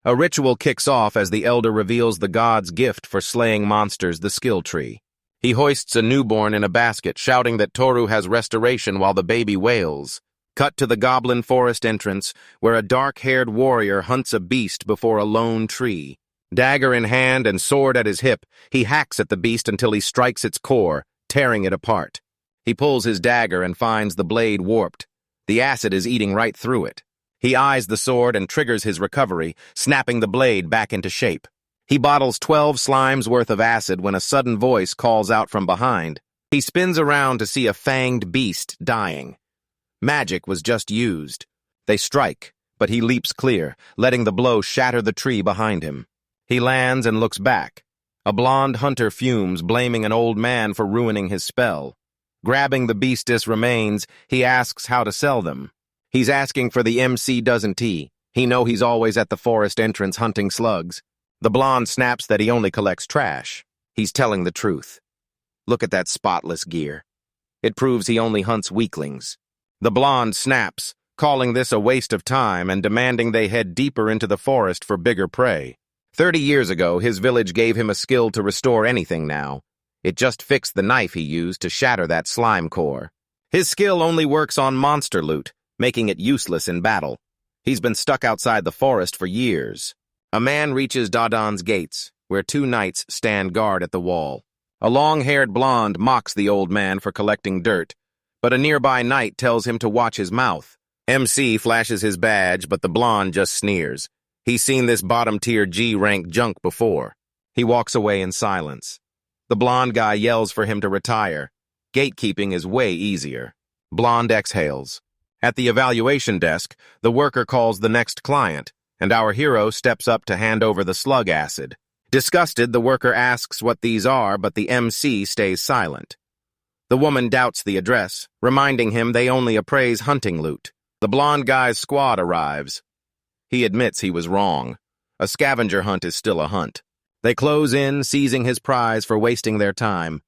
A ritual kicks off as the elder reveals the god's gift for slaying monsters, the skill tree. He hoists a newborn in a basket, shouting that Toru has restoration while the baby wails. Cut to the Goblin forest entrance, where a dark-haired warrior hunts a beast before a lone tree. Dagger in hand and sword at his hip, he hacks at the beast until he strikes its core, tearing it apart. He pulls his dagger and finds the blade warped. The acid is eating right through it. He eyes the sword and triggers his recovery, snapping the blade back into shape. He bottles 12 slimes worth of acid when a sudden voice calls out from behind. He spins around to see a fanged beast dying. Magic was just used. They strike, but he leaps clear, letting the blow shatter the tree behind him. He lands and looks back. A blonde hunter fumes, blaming an old man for ruining his spell. Grabbing the beast's remains, he asks how to sell them. He's asking for the MC doesn't he? He know he's always at the forest entrance hunting slugs. The blonde snaps that he only collects trash. He's telling the truth. Look at that spotless gear. It proves he only hunts weaklings. The blonde snaps, calling this a waste of time and demanding they head deeper into the forest for bigger prey. 30 years ago, his village gave him a skill to restore anything now. It just fixed the knife he used to shatter that slime core. His skill only works on monster loot, making it useless in battle. He's been stuck outside the forest for years. A man reaches Dadon's gates, where 2 knights stand guard at the wall. A long-haired blonde mocks the old man for collecting dirt, but a nearby knight tells him to watch his mouth. MC flashes his badge, but the blonde just sneers. He's seen this bottom-tier G-rank junk before. He walks away in silence. The blonde guy yells for him to retire. Gatekeeping is way easier. Blonde exhales. At the evaluation desk, the worker calls the next client, and our hero steps up to hand over the slug acid. Disgusted, the worker asks what these are, but the MC stays silent. The woman doubts the address, reminding him they only appraise hunting loot. The blonde guy's squad arrives. He admits he was wrong. A scavenger hunt is still a hunt. They close in, seizing his prize for wasting their time.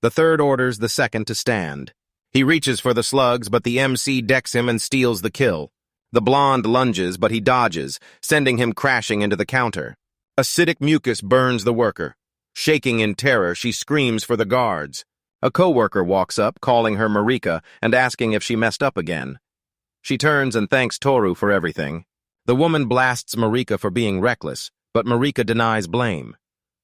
The third orders the second to stand. He reaches for the slugs, but the MC decks him and steals the kill. The blonde lunges, but he dodges, sending him crashing into the counter. Acidic mucus burns the worker. Shaking in terror, she screams for the guards. A co-worker walks up, calling her Marika and asking if she messed up again. She turns and thanks Toru for everything. The woman blasts Marika for being reckless, but Marika denies blame.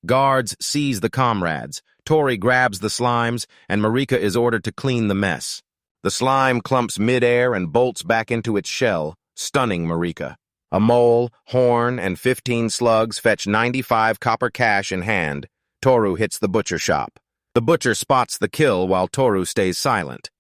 Guards seize the comrades. Tori grabs the slimes, and Marika is ordered to clean the mess. The slime clumps midair and bolts back into its shell, stunning Marika. A mole, horn, and 15 slugs fetch 95 copper cash in hand. Toru hits the butcher shop. The butcher spots the kill while Toru stays silent.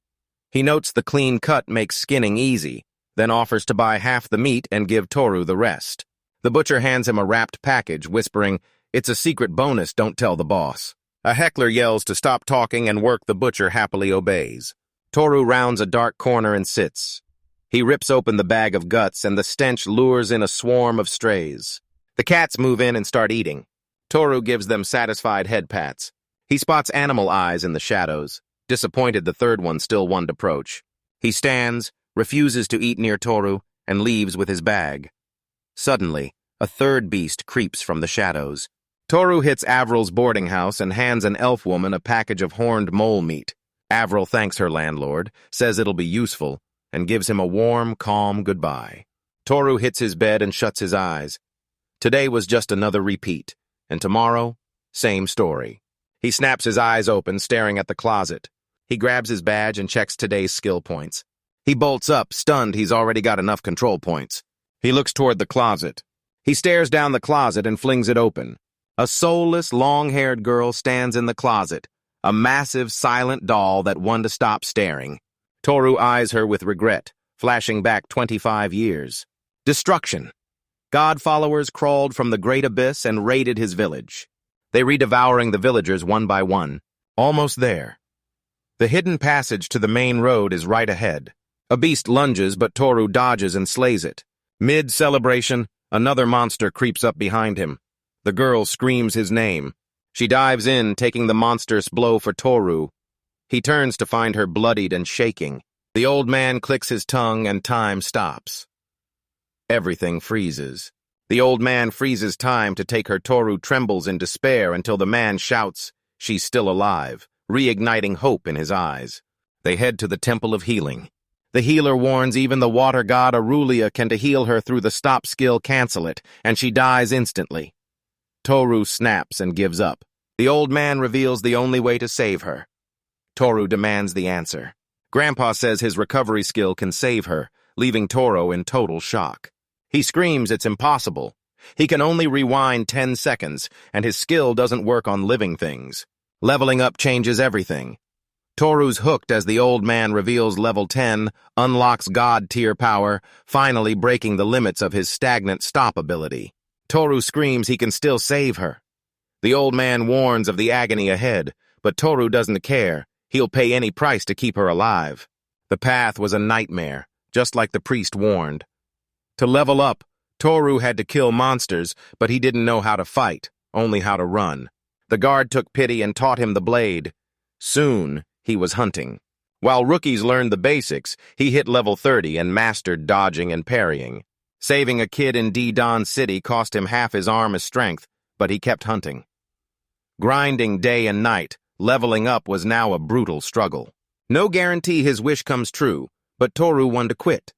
He notes the clean cut makes skinning easy, then offers to buy half the meat and give Toru the rest. The butcher hands him a wrapped package, whispering, "It's a secret bonus, don't tell the boss." A heckler yells to stop talking and work. The butcher happily obeys. Toru rounds a dark corner and sits. He rips open the bag of guts and the stench lures in a swarm of strays. The cats move in and start eating. Toru gives them satisfied head pats. He spots animal eyes in the shadows. Disappointed the third one still won't approach. He stands, refuses to eat near Toru, and leaves with his bag. Suddenly, a third beast creeps from the shadows. Toru hits Avril's boarding house and hands an elf woman a package of horned mole meat. Avril thanks her landlord, says it'll be useful, and gives him a warm, calm goodbye. Toru hits his bed and shuts his eyes. Today was just another repeat, and tomorrow, same story. He snaps his eyes open, staring at the closet. He grabs his badge and checks today's skill points. He bolts up, stunned he's already got enough control points. He looks toward the closet. He stares down the closet and flings it open. A soulless, long-haired girl stands in the closet, a massive, silent doll that won to stop staring. Toru eyes her with regret, flashing back 25 years. Destruction. God followers crawled from the great abyss and raided his village. They devouring the villagers one by one. Almost there. The hidden passage to the main road is right ahead. A beast lunges, but Toru dodges and slays it. Mid-celebration, another monster creeps up behind him. The girl screams his name. She dives in, taking the monstrous blow for Toru. He turns to find her bloodied and shaking. The old man clicks his tongue and time stops. Everything freezes. The old man freezes time to take her. Toru trembles in despair until the man shouts, "She's still alive," reigniting hope in his eyes. They head to the Temple of Healing. The healer warns even the water god Aurelia can to heal her through the stop skill cancel it, and she dies instantly. Toru snaps and gives up. The old man reveals the only way to save her. Toru demands the answer. Grandpa says his recovery skill can save her, leaving Toru in total shock. He screams it's impossible. He can only rewind 10 seconds, and his skill doesn't work on living things. Leveling up changes everything. Toru's hooked as the old man reveals level 10, unlocks god-tier power, finally breaking the limits of his stagnant stop ability. Toru screams he can still save her. The old man warns of the agony ahead, but Toru doesn't care. He'll pay any price to keep her alive. The path was a nightmare, just like the priest warned. To level up, Toru had to kill monsters, but he didn't know how to fight, only how to run. The guard took pity and taught him the blade. Soon, he was hunting. While rookies learned the basics, he hit level 30 and mastered dodging and parrying. Saving a kid in Dadon City cost him half his arm as strength, but he kept hunting. Grinding day and night, leveling up was now a brutal struggle. No guarantee his wish comes true, but Toru wanted to quit.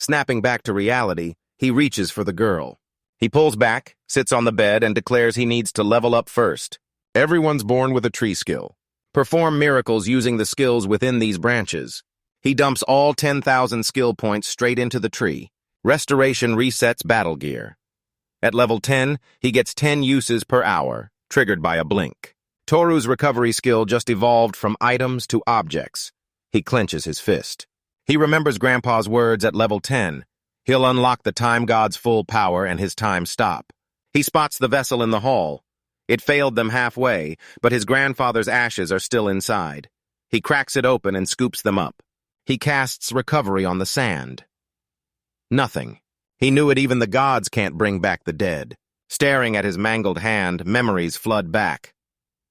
Snapping back to reality, he reaches for the girl. He pulls back, sits on the bed, and declares he needs to level up first. Everyone's born with a tree skill. Perform miracles using the skills within these branches. He dumps all 10,000 skill points straight into the tree. Restoration resets battle gear. At level 10, he gets 10 uses per hour, triggered by a blink. Toru's recovery skill just evolved from items to objects. He clenches his fist. He remembers Grandpa's words at level 10. He'll unlock the time god's full power and his time stop. He spots the vessel in the hall. It failed them halfway, but his grandfather's ashes are still inside. He cracks it open and scoops them up. He casts recovery on the sand. Nothing. He knew it even the gods can't bring back the dead. Staring at his mangled hand, memories flood back.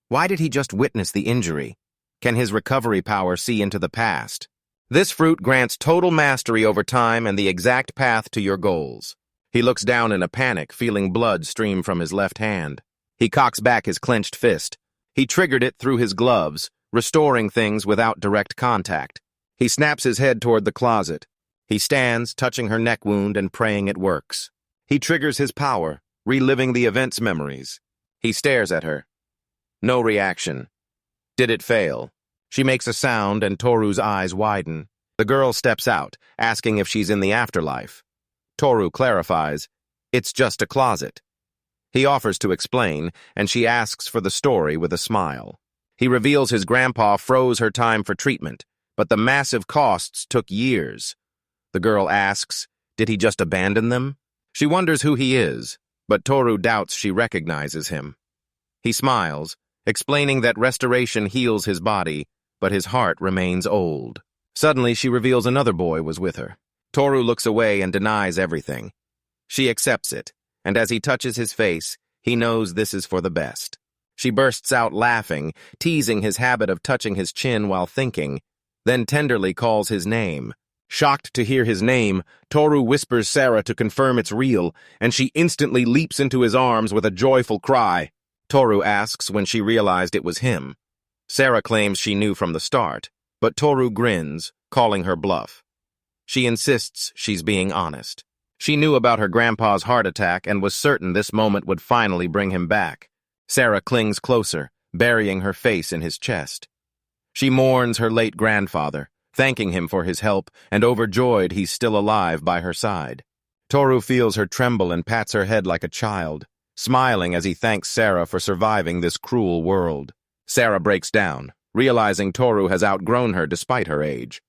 Why did he just witness the injury? Can his recovery power see into the past? This fruit grants total mastery over time and the exact path to your goals. He looks down in a panic, feeling blood stream from his left hand. He cocks back his clenched fist. He triggered it through his gloves, restoring things without direct contact. He snaps his head toward the closet. He stands, touching her neck wound and praying it works. He triggers his power, reliving the event's memories. He stares at her. No reaction. Did it fail? She makes a sound and Toru's eyes widen. The girl steps out, asking if she's in the afterlife. Toru clarifies, it's just a closet. He offers to explain, and she asks for the story with a smile. He reveals his grandpa froze her time for treatment, but the massive costs took years. The girl asks, did he just abandon them? She wonders who he is, but Toru doubts she recognizes him. He smiles, explaining that restoration heals his body, but his heart remains old. Suddenly, she reveals another boy was with her. Toru looks away and denies everything. She accepts it, and as he touches his face, he knows this is for the best. She bursts out laughing, teasing his habit of touching his chin while thinking, then tenderly calls his name. Shocked to hear his name, Toru whispers Sarah to confirm it's real, and she instantly leaps into his arms with a joyful cry. Toru asks when she realized it was him. Sarah claims she knew from the start, but Toru grins, calling her bluff. She insists she's being honest. She knew about her grandpa's heart attack and was certain this moment would finally bring him back. Sarah clings closer, burying her face in his chest. She mourns her late grandfather, thanking him for his help and overjoyed he's still alive by her side. Toru feels her tremble and pats her head like a child, smiling as he thanks Sarah for surviving this cruel world. Sarah breaks down, realizing Toru has outgrown her despite her age.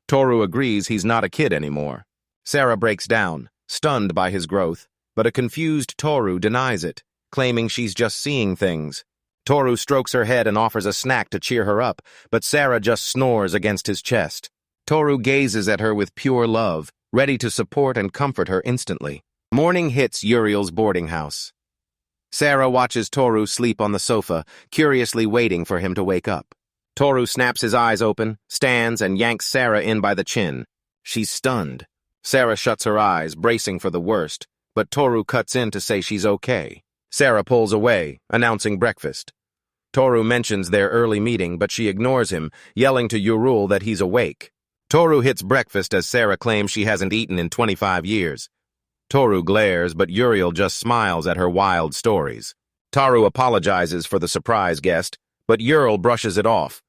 Toru agrees he's not a kid anymore. Sarah breaks down, stunned by his growth, but a confused Toru denies it, claiming she's just seeing things. Toru strokes her head and offers a snack to cheer her up, but Sarah just snores against his chest. Toru gazes at her with pure love, ready to support and comfort her instantly. Morning hits Yuriel's boarding house. Sarah watches Toru sleep on the sofa, curiously waiting for him to wake up. Toru snaps his eyes open, stands, and yanks Sarah in by the chin. She's stunned. Sarah shuts her eyes, bracing for the worst, but Toru cuts in to say she's okay. Sarah pulls away, announcing breakfast. Toru mentions their early meeting, but she ignores him, yelling to Ural that he's awake. Toru hits breakfast as Sarah claims she hasn't eaten in 25 years. Toru glares, but Yuriel just smiles at her wild stories. Toru apologizes for the surprise guest, but Ural brushes it off.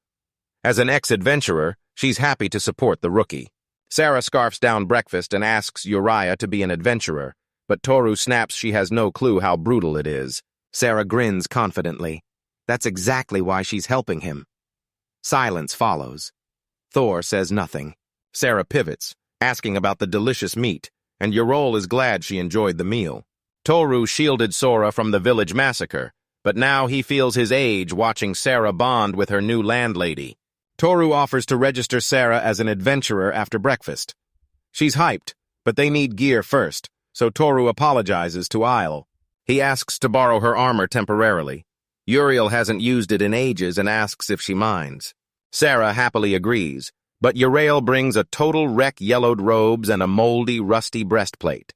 As an ex-adventurer, she's happy to support the rookie. Sarah scarfs down breakfast and asks Uriah to be an adventurer, but Toru snaps she has no clue how brutal it is. Sarah grins confidently. That's exactly why she's helping him. Silence follows. Thor says nothing. Sarah pivots, asking about the delicious meat, and Yuriel is glad she enjoyed the meal. Toru shielded Sora from the village massacre, but now he feels his age watching Sarah bond with her new landlady. Toru offers to register Sarah as an adventurer after breakfast. She's hyped, but they need gear first, so Toru apologizes to Isle. He asks to borrow her armor temporarily. Yuriel hasn't used it in ages and asks if she minds. Sarah happily agrees, but Yuriel brings a total wreck yellowed robes and a moldy, rusty breastplate.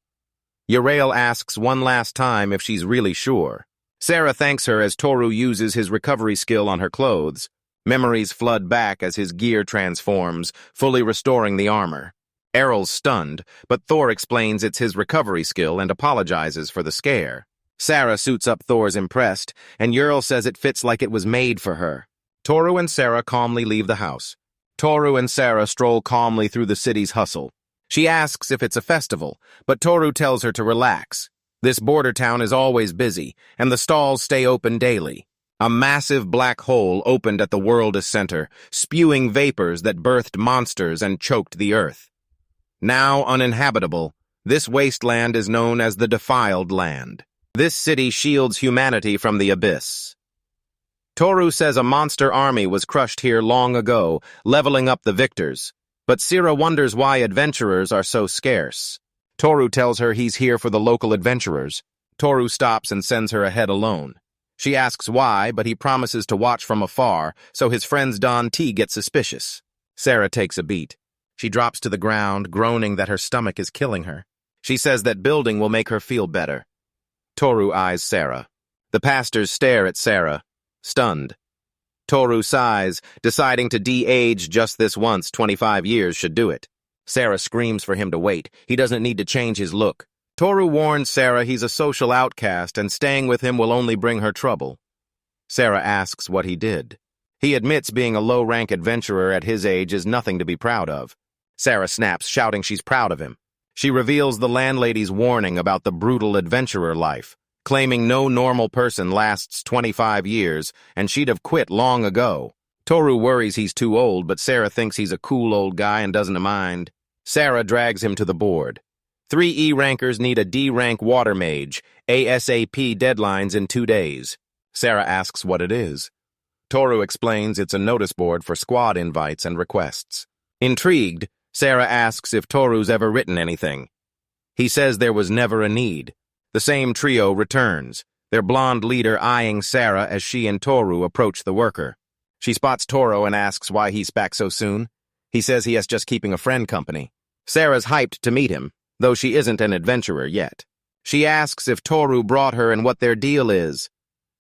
Yuriel asks one last time if she's really sure. Sarah thanks her as Toru uses his recovery skill on her clothes. Memories flood back as his gear transforms, fully restoring the armor. Errol's stunned, but Thor explains it's his recovery skill and apologizes for the scare. Sarah suits up Thor's impressed, and Yuriel says it fits like it was made for her. Toru and Sarah calmly leave the house. Toru and Sarah stroll calmly through the city's hustle. She asks if it's a festival, but Toru tells her to relax. This border town is always busy, and the stalls stay open daily. A massive black hole opened at the world center, spewing vapors that birthed monsters and choked the earth. Now uninhabitable, this wasteland is known as the Defiled Land. This city shields humanity from the abyss. Toru says a monster army was crushed here long ago, leveling up the victors. But Sira wonders why adventurers are so scarce. Toru tells her he's here for the local adventurers. Toru stops and sends her ahead alone. She asks why, but he promises to watch from afar, so his friends Don T get suspicious. Sarah takes a beat. She drops to the ground, groaning that her stomach is killing her. She says that building will make her feel better. Toru eyes Sarah. The pastors stare at Sarah, stunned. Toru sighs, deciding to de-age just this once. 25 years should do it. Sarah screams for him to wait. He doesn't need to change his look. Toru warns Sarah he's a social outcast and staying with him will only bring her trouble. Sarah asks what he did. He admits being a low-rank adventurer at his age is nothing to be proud of. Sarah snaps, shouting she's proud of him. She reveals the landlady's warning about the brutal adventurer life, claiming no normal person lasts 25 years, and she'd have quit long ago. Toru worries he's too old, but Sarah thinks he's a cool old guy and doesn't mind. Sarah drags him to the board. 3 E rankers need a D rank water mage, ASAP deadlines in 2 days. Sarah asks what it is. Toru explains it's a notice board for squad invites and requests. Intrigued, Sarah asks if Toru's ever written anything. He says there was never a need. The same trio returns, their blonde leader eyeing Sarah as she and Toru approach the worker. She spots Toru and asks why he's back so soon. He says he has just keeping a friend company. Sarah's hyped to meet him, though she isn't an adventurer yet. She asks if Toru brought her and what their deal is.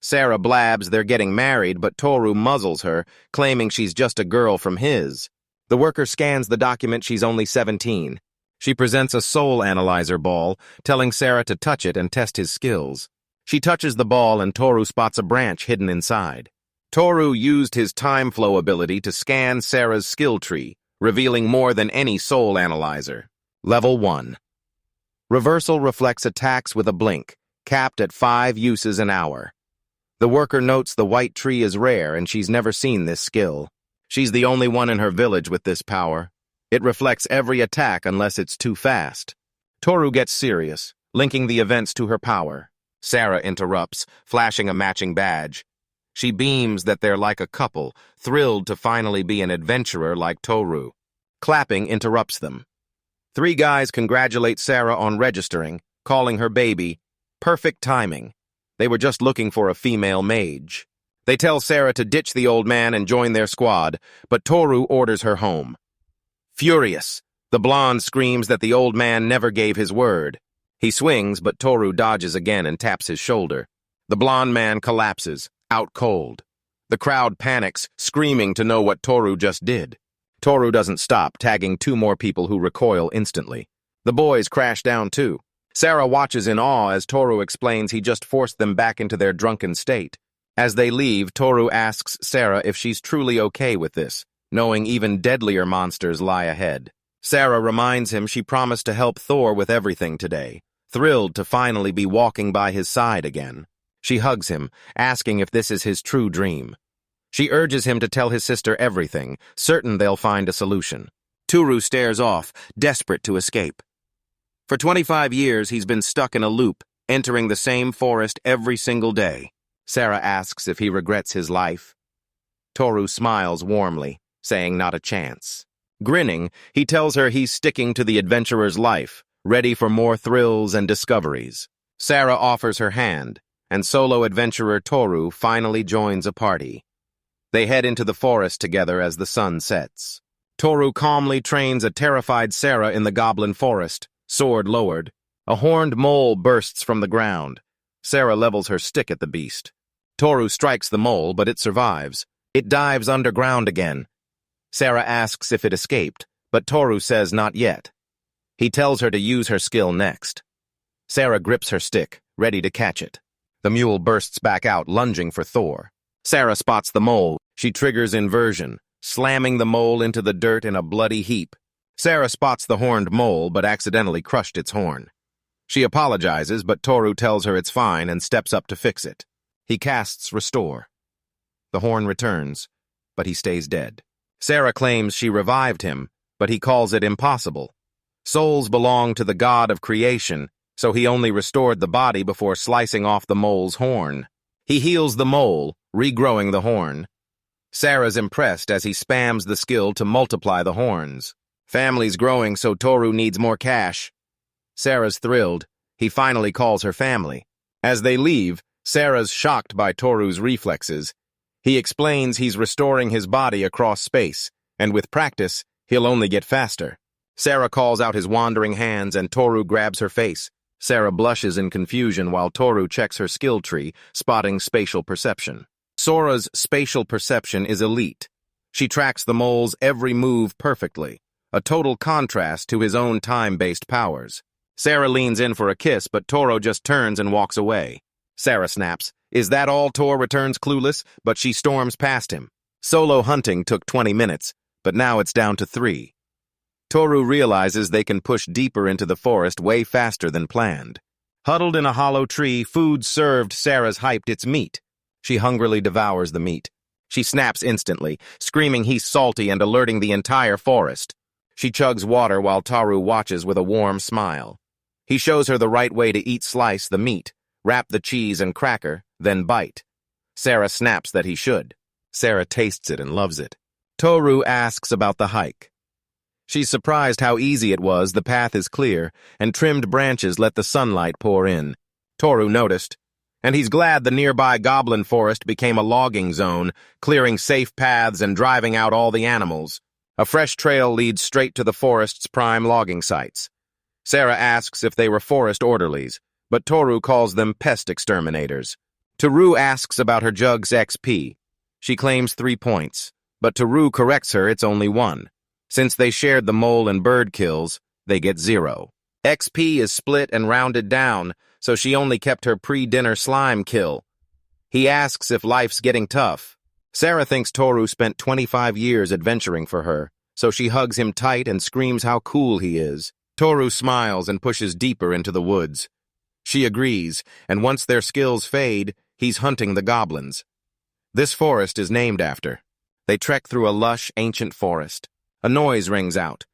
Sarah blabs they're getting married, but Toru muzzles her, claiming she's just a girl from his. The worker scans the document. She's only 17. She presents a soul analyzer ball, telling Sarah to touch it and test his skills. She touches the ball and Toru spots a branch hidden inside. Toru used his time flow ability to scan Sarah's skill tree, revealing more than any soul analyzer. Level 1. Reversal reflects attacks with a blink, capped at 5 uses an hour. The worker notes the white tree is rare and she's never seen this skill. She's the only one in her village with this power. It reflects every attack unless it's too fast. Toru gets serious, linking the events to her power. Sarah interrupts, flashing a matching badge. She beams that they're like a couple, thrilled to finally be an adventurer like Toru. Clapping interrupts them. 3 guys congratulate Sarah on registering, calling her baby. Perfect timing. They were just looking for a female mage. They tell Sarah to ditch the old man and join their squad, but Toru orders her home. Furious, the blonde screams that the old man never gave his word. He swings, but Toru dodges again and taps his shoulder. The blond man collapses, out cold. The crowd panics, screaming to know what Toru just did. Toru doesn't stop, tagging 2 more people who recoil instantly. The boys crash down too. Sarah watches in awe as Toru explains he just forced them back into their drunken state. As they leave, Toru asks Sarah if she's truly okay with this, knowing even deadlier monsters lie ahead. Sarah reminds him she promised to help Thor with everything today, thrilled to finally be walking by his side again. She hugs him, asking if this is his true dream. She urges him to tell his sister everything, certain they'll find a solution. Toru stares off, desperate to escape. For 25 years, he's been stuck in a loop, entering the same forest every single day. Sarah asks if he regrets his life. Toru smiles warmly, saying not a chance. Grinning, he tells her he's sticking to the adventurer's life, ready for more thrills and discoveries. Sarah offers her hand, and solo adventurer Toru finally joins a party. They head into the forest together as the sun sets. Toru calmly trains a terrified Sarah in the goblin forest, sword lowered. A horned mole bursts from the ground. Sarah levels her stick at the beast. Toru strikes the mole, but it survives. It dives underground again. Sarah asks if it escaped, but Toru says not yet. He tells her to use her skill next. Sarah grips her stick, ready to catch it. The mule bursts back out, lunging for Thor. Sarah spots the mole. She triggers inversion, slamming the mole into the dirt in a bloody heap. Sarah spots the horned mole, but accidentally crushed its horn. She apologizes, but Toru tells her it's fine and steps up to fix it. He casts Restore. The horn returns, but he stays dead. Sarah claims she revived him, but he calls it impossible. Souls belong to the god of creation, so he only restored the body before slicing off the mole's horn. He heals the mole, regrowing the horn. Sarah's impressed as he spams the skill to multiply the horns. Family's growing, so Toru needs more cash. Sarah's thrilled. He finally calls her family. As they leave, Sarah's shocked by Toru's reflexes. He explains he's restoring his body across space, and with practice, he'll only get faster. Sarah calls out his wandering hands, and Toru grabs her face. Sarah blushes in confusion while Toru checks her skill tree, spotting spatial perception. Sora's spatial perception is elite. She tracks the mole's every move perfectly, a total contrast to his own time-based powers. Sarah leans in for a kiss, but Toru just turns and walks away. Sarah snaps. Is that all? Tor returns clueless, but she storms past him. Solo hunting took 20 minutes, but now it's down to 3. Toru realizes they can push deeper into the forest way faster than planned. Huddled in a hollow tree, food served, Sarah's hyped its meat. She hungrily devours the meat. She snaps instantly, screaming he's salty and alerting the entire forest. She chugs water while Toru watches with a warm smile. He shows her the right way to slice the meat, wrap the cheese and cracker, then bite. Sarah snaps that he should. Sarah tastes it and loves it. Toru asks about the hike. She's surprised how easy it was. The path is clear, and trimmed branches let the sunlight pour in. Toru noticed, and he's glad the nearby goblin forest became a logging zone, clearing safe paths and driving out all the animals. A fresh trail leads straight to the forest's prime logging sites. Sarah asks if they were forest orderlies, but Toru calls them pest exterminators. Toru asks about her jug's XP. She claims 3 points, but Toru corrects her it's only 1. Since they shared the mole and bird kills, they get 0. XP is split and rounded down, so she only kept her pre-dinner slime kill. He asks if life's getting tough. Sarah thinks Toru spent 25 years adventuring for her, so she hugs him tight and screams how cool he is. Toru smiles and pushes deeper into the woods. She agrees, and once their skills fade, he's hunting the goblins. This forest is named after. They trek through a lush, ancient forest. A noise rings out.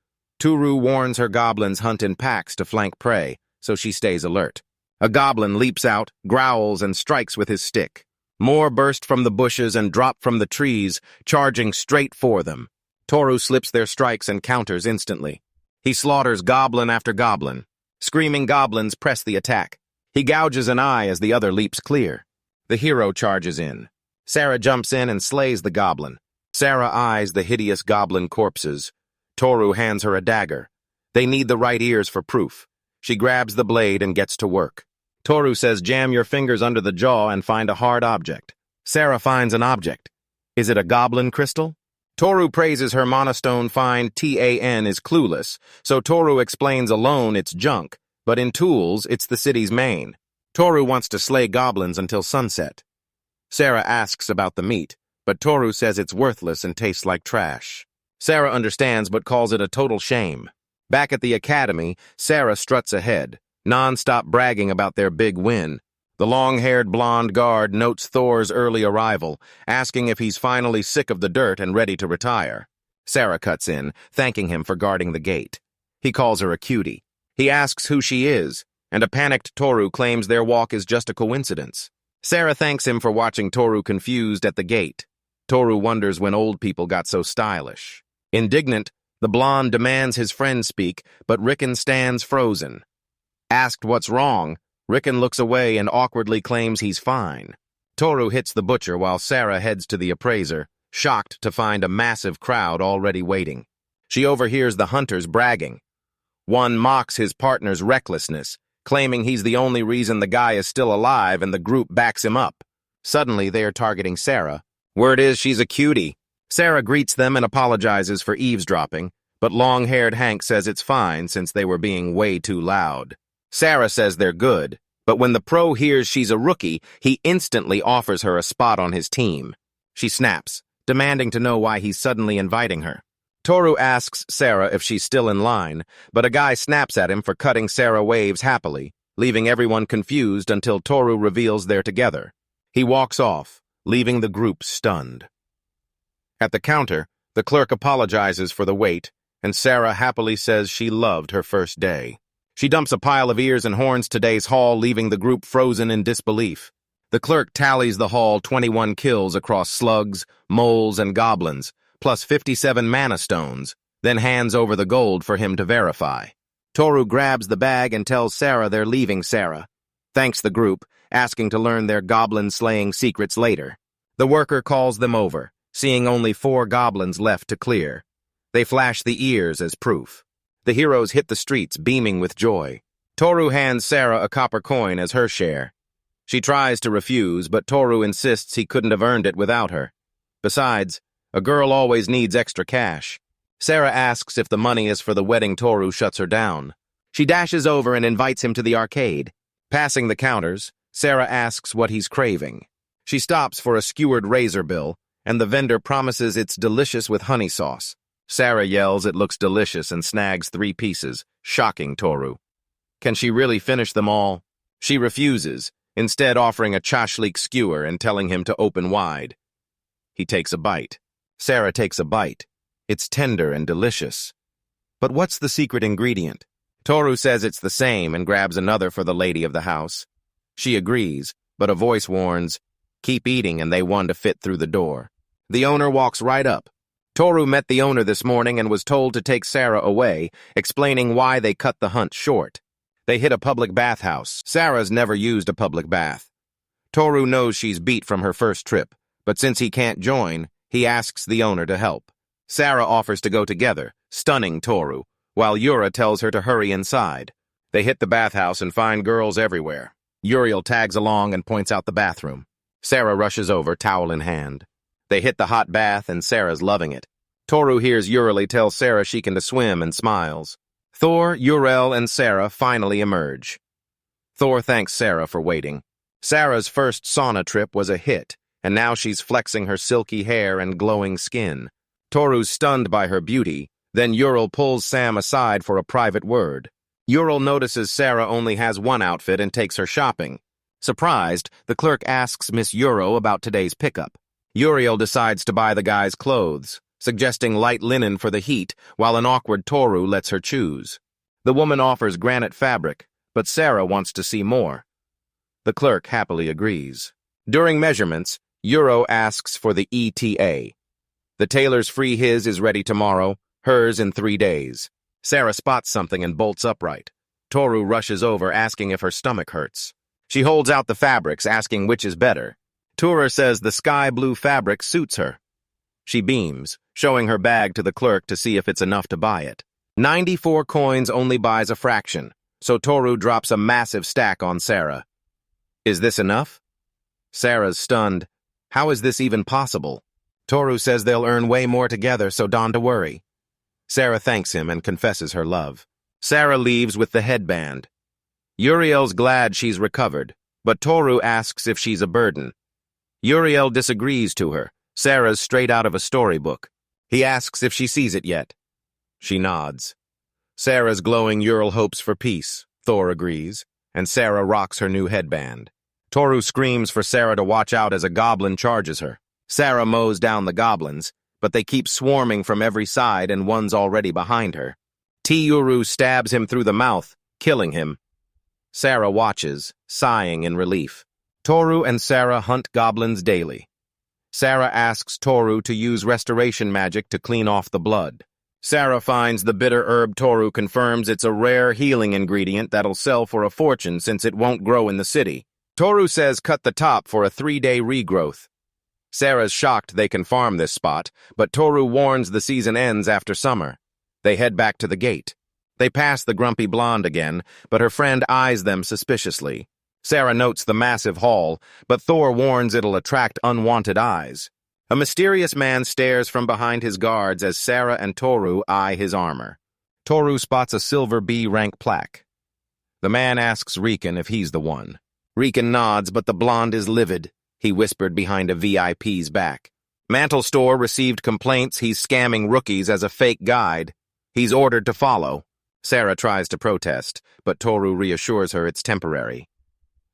Toru warns her goblins hunt in packs to flank prey, so she stays alert. A goblin leaps out, growls, and strikes with his stick. More burst from the bushes and drop from the trees, charging straight for them. Toru slips their strikes and counters instantly. He slaughters goblin after goblin. Screaming goblins press the attack. He gouges an eye as the other leaps clear. The hero charges in. Sarah jumps in and slays the goblin. Sarah eyes the hideous goblin corpses. Toru hands her a dagger. They need the right ears for proof. She grabs the blade and gets to work. Toru says jam your fingers under the jaw and find a hard object. Sarah finds an object. Is it a goblin crystal? Toru praises her monostone find TAN is clueless, so Toru explains alone it's junk, but in tools it's the city's main. Toru wants to slay goblins until sunset. Sarah asks about the meat, but Toru says it's worthless and tastes like trash. Sarah understands but calls it a total shame. Back at the academy, Sarah struts ahead, non-stop bragging about their big win. The long-haired blonde guard notes Thor's early arrival, asking if he's finally sick of the dirt and ready to retire. Sarah cuts in, thanking him for guarding the gate. He calls her a cutie. He asks who she is, and a panicked Toru claims their walk is just a coincidence. Sarah thanks him for watching Toru confused at the gate. Toru wonders when old people got so stylish. Indignant, the blonde demands his friend speak, but Rickon stands frozen. Asked what's wrong, Rickon looks away and awkwardly claims he's fine. Toru hits the butcher while Sarah heads to the appraiser, shocked to find a massive crowd already waiting. She overhears the hunters bragging. One mocks his partner's recklessness, claiming he's the only reason the guy is still alive and the group backs him up. Suddenly, they are targeting Sarah. Word is she's a cutie. Sarah greets them and apologizes for eavesdropping, but long-haired Hank says it's fine since they were being way too loud. Sarah says they're good, but when the pro hears she's a rookie, he instantly offers her a spot on his team. She snaps, demanding to know why he's suddenly inviting her. Toru asks Sarah if she's still in line, but a guy snaps at him for cutting Sarah waves happily, leaving everyone confused until Toru reveals they're together. He walks off, leaving the group stunned. At the counter, the clerk apologizes for the wait, and Sarah happily says she loved her first day. She dumps a pile of ears and horns today's haul, leaving the group frozen in disbelief. The clerk tallies the haul 21 kills across slugs, moles, and goblins, plus 57 mana stones, then hands over the gold for him to verify. Toru grabs the bag and tells Sarah they're leaving Sarah. Thanks the group, asking to learn their goblin-slaying secrets later. The worker calls them over, seeing only 4 goblins left to clear. They flash the ears as proof. The heroes hit the streets, beaming with joy. Toru hands Sarah a copper coin as her share. She tries to refuse, but Toru insists he couldn't have earned it without her. Besides, a girl always needs extra cash. Sarah asks if the money is for the wedding. Toru shuts her down. She dashes over and invites him to the arcade. Passing the counters, Sarah asks what he's craving. She stops for a skewered razor bill, and the vendor promises it's delicious with honey sauce. Sarah yells it looks delicious and snags 3 pieces, shocking Toru. Can she really finish them all? She refuses, instead offering a chashlik skewer and telling him to open wide. He takes a bite. Sarah takes a bite. It's tender and delicious. But what's the secret ingredient? Toru says it's the same and grabs another for the lady of the house. She agrees, but a voice warns, keep eating and they want to fit through the door. The owner walks right up. Toru met the owner this morning and was told to take Sarah away, explaining why they cut the hunt short. They hit a public bathhouse. Sarah's never used a public bath. Toru knows she's beat from her first trip, but since he can't join, he asks the owner to help. Sarah offers to go together, stunning Toru, while Yura tells her to hurry inside. They hit the bathhouse and find girls everywhere. Yuriel tags along and points out the bathroom. Sarah rushes over, towel in hand. They hit the hot bath and Sarah's loving it. Toru hears Yuriel tell Sarah she can swim and smiles. Thor, Ural, and Sarah finally emerge. Thor thanks Sarah for waiting. Sarah's first sauna trip was a hit, and now she's flexing her silky hair and glowing skin. Toru's stunned by her beauty, then Ural pulls Sam aside for a private word. Ural notices Sarah only has one outfit and takes her shopping. Surprised, the clerk asks Miss Uro about today's pickup. Yuriel decides to buy the guy's clothes, suggesting light linen for the heat, while an awkward Toru lets her choose. The woman offers granite fabric, but Sarah wants to see more. The clerk happily agrees. During measurements, Uro asks for the ETA. The tailor's free his is ready tomorrow, hers in 3 days. Sarah spots something and bolts upright. Toru rushes over, asking if her stomach hurts. She holds out the fabrics, asking which is better. Toru says the sky blue fabric suits her. She beams, showing her bag to the clerk to see if it's enough to buy it. 94 coins only buys a fraction. so Toru drops a massive stack on Sarah. Is this enough? Sarah's stunned. How is this even possible? Toru says they'll earn way more together, so don't worry. Sarah thanks him and confesses her love. Sarah leaves with the headband. Yuriel's glad she's recovered, but Toru asks if she's a burden. Yuriel disagrees to her. Sarah's straight out of a storybook. He asks if she sees it yet. She nods. Sarah's glowing Ural hopes for peace. Thor agrees, and Sarah rocks her new headband. Toru screams for Sarah to watch out as a goblin charges her. Sarah mows down the goblins, but they keep swarming from every side and one's already behind her. T-Uru stabs him through the mouth, killing him. Sarah watches, sighing in relief. Toru and Sarah hunt goblins daily. Sarah asks Toru to use restoration magic to clean off the blood. Sarah finds the bitter herb. Toru confirms it's a rare healing ingredient that'll sell for a fortune since it won't grow in the city. Toru says cut the top for a 3-day regrowth. Sarah's shocked they can farm this spot, but Toru warns the season ends after summer. They head back to the gate. They pass the grumpy blonde again, but her friend eyes them suspiciously. Sarah notes the massive hall, but Thor warns it'll attract unwanted eyes. A mysterious man stares from behind his guards as Sarah and Toru eye his armor. Toru spots a silver B rank plaque. The man asks Riken if he's the one. Riken nods, but the blonde is livid. He whispered behind a VIP's back. Mantle Store received complaints he's scamming rookies as a fake guide. He's ordered to follow. Sarah tries to protest, but Toru reassures her it's temporary.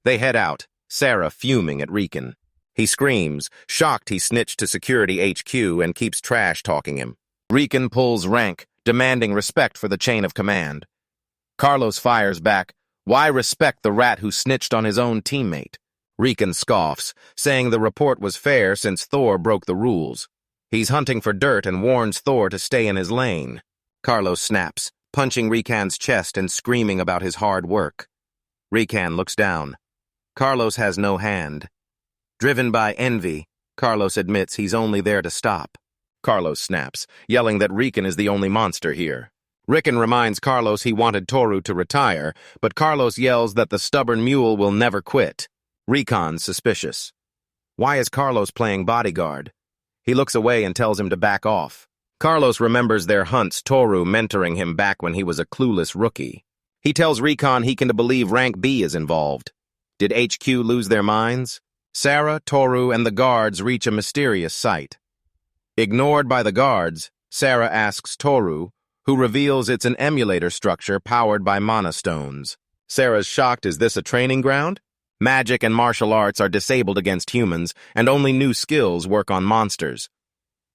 They head out, Sarah fuming at Riken. He screams, shocked he snitched to Security HQ and keeps trash-talking him. Riken pulls rank, demanding respect for the chain of command. Carlos fires back, why respect the rat who snitched on his own teammate? Riken scoffs, saying the report was fair since Thor broke the rules. He's hunting for dirt and warns Thor to stay in his lane. Carlos snaps, punching Riken's chest and screaming about his hard work. Riken looks down. Carlos has no hand. Driven by envy, Carlos admits he's only there to stop. Carlos snaps, yelling that Riken is the only monster here. Riken reminds Carlos he wanted Toru to retire, but Carlos yells that the stubborn mule will never quit. Riken's suspicious. Why is Carlos playing bodyguard? He looks away and tells him to back off. Carlos remembers their hunts, Toru mentoring him back when he was a clueless rookie. He tells Riken he can believe rank B is involved. Did HQ lose their minds? Sarah, Toru, and the guards reach a mysterious site. Ignored by the guards, Sarah asks Toru, who reveals it's an emulator structure powered by mana stones. Sarah's shocked, is this a training ground? Magic and martial arts are disabled against humans, and only new skills work on monsters.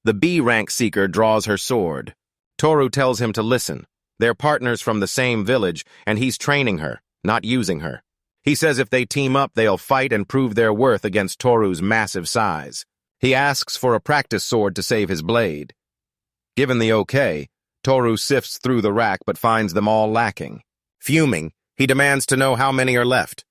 The B-rank seeker draws her sword. Toru tells him to listen. They're partners from the same village, and he's training her, not using her. He says if they team up, they'll fight and prove their worth against Toru's massive size. He asks for a practice sword to save his blade. Given the okay, Toru sifts through the rack but finds them all lacking. Fuming, he demands to know how many are left.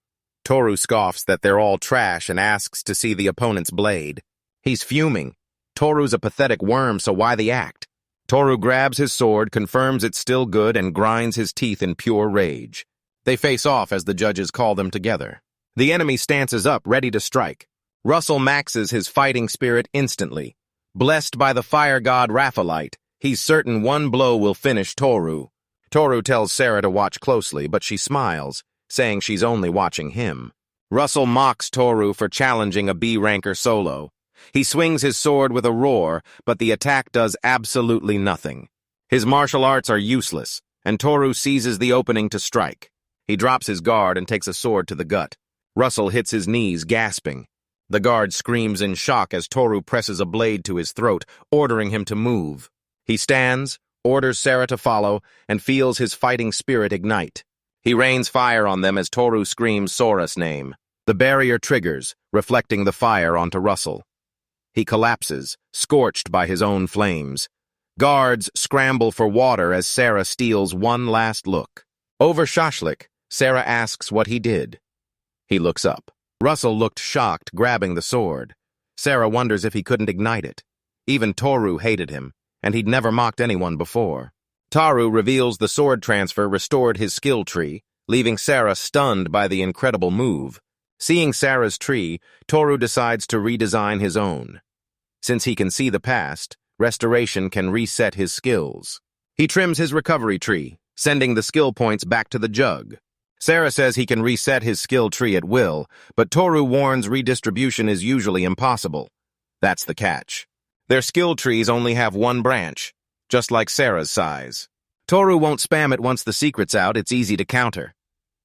Toru scoffs that they're all trash and asks to see the opponent's blade. He's fuming. Toru's a pathetic worm, so why the act? Toru grabs his sword, confirms it's still good, and grinds his teeth in pure rage. They face off as the judges call them together. The enemy stances up, ready to strike. Russell maxes his fighting spirit instantly. Blessed by the fire god Raphaelite, he's certain one blow will finish Toru. Toru tells Sarah to watch closely, but she smiles, saying she's only watching him. Russell mocks Toru for challenging a B-ranker solo. He swings his sword with a roar, but the attack does absolutely nothing. His martial arts are useless, and Toru seizes the opening to strike. He drops his guard and takes a sword to the gut. Russell hits his knees, gasping. The guard screams in shock as Toru presses a blade to his throat, ordering him to move. He stands, orders Sarah to follow, and feels his fighting spirit ignite. He rains fire on them as Toru screams Sora's name. The barrier triggers, reflecting the fire onto Russell. He collapses, scorched by his own flames. Guards scramble for water as Sarah steals one last look. Over shashlik, Sarah asks what he did. He looks up. Russell looked shocked, grabbing the sword. Sarah wonders if he couldn't ignite it. Even Toru hated him, and he'd never mocked anyone before. Taru reveals the sword transfer restored his skill tree, leaving Sarah stunned by the incredible move. Seeing Sarah's tree, Toru decides to redesign his own. Since he can see the past, restoration can reset his skills. He trims his recovery tree, sending the skill points back to the jug. Sarah says he can reset his skill tree at will, but Toru warns redistribution is usually impossible. That's the catch. Their skill trees only have one branch, just like Sarah's size. Toru won't spam it once the secret's out, it's easy to counter.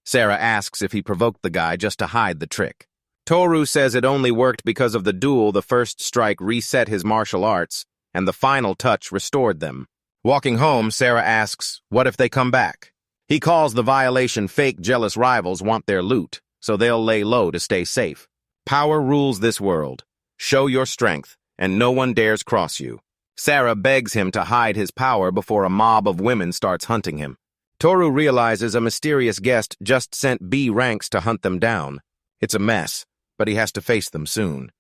Sarah asks if he provoked the guy just to hide the trick. Toru says it only worked because of the duel. The first strike reset his martial arts, and the final touch restored them. Walking home, Sarah asks, what if they come back? He calls the violation fake. Jealous rivals want their loot, so they'll lay low to stay safe. Power rules this world. Show your strength, and no one dares cross you. Sarah begs him to hide his power before a mob of women starts hunting him. Toru realizes a mysterious guest just sent B ranks to hunt them down. It's a mess, but he has to face them soon.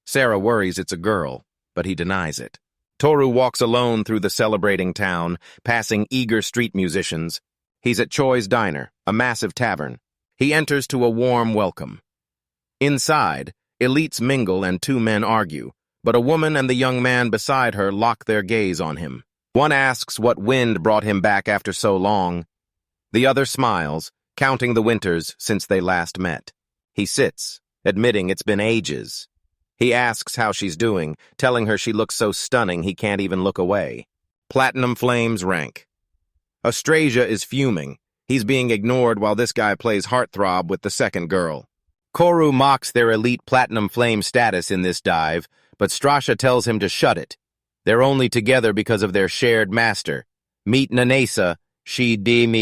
Sarah worries it's a girl, but he denies it. Toru walks alone through the celebrating town, passing eager street musicians. He's at Choi's Diner, a massive tavern. He enters to a warm welcome. Inside, elites mingle and two men argue, but a woman and the young man beside her lock their gaze on him. One asks what wind brought him back after so long. The other smiles, counting the winters since they last met. He sits, admitting it's been ages. He asks how she's doing, telling her she looks so stunning he can't even look away. Platinum flames rank. Austrasia is fuming. He's being ignored while this guy plays heartthrob with the second girl. Koru mocks their elite platinum flame status in this dive, but Strasha tells him to shut it. They're only together because of their shared master. Meet Nanesa, she demi.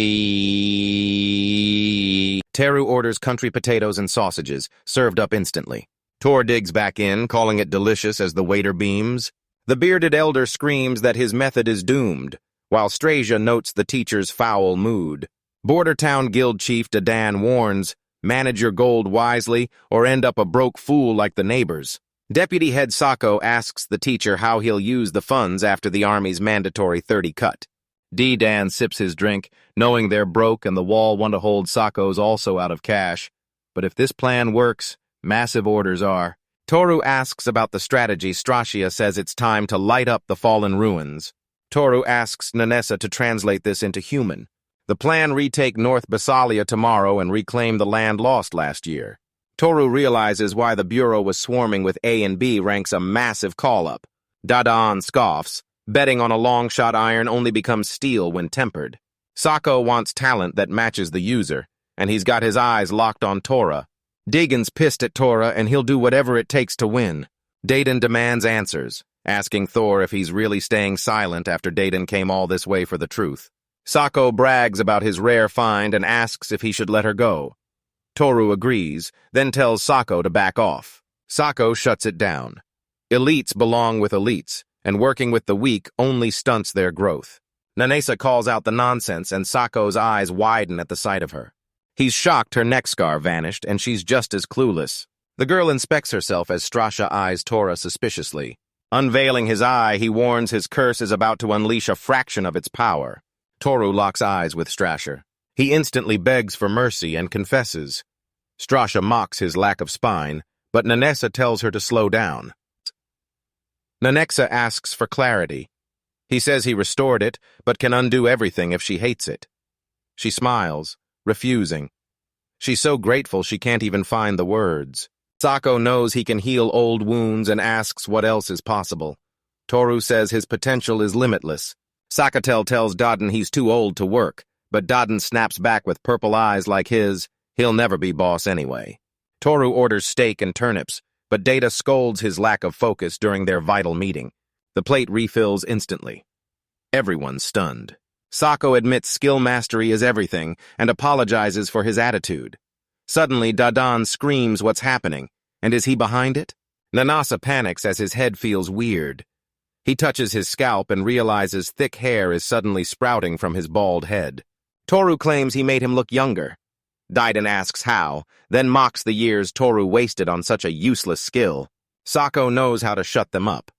Teru orders country potatoes and sausages, served up instantly. Tor digs back in, calling it delicious as the waiter beams. The bearded elder screams that his method is doomed, while Strasia notes the teacher's foul mood. Border Town Guild Chief Dadon warns, manage your gold wisely or end up a broke fool like the neighbors. Deputy Head Sako asks the teacher how he'll use the funds after the Army's mandatory 30 cut. D-Dan sips his drink, knowing they're broke and the wall want to hold Sako's also out of cash. But if this plan works, massive orders are. Toru asks about the strategy. Strashia says it's time to light up the fallen ruins. Toru asks Nanesa to translate this into human. The plan: retake North Bosalia tomorrow and reclaim the land lost last year. Toru realizes why the Bureau was swarming with A and B ranks a massive call-up. Dadon scoffs, betting on a long-shot iron only becomes steel when tempered. Sako wants talent that matches the user, and he's got his eyes locked on Tora. Dagon's pissed at Tora, and he'll do whatever it takes to win. Dadon demands answers, asking Thor if he's really staying silent after Dadon came all this way for the truth. Sako brags about his rare find and asks if he should let her go. Toru agrees, then tells Sako to back off. Sako shuts it down. Elites belong with elites, and working with the weak only stunts their growth. Nanesa calls out the nonsense, and Sako's eyes widen at the sight of her. He's shocked her neck scar vanished, and she's just as clueless. The girl inspects herself as Strasha eyes Tora suspiciously. Unveiling his eye, he warns his curse is about to unleash a fraction of its power. Toru locks eyes with Strasher. He instantly begs for mercy and confesses. Strasha mocks his lack of spine, but Nanesa tells her to slow down. Nanexa asks for clarity. He says he restored it, but can undo everything if she hates it. She smiles, refusing. She's so grateful she can't even find the words. Sako knows he can heal old wounds and asks what else is possible. Toru says his potential is limitless. Sakatel tells Dadon he's too old to work, but Dadon snaps back with purple eyes like his. He'll never be boss anyway. Toru orders steak and turnips, but Data scolds his lack of focus during their vital meeting. The plate refills instantly. Everyone's stunned. Sako admits skill mastery is everything and apologizes for his attitude. Suddenly, Dadon screams what's happening, and is he behind it? Nanasa panics as his head feels weird. He touches his scalp and realizes thick hair is suddenly sprouting from his bald head. Toru claims he made him look younger. Dadon asks how, then mocks the years Toru wasted on such a useless skill. Sako knows how to shut them up.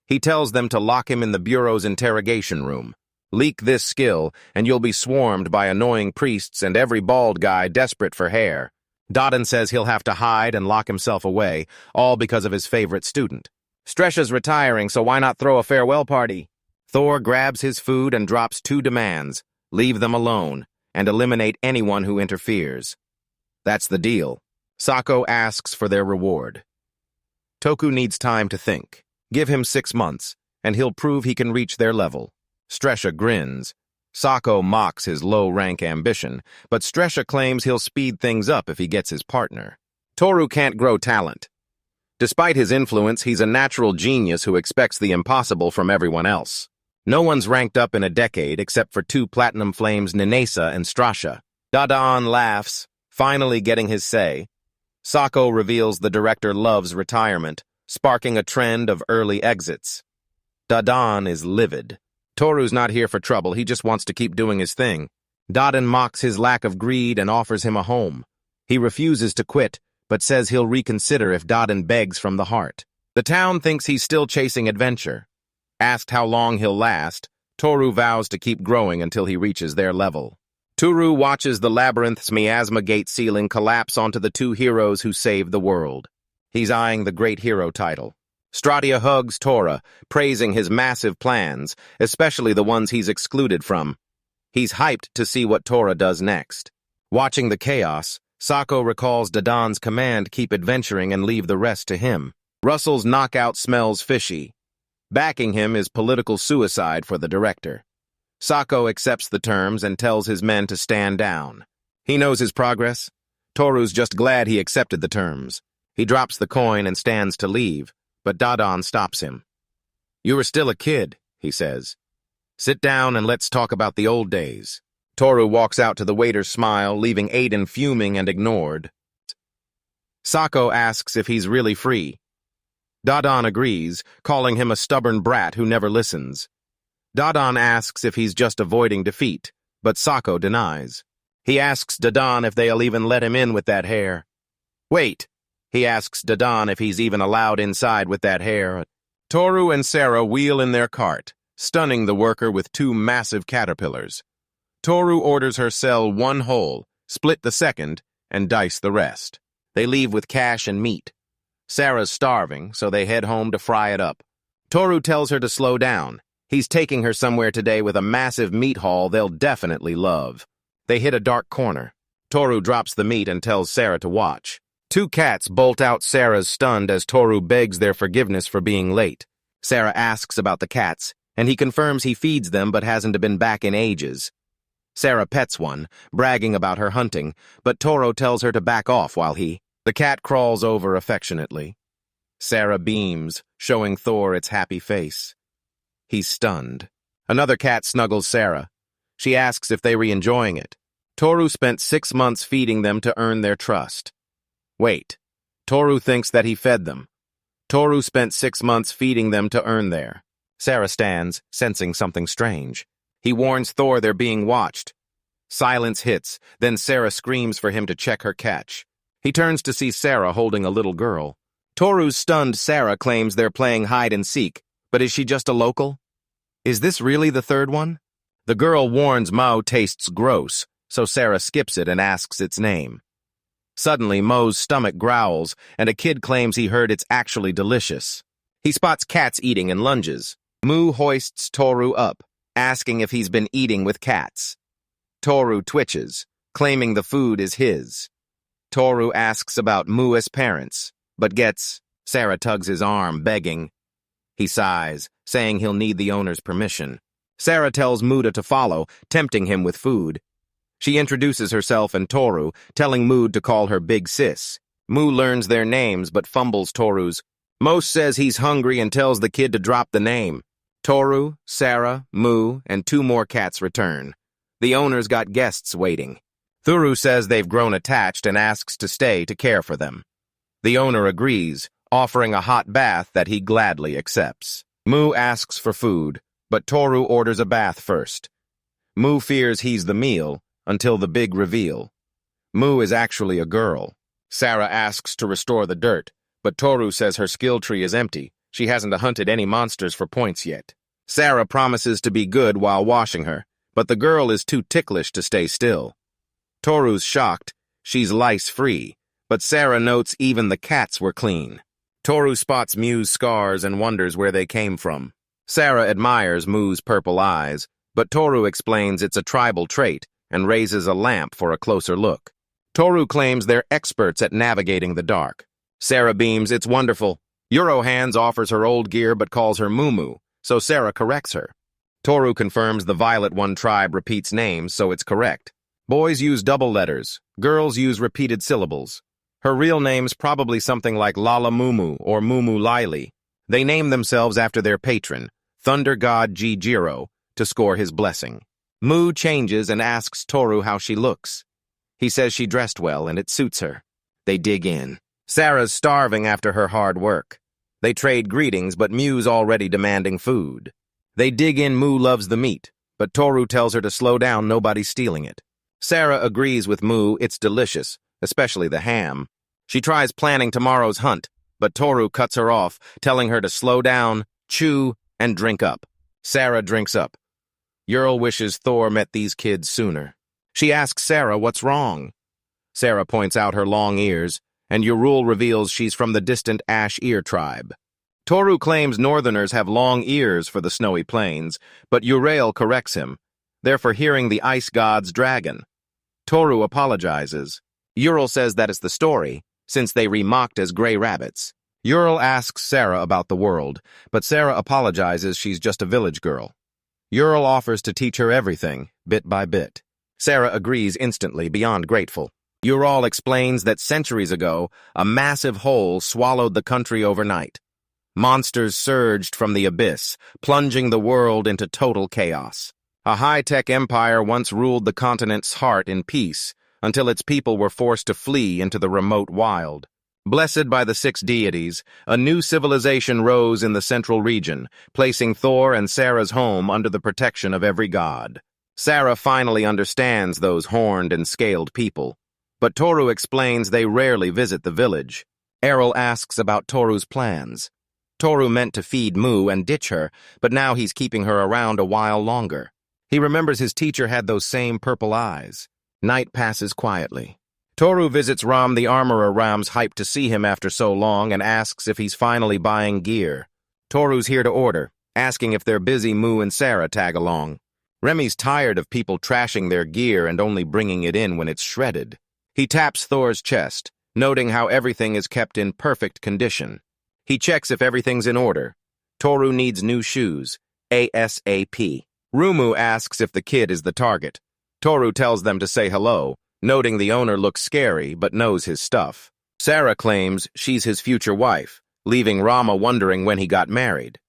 He tells them to lock him in the Bureau's interrogation room. Leak this skill, and you'll be swarmed by annoying priests and every bald guy desperate for hair. Dadon says he'll have to hide and lock himself away, all because of his favorite student. Stresha's retiring, so why not throw a farewell party? Thor grabs his food and drops 2 demands: leave them alone, and eliminate anyone who interferes. That's the deal. Sako asks for their reward. Toku needs time to think. Give him 6 months, and he'll prove he can reach their level. Stresha grins. Sako mocks his low-rank ambition, but Stresha claims he'll speed things up if he gets his partner. Toru can't grow talent. Despite his influence, he's a natural genius who expects the impossible from everyone else. No one's ranked up in a decade except for 2 Platinum Flames, Ninesa and Strasha. Dadon laughs, finally getting his say. Sako reveals the director loves retirement, sparking a trend of early exits. Dadon is livid. Toru's not here for trouble, he just wants to keep doing his thing. Dadon mocks his lack of greed and offers him a home. He refuses to quit, but says he'll reconsider if Dadon begs from the heart. The town thinks he's still chasing adventure. Asked how long he'll last, Toru vows to keep growing until he reaches their level. Toru watches the labyrinth's miasma gate ceiling collapse onto the 2 heroes who saved the world. He's eyeing the great hero title. Stratia hugs Tora, praising his massive plans, especially the ones he's excluded from. He's hyped to see what Tora does next. Watching the chaos, Sako recalls Dadon's command keep adventuring and leave the rest to him. Russell's knockout smells fishy. Backing him is political suicide for the director. Sako accepts the terms and tells his men to stand down. He knows his progress. Toru's just glad he accepted the terms. He drops the coin and stands to leave, but Dadon stops him. "You are still a kid," he says. "Sit down and let's talk about the old days." Toru walks out to the waiter's smile, leaving Aiden fuming and ignored. Sako asks if he's really free. Dadon agrees, calling him a stubborn brat who never listens. Dadon asks if he's just avoiding defeat, but Sako denies. He asks Dadon if they'll even let him in with that hair. Wait, he asks Dadon if he's even allowed inside with that hair. Toru and Sarah wheel in their cart, stunning the worker with 2 massive caterpillars. Toru orders her sell 1 whole, split the second, and dice the rest. They leave with cash and meat. Sarah's starving, so they head home to fry it up. Toru tells her to slow down. He's taking her somewhere today with a massive meat haul they'll definitely love. They hit a dark corner. Toru drops the meat and tells Sarah to watch. 2 cats bolt out Sarah's stunned as Toru begs their forgiveness for being late. Sarah asks about the cats, and he confirms he feeds them but hasn't been back in ages. Sarah pets one, bragging about her hunting, but Toru tells her to back off while the cat crawls over affectionately. Sarah beams, showing Thor its happy face. He's stunned. Another cat snuggles Sarah. She asks if they were enjoying it. Toru spent 6 months feeding them to earn their trust. Wait, Toru thinks that he fed them. Toru spent 6 months feeding them to earn their. Sarah stands, sensing something strange. He warns Thor they're being watched. Silence hits, then Sarah screams for him to check her catch. He turns to see Sarah holding a little girl. Toru's stunned Sarah claims they're playing hide-and-seek, but is she just a local? Is this really the 3rd one? The girl warns Mo tastes gross, so Sarah skips it and asks its name. Suddenly, Mo's stomach growls, and a kid claims he heard it's actually delicious. He spots cats eating and lunges. Mu hoists Toru up, asking if he's been eating with cats. Toru twitches, claiming the food is his. Toru asks about Mu's parents, but Sarah tugs his arm, begging. He sighs, saying he'll need the owner's permission. Sarah tells Muda to follow, tempting him with food. She introduces herself and Toru, telling Mood to call her Big Sis. Mu learns their names but fumbles Toru's. Mo says he's hungry and tells the kid to drop the name. Toru, Sarah, Mu, and 2 more cats return. The owner's got guests waiting. Thuru says they've grown attached and asks to stay to care for them. The owner agrees, offering a hot bath that he gladly accepts. Mu asks for food, but Toru orders a bath first. Mu fears he's the meal, until the big reveal. Mu is actually a girl. Sarah asks to restore the dirt, but Toru says her skill tree is empty. She hasn't hunted any monsters for points yet. Sarah promises to be good while washing her, but the girl is too ticklish to stay still. Toru's shocked. She's lice-free, but Sarah notes even the cats were clean. Toru spots Mu's scars and wonders where they came from. Sarah admires Mu's purple eyes, but Toru explains it's a tribal trait and raises a lamp for a closer look. Toru claims they're experts at navigating the dark. Sarah beams, it's wonderful. Hands offers her old gear but calls her Mumu, so Sarah corrects her. Toru confirms the Violet One tribe repeats names, so it's correct. Boys use double letters, girls use repeated syllables. Her real name's probably something like Lala Mumu or Mumu Lily. They name themselves after their patron, Thunder God Jiro, to score his blessing. Mu changes and asks Toru how she looks. He says she dressed well and it suits her. They dig in. Sarah's starving after her hard work. They trade greetings, but Mu's already demanding food. They dig in. Mu loves the meat, but Toru tells her to slow down, nobody's stealing it. Sarah agrees with Mu, it's delicious, especially the ham. She tries planning tomorrow's hunt, but Toru cuts her off, telling her to slow down, chew, and drink up. Sarah drinks up. Ural wishes Thor met these kids sooner. She asks Sarah what's wrong. Sarah points out her long ears, and Yuriel reveals she's from the distant Ash Ear tribe. Toru claims northerners have long ears for the snowy plains, but Yuriel corrects him. They're for hearing the ice god's dragon. Toru apologizes. Ural says that is the story, since they remocked as gray rabbits. Ural asks Sarah about the world, but Sarah apologizes she's just a village girl. Ural offers to teach her everything, bit by bit. Sarah agrees instantly, beyond grateful. Ural explains that centuries ago, a massive hole swallowed the country overnight. Monsters surged from the abyss, plunging the world into total chaos. A high-tech empire once ruled the continent's heart in peace, until its people were forced to flee into the remote wild. Blessed by the 6 deities, a new civilization rose in the central region, placing Thor and Sarah's home under the protection of every god. Sarah finally understands those horned and scaled people, but Toru explains they rarely visit the village. Errol asks about Toru's plans. Toru meant to feed Mu and ditch her, but now he's keeping her around a while longer. He remembers his teacher had those same purple eyes. Night passes quietly. Toru visits Ram the armorer. Ram's hyped to see him after so long and asks if he's finally buying gear. Toru's here to order, asking if they're busy. Mu and Sarah tag along. Remy's tired of people trashing their gear and only bringing it in when it's shredded. He taps Thor's chest, noting how everything is kept in perfect condition. He checks if everything's in order. Toru needs new shoes, ASAP. Rumu asks if the kid is the target. Toru tells them to say hello, noting the owner looks scary but knows his stuff. Sarah claims she's his future wife, leaving Rama wondering when he got married.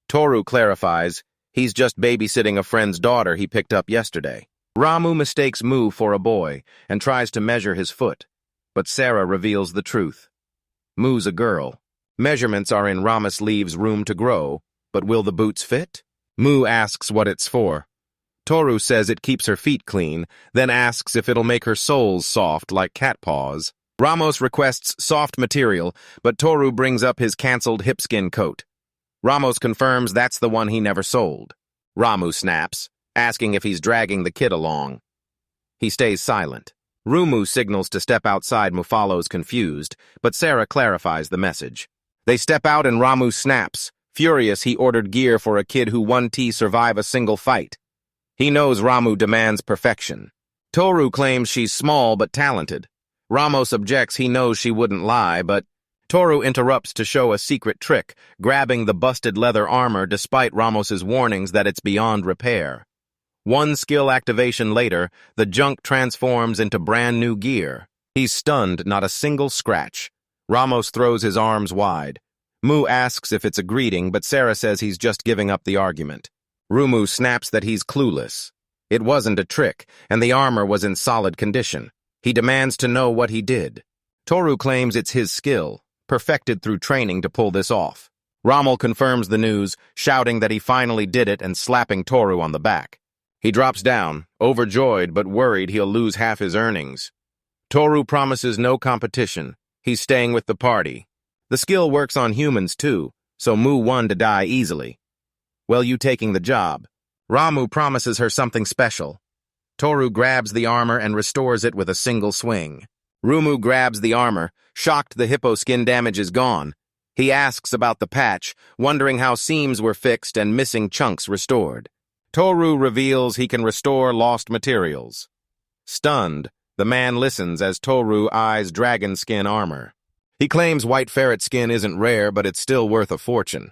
Toru clarifies he's just babysitting a friend's daughter he picked up yesterday. Ramu mistakes Mu for a boy and tries to measure his foot, but Sarah reveals the truth. Mu's a girl. Measurements are in Ramus Leave's room to grow, but will the boots fit? Mu asks what it's for. Toru says it keeps her feet clean, then asks if it'll make her soles soft like cat paws. Ramos requests soft material, but Toru brings up his cancelled hipskin coat. Ramos confirms that's the one he never sold. Ramu snaps, asking if he's dragging the kid along. He stays silent. Rumu signals to step outside. Mu follows confused, but Sarah clarifies the message. They step out and Ramu snaps. Furious, he ordered gear for a kid who won survive a single fight. He knows Ramu demands perfection. Toru claims she's small but talented. Ramos objects he knows she wouldn't lie, but Toru interrupts to show a secret trick, grabbing the busted leather armor despite Ramos's warnings that it's beyond repair. One skill activation later, the junk transforms into brand new gear. He's stunned, not a single scratch. Ramos throws his arms wide. Mu asks if it's a greeting, but Sarah says he's just giving up the argument. Rumu snaps that he's clueless. It wasn't a trick, and the armor was in solid condition. He demands to know what he did. Toru claims it's his skill, perfected through training to pull this off. Rommel confirms the news, shouting that he finally did it and slapping Toru on the back. He drops down, overjoyed but worried he'll lose half his earnings. Toru promises no competition. He's staying with the party. The skill works on humans too, so Mu won to die easily. Well, you taking the job. Ramu promises her something special. Toru grabs the armor and restores it with a single swing. Rumu grabs the armor, shocked the hippo skin damage is gone. He asks about the patch, wondering how seams were fixed and missing chunks restored. Toru reveals he can restore lost materials. Stunned, the man listens as Toru eyes dragon skin armor. He claims white ferret skin isn't rare, but it's still worth a fortune.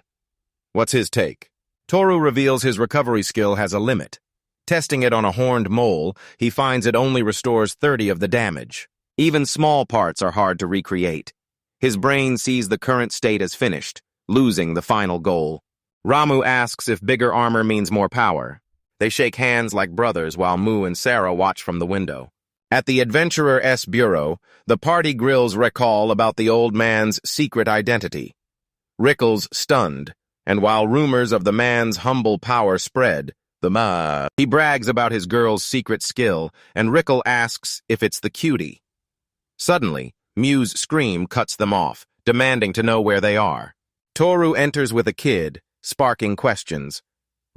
What's his take? Toru reveals his recovery skill has a limit. Testing it on a horned mole, he finds it only restores 30 of the damage. Even small parts are hard to recreate. His brain sees the current state as finished, losing the final goal. Ramu asks if bigger armor means more power. They shake hands like brothers while Mu and Sarah watch from the window. At the Adventurer Bureau, the party grills Recall about the old man's secret identity. Rickles stunned, and while rumors of the man's humble power spread, he brags about his girl's secret skill, and Rickle asks if it's the cutie. Suddenly, Mew's scream cuts them off, demanding to know where they are. Toru enters with a kid, sparking questions.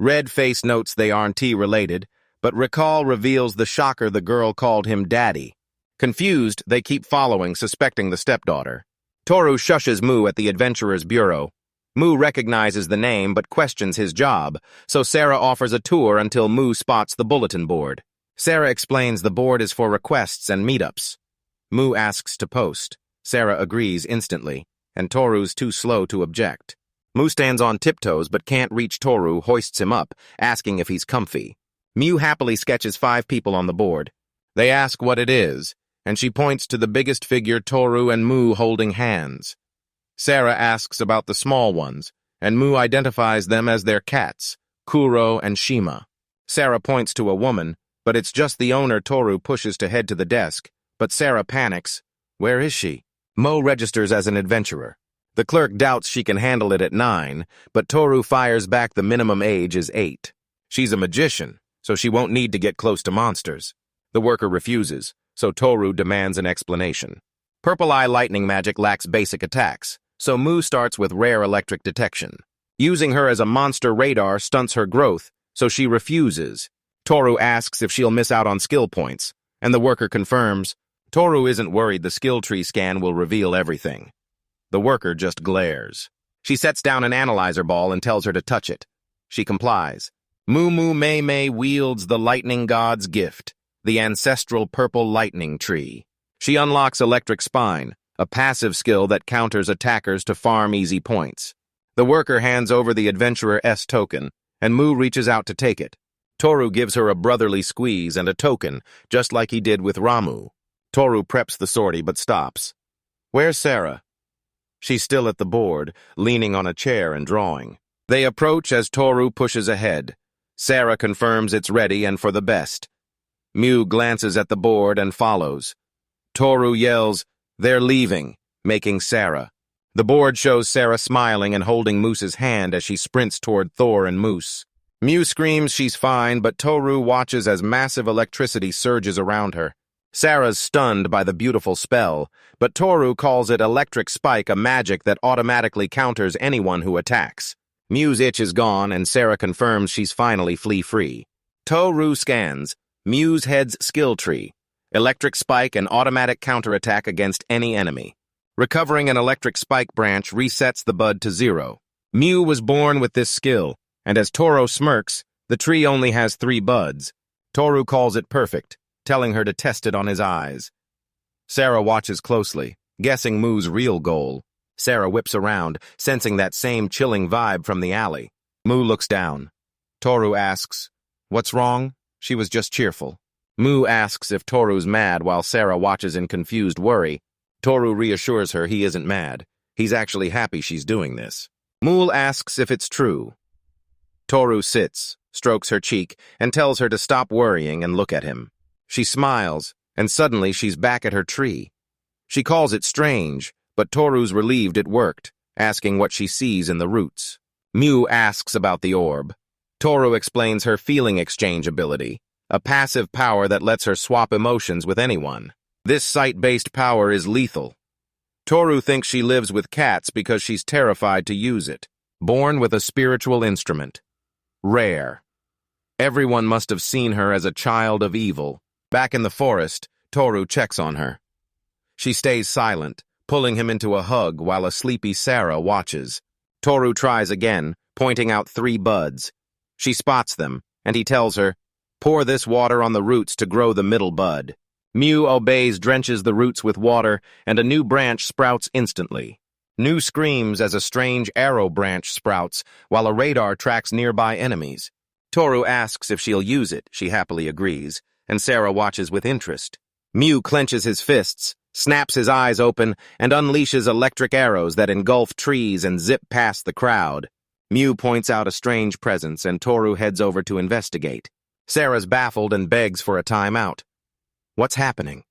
Red-Face notes they aren't related, but Recall reveals the shocker the girl called him Daddy. Confused, they keep following, suspecting the stepdaughter. Toru shushes Mu at the Adventurer's Bureau. Mu recognizes the name but questions his job, so Sarah offers a tour until Mu spots the bulletin board. Sarah explains the board is for requests and meetups. Mu asks to post. Sarah agrees instantly, and Toru's too slow to object. Mu stands on tiptoes but can't reach Toru, hoists him up, asking if he's comfy. Mew happily sketches 5 people on the board. They ask what it is, and she points to the biggest figure Toru and Mu holding hands. Sarah asks about the small ones, and Mu identifies them as their cats, Kuro and Shima. Sarah points to a woman, but it's just the owner Toru pushes to head to the desk, but Sarah panics. Where is she? Mo registers as an adventurer. The clerk doubts she can handle it at 9, but Toru fires back the minimum age is 8. She's a magician, so she won't need to get close to monsters. The worker refuses, so Toru demands an explanation. Purple Eye lightning magic lacks basic attacks, so Mu starts with rare electric detection. Using her as a monster radar stunts her growth, so she refuses. Toru asks if she'll miss out on skill points, and the worker confirms. Toru isn't worried the skill tree scan will reveal everything. The worker just glares. She sets down an analyzer ball and tells her to touch it. She complies. Mu Mei Mei wields the lightning god's gift, the ancestral purple lightning tree. She unlocks Electric Spine, a passive skill that counters attackers to farm easy points. The worker hands over the Adventurer S token, and Mu reaches out to take it. Toru gives her a brotherly squeeze and a token, just like he did with Ramu. Toru preps the sortie but stops. Where's Sarah? She's still at the board, leaning on a chair and drawing. They approach as Toru pushes ahead. Sarah confirms it's ready and for the best. Mew glances at the board and follows. Toru yells, "They're leaving," making Sarah. The board shows Sarah smiling and holding Moose's hand as she sprints toward Thor and Moose. Mew screams she's fine, but Toru watches as massive electricity surges around her. Sarah's stunned by the beautiful spell, but Toru calls it Electric Spike, a magic that automatically counters anyone who attacks. Mew's itch is gone, and Sarah confirms she's finally flea-free. Toru scans. Mew's head's skill tree. Electric Spike and automatic counterattack against any enemy. Recovering an Electric Spike branch resets the bud to 0. Mew was born with this skill, and as Toru smirks, the tree only has 3 buds. Toru calls it perfect, telling her to test it on his eyes. Sarah watches closely, guessing Moo's real goal. Sarah whips around, sensing that same chilling vibe from the alley. Moo looks down. Toru asks, "What's wrong?" She was just cheerful. Moo asks if Toru's mad while Sarah watches in confused worry. Toru reassures her he isn't mad. He's actually happy she's doing this. Mool asks if it's true. Toru sits, strokes her cheek, and tells her to stop worrying and look at him. She smiles, and suddenly she's back at her tree. She calls it strange, but Toru's relieved it worked, asking what she sees in the roots. Mew asks about the orb. Toru explains her feeling exchange ability, a passive power that lets her swap emotions with anyone. This sight-based power is lethal. Toru thinks she lives with cats because she's terrified to use it. Born with a spiritual instrument. Rare. Everyone must have seen her as a child of evil. Back in the forest, Toru checks on her. She stays silent, pulling him into a hug while a sleepy Sarah watches. Toru tries again, pointing out 3 buds. She spots them, and he tells her, "Pour this water on the roots to grow the middle bud." Mew obeys, drenches the roots with water, and a new branch sprouts instantly. Mew screams as a strange arrow branch sprouts, while a radar tracks nearby enemies. Toru asks if she'll use it. She happily agrees, and Sarah watches with interest. Mew clenches his fists, snaps his eyes open, and unleashes electric arrows that engulf trees and zip past the crowd. Mew points out a strange presence, and Toru heads over to investigate. Sarah's baffled and begs for a timeout. What's happening?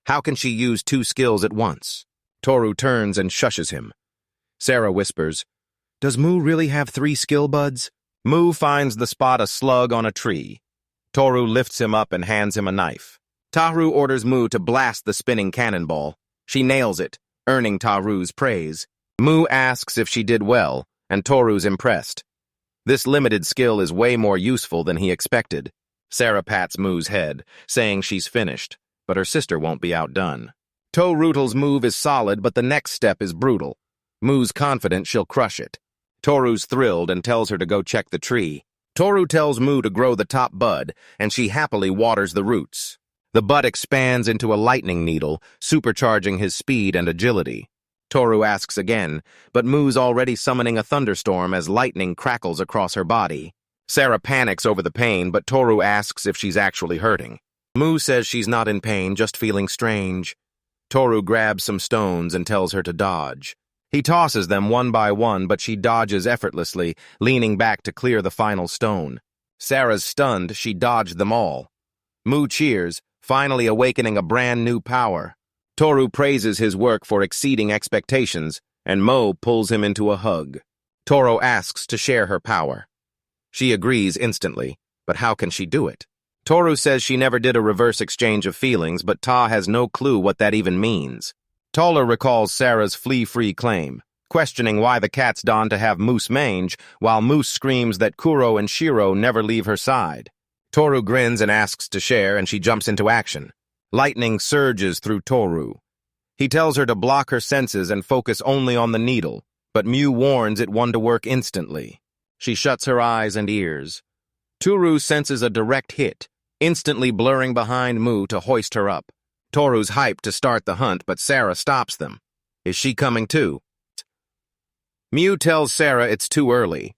How can she use 2 skills at once? Toru turns and shushes him. Sarah whispers, "Does Mu really have 3 skill buds?" Mu finds the spot a slug on a tree. Toru lifts him up and hands him a knife. Taru orders Mu to blast the spinning cannonball. She nails it, earning Taru's praise. Mu asks if she did well, and Toru's impressed. This limited skill is way more useful than he expected. Sarah pats Mu's head, saying she's finished, but her sister won't be outdone. Toru's move is solid, but the next step is brutal. Mu's confident she'll crush it. Toru's thrilled and tells her to go check the tree. Toru tells Mu to grow the top bud, and she happily waters the roots. The bud expands into a lightning needle, supercharging his speed and agility. Toru asks again, but Mu's already summoning a thunderstorm as lightning crackles across her body. Sarah panics over the pain, but Toru asks if she's actually hurting. Mu says she's not in pain, just feeling strange. Toru grabs some stones and tells her to dodge. He tosses them one by one, but she dodges effortlessly, leaning back to clear the final stone. Sarah's stunned, she dodged them all. Mu cheers, finally awakening a brand new power. Toru praises his work for exceeding expectations, and Mo pulls him into a hug. Toru asks to share her power. She agrees instantly, but how can she do it? Toru says she never did a reverse exchange of feelings, but Ta has no clue what that even means. Toller recalls Sarah's flea-free claim, questioning why the cat's donned to have moose mange, while Moose screams that Kuro and Shiro never leave her side. Toru grins and asks to share, and she jumps into action. Lightning surges through Toru. He tells her to block her senses and focus only on the needle, but Mew warns it one to work instantly. She shuts her eyes and ears. Toru senses a direct hit, instantly blurring behind Mu to hoist her up. Toru's hyped to start the hunt, but Sarah stops them. Is she coming too? Mew tells Sarah it's too early.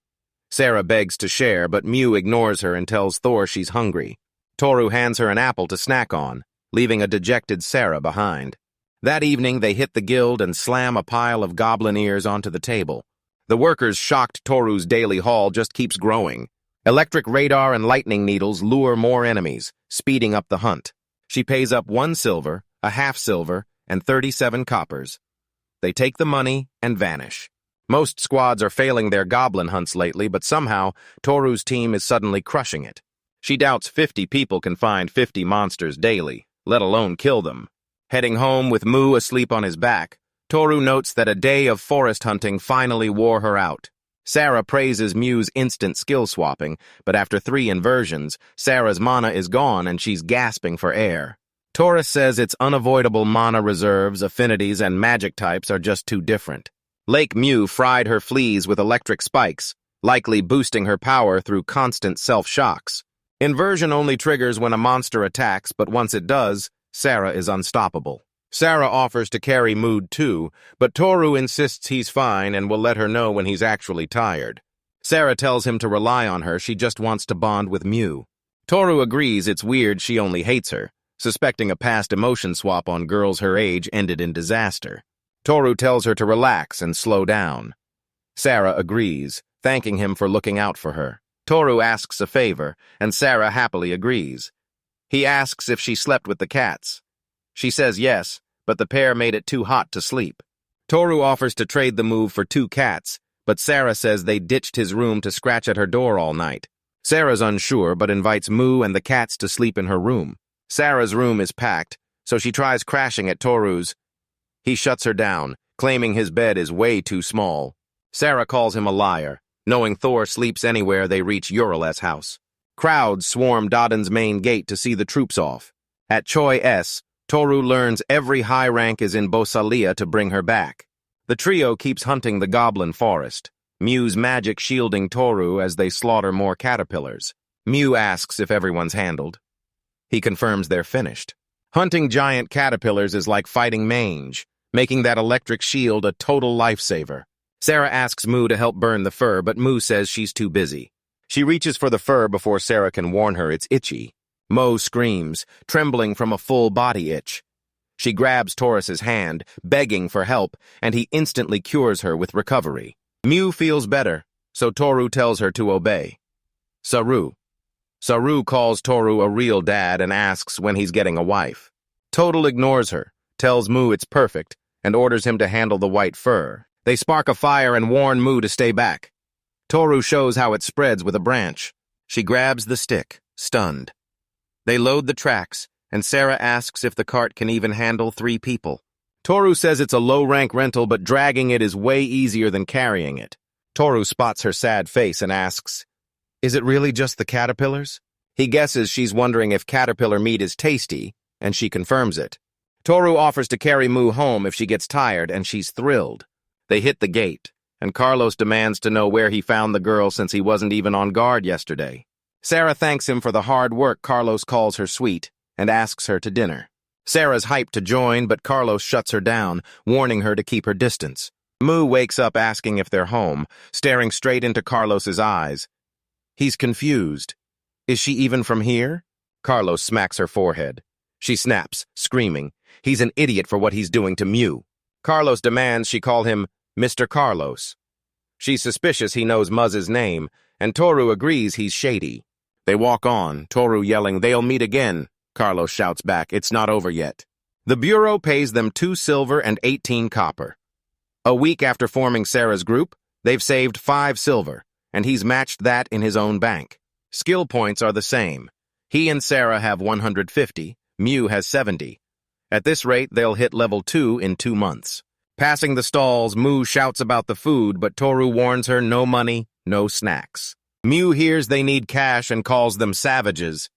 Sarah begs to share, but Mew ignores her and tells Thor she's hungry. Toru hands her an apple to snack on, leaving a dejected Sarah behind. That evening, they hit the guild and slam a pile of goblin ears onto the table. The workers' shocked Toru's daily haul just keeps growing. Electric radar and lightning needles lure more enemies, speeding up the hunt. She pays up 1 silver, a half silver, and 37 coppers. They take the money and vanish. Most squads are failing their goblin hunts lately, but somehow Toru's team is suddenly crushing it. She doubts 50 people can find 50 monsters daily, let alone kill them. Heading home with Mu asleep on his back, Toru notes that a day of forest hunting finally wore her out. Sarah praises Mew's instant skill swapping, but after 3 inversions, Sarah's mana is gone and she's gasping for air. Taurus says its unavoidable mana reserves, affinities, and magic types are just too different. Lake Mew fried her fleas with electric spikes, likely boosting her power through constant self-shocks. Inversion only triggers when a monster attacks, but once it does, Sarah is unstoppable. Sarah offers to carry Mood too, but Toru insists he's fine and will let her know when he's actually tired. Sarah tells him to rely on her, she just wants to bond with Mew. Toru agrees it's weird she only hates her, suspecting a past emotion swap on girls her age ended in disaster. Toru tells her to relax and slow down. Sarah agrees, thanking him for looking out for her. Toru asks a favor, and Sarah happily agrees. He asks if she slept with the cats. She says yes, but the pair made it too hot to sleep. Toru offers to trade the move for 2 cats, but Sarah says they ditched his room to scratch at her door all night. Sarah's unsure, but invites Mu and the cats to sleep in her room. Sarah's room is packed, so she tries crashing at Toru's. He shuts her down, claiming his bed is way too small. Sarah calls him a liar, Knowing Thor sleeps anywhere, they reach Uril's house. Crowds swarm Dadon's main gate to see the troops off. At Choi S, Toru learns every high rank is in Bosalia to bring her back. The trio keeps hunting the Goblin forest, Mew's magic shielding Toru as they slaughter more caterpillars. Mew asks if everyone's handled. He confirms they're finished. Hunting giant caterpillars is like fighting mange, making that electric shield a total lifesaver. Sarah asks Mew to help burn the fur, but Mew says she's too busy. She reaches for the fur before Sarah can warn her it's itchy. Mo screams, trembling from a full body itch. She grabs Taurus's hand, begging for help, and he instantly cures her with recovery. Mew feels better, so Toru tells her to obey. Saru calls Toru a real dad and asks when he's getting a wife. Total ignores her, tells Mew it's perfect, and orders him to handle the white fur. They spark a fire and warn Mew to stay back. Toru shows how it spreads with a branch. She grabs the stick, stunned. They load the tracks, and Sarah asks if the cart can even handle 3 people. Toru says it's a low-rank rental, but dragging it is way easier than carrying it. Toru spots her sad face and asks, "Is it really just the caterpillars?" He guesses she's wondering if caterpillar meat is tasty, and she confirms it. Toru offers to carry Mew home if she gets tired, and she's thrilled. They hit the gate, and Carlos demands to know where he found the girl since he wasn't even on guard yesterday. Sarah thanks him for the hard work Carlos calls her sweet, and asks her to dinner. Sarah's hyped to join, but Carlos shuts her down, warning her to keep her distance. Mew wakes up asking if they're home, staring straight into Carlos's eyes. He's confused. Is she even from here? Carlos smacks her forehead. She snaps, screaming. He's an idiot for what he's doing to Mew. Carlos demands she call him Mr. Carlos. She's suspicious he knows Muzz's name, and Toru agrees he's shady. They walk on, Toru yelling, "They'll meet again." Carlos shouts back, "It's not over yet." The Bureau pays them 2 silver and 18 copper. A week after forming Sarah's group, they've saved 5 silver, and he's matched that in his own bank. Skill points are the same. He and Sarah have 150, Mew has 70. At this rate, they'll hit level 2 in 2 months. Passing the stalls, Mew shouts about the food, but Toru warns her no money, no snacks. Mew hears they need cash and calls them savages.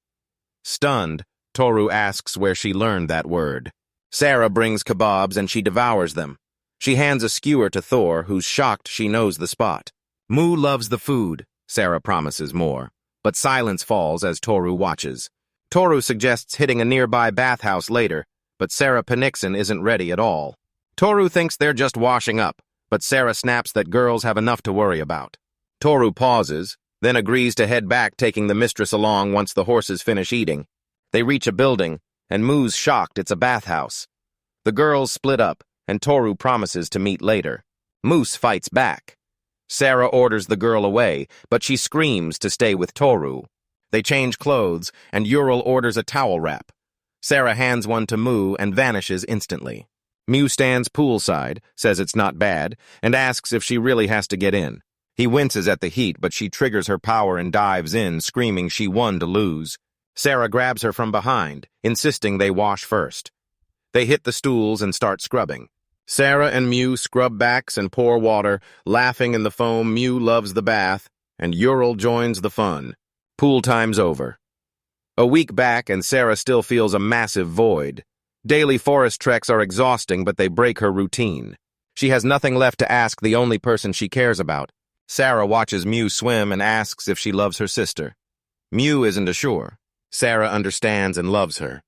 Stunned, Toru asks where she learned that word. Sarah brings kebabs and she devours them. She hands a skewer to Thor, who's shocked she knows the spot. Mew loves the food, Sarah promises more, but silence falls as Toru watches. Toru suggests hitting a nearby bathhouse later, but Sarah Penixon isn't ready at all. Toru thinks they're just washing up, but Sarah snaps that girls have enough to worry about. Toru pauses, then agrees to head back, taking the mistress along once the horses finish eating. They reach a building, and Mew's shocked it's a bathhouse. The girls split up, and Toru promises to meet later. Moose fights back. Sarah orders the girl away, but she screams to stay with Toru. They change clothes, and Ural orders a towel wrap. Sarah hands one to Mew and vanishes instantly. Mew stands poolside, says it's not bad, and asks if she really has to get in. He winces at the heat, but she triggers her power and dives in, screaming she won to lose. Sarah grabs her from behind, insisting they wash first. They hit the stools and start scrubbing. Sarah and Mew scrub backs and pour water, laughing in the foam. Mew loves the bath, and Ural joins the fun. Pool time's over. A week back, and Sarah still feels a massive void. Daily forest treks are exhausting, but they break her routine. She has nothing left to ask the only person she cares about. Sarah watches Mew swim and asks if she loves her sister. Mew isn't sure. Sarah understands and loves her.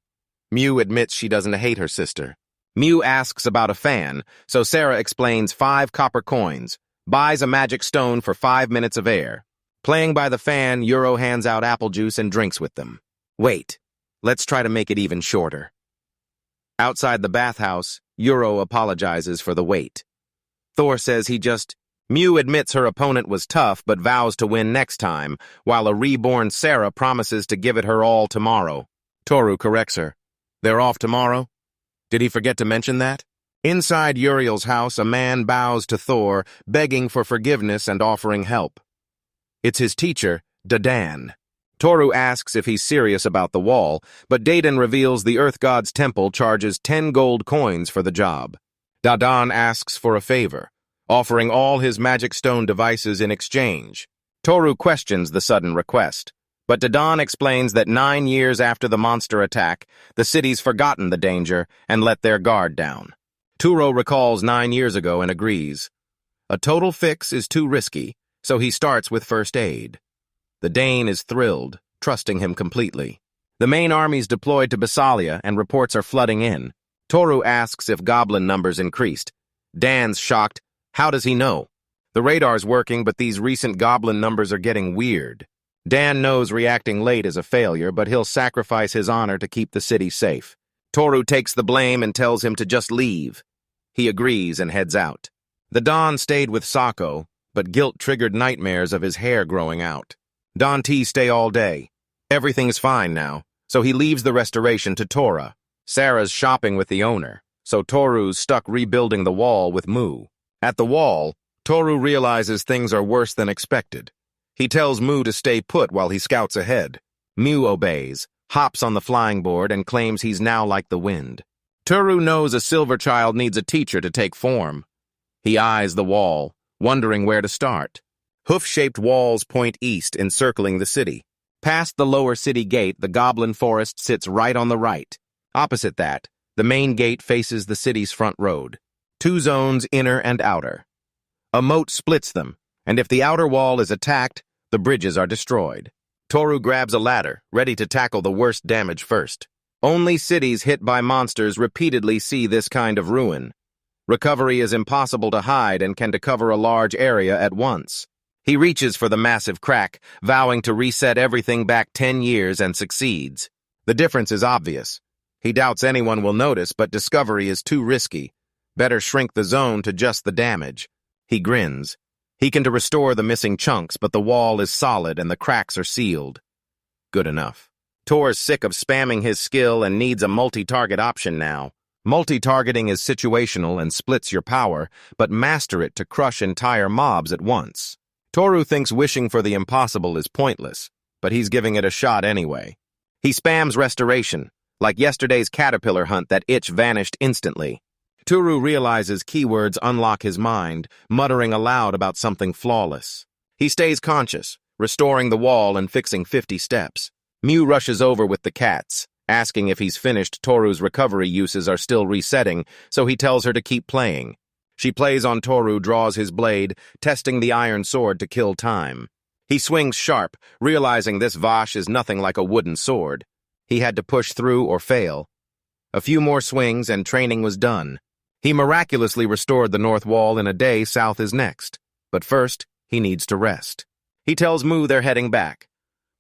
Mew admits she doesn't hate her sister. Mew asks about a fan, so Sarah explains 5 copper coins, buys a magic stone for 5 minutes of air. Playing by the fan, Euro hands out apple juice and drinks with them. Wait, let's try to make it even shorter. Outside the bathhouse, Euro apologizes for the wait. Thor says Mew admits her opponent was tough but vows to win next time, while a reborn Sarah promises to give it her all tomorrow. Toru corrects her. They're off tomorrow? Did he forget to mention that? Inside Yuriel's house, a man bows to Thor, begging for forgiveness and offering help. It's his teacher, Dadon. Toru asks if he's serious about the wall, but Dadon reveals the Earth God's temple charges 10 gold coins for the job. Dadon asks for a favor, offering all his magic stone devices in exchange. Toru questions the sudden request, but Dadon explains that 9 years after the monster attack, the city's forgotten the danger and let their guard down. Toru recalls 9 years ago and agrees. A total fix is too risky, so he starts with first aid. The Dane is thrilled, trusting him completely. The main army's deployed to Bosalia and reports are flooding in. Toru asks if Goblin numbers increased. Dan's shocked. How does he know? The radar's working, but these recent Goblin numbers are getting weird. Dan knows reacting late is a failure, but he'll sacrifice his honor to keep the city safe. Toru takes the blame and tells him to just leave. He agrees and heads out. The Don stayed with Sako, but guilt triggered nightmares of his hair growing out. Don T stay all day. Everything's fine now, so he leaves the restoration to Tora. Sarah's shopping with the owner, so Toru's stuck rebuilding the wall with Mu. At the wall, Toru realizes things are worse than expected. He tells Mu to stay put while he scouts ahead. Mu obeys, hops on the flying board, and claims he's now like the wind. Toru knows a silver child needs a teacher to take form. He eyes the wall, wondering where to start. Hoof-shaped walls point east, encircling the city. Past the lower city gate, the Goblin Forest sits right on the right. Opposite that, the main gate faces the city's front road. 2 zones, inner and outer. A moat splits them, and if the outer wall is attacked, the bridges are destroyed. Toru grabs a ladder, ready to tackle the worst damage first. Only cities hit by monsters repeatedly see this kind of ruin. Recovery is impossible to hide and can cover a large area at once. He reaches for the massive crack, vowing to reset everything back 10 years and succeeds. The difference is obvious. He doubts anyone will notice, but discovery is too risky. Better shrink the zone to just the damage. He grins. He can restore the missing chunks, but the wall is solid and the cracks are sealed. Good enough. Tor's sick of spamming his skill and needs a multi-target option now. Multi-targeting is situational and splits your power, but master it to crush entire mobs at once. Toru thinks wishing for the impossible is pointless, but he's giving it a shot anyway. He spams restoration, like yesterday's caterpillar hunt that itch vanished instantly. Toru realizes keywords unlock his mind, muttering aloud about something flawless. He stays conscious, restoring the wall and fixing 50 steps. Mew rushes over with the cats, asking if he's finished. Toru's recovery uses are still resetting, so he tells her to keep playing. She plays on Toru, draws his blade, testing the iron sword to kill time. He swings sharp, realizing this Vash is nothing like a wooden sword. He had to push through or fail. A few more swings and training was done. He miraculously restored the north wall in a day. South is next. But first, he needs to rest. He tells Mu they're heading back.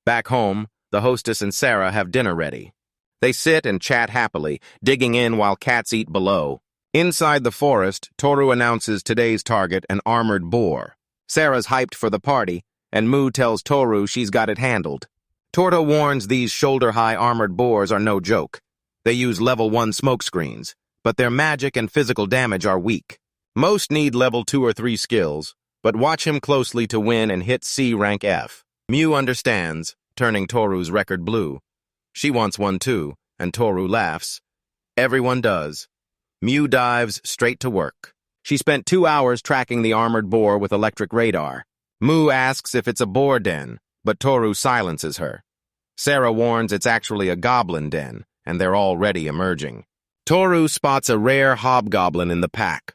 Back home, the hostess and Sarah have dinner ready. They sit and chat happily, digging in while cats eat below. Inside the forest, Toru announces today's target, an armored boar. Sarah's hyped for the party, and Mu tells Toru she's got it handled. Torta warns these shoulder-high armored boars are no joke. They use level 1 smokescreens, but their magic and physical damage are weak. Most need level 2 or 3 skills, but watch him closely to win and hit C rank F. Mew understands, turning Toru's record blue. She wants one too, and Toru laughs. Everyone does. Mew dives straight to work. She spent 2 hours tracking the armored boar with electric radar. Mu asks if it's a boar den, but Toru silences her. Sarah warns it's actually a goblin den, and they're already emerging. Toru spots a rare hobgoblin in the pack.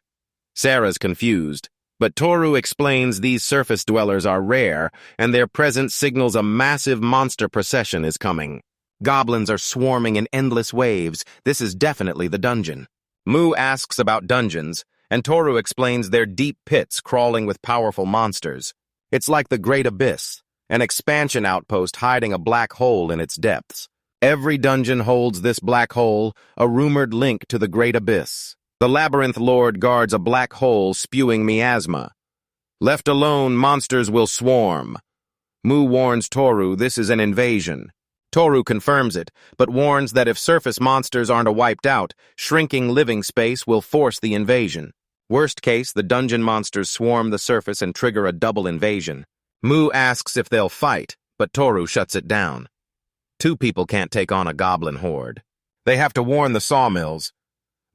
Sarah's confused, but Toru explains these surface dwellers are rare, and their presence signals a massive monster procession is coming. Goblins are swarming in endless waves. This is definitely the dungeon. Mu asks about dungeons, and Toru explains they're deep pits crawling with powerful monsters. It's like the Great Abyss, an expansion outpost hiding a black hole in its depths. Every dungeon holds this black hole, a rumored link to the Great Abyss. The Labyrinth Lord guards a black hole spewing miasma. Left alone, monsters will swarm. Mu warns Toru this is an invasion. Toru confirms it, but warns that if surface monsters aren't wiped out, shrinking living space will force the invasion. Worst case, the dungeon monsters swarm the surface and trigger a double invasion. Mu asks if they'll fight, but Toru shuts it down. 2 people can't take on a goblin horde. They have to warn the sawmills.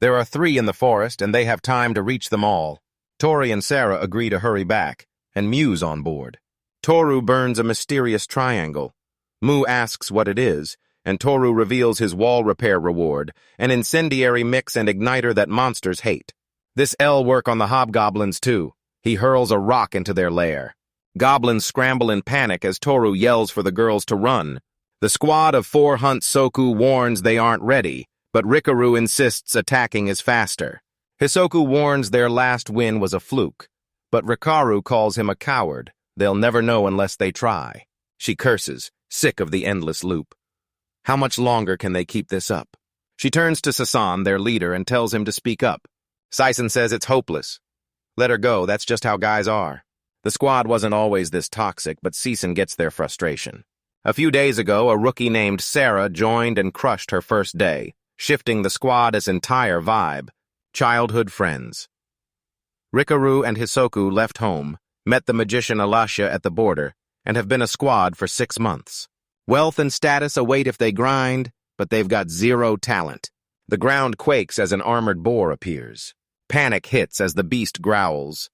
There are 3 in the forest, and they have time to reach them all. Tori and Sarah agree to hurry back, and Mu's on board. Toru burns a mysterious triangle. Mu asks what it is, and Toru reveals his wall repair reward, an incendiary mix and igniter that monsters hate. This L work on the hobgoblins too. He hurls a rock into their lair. Goblins scramble in panic as Toru yells for the girls to run. The squad of 4 hunt Soku warns they aren't ready, but Rikaru insists attacking is faster. Hisoku warns their last win was a fluke, but Rikaru calls him a coward. They'll never know unless they try. She curses, sick of the endless loop. How much longer can they keep this up? She turns to Sasan, their leader, and tells him to speak up. Saisen says it's hopeless. Let her go, that's just how guys are. The squad wasn't always this toxic, but Saisen gets their frustration. A few days ago, a rookie named Sarah joined and crushed her first day, shifting the squad's entire vibe. Childhood friends. Rikaru and Hisoku left home, met the magician Alasha at the border, and have been a squad for 6 months. Wealth and status await if they grind, but they've got 0 talent. The ground quakes as an armored boar appears. Panic hits as the beast growls.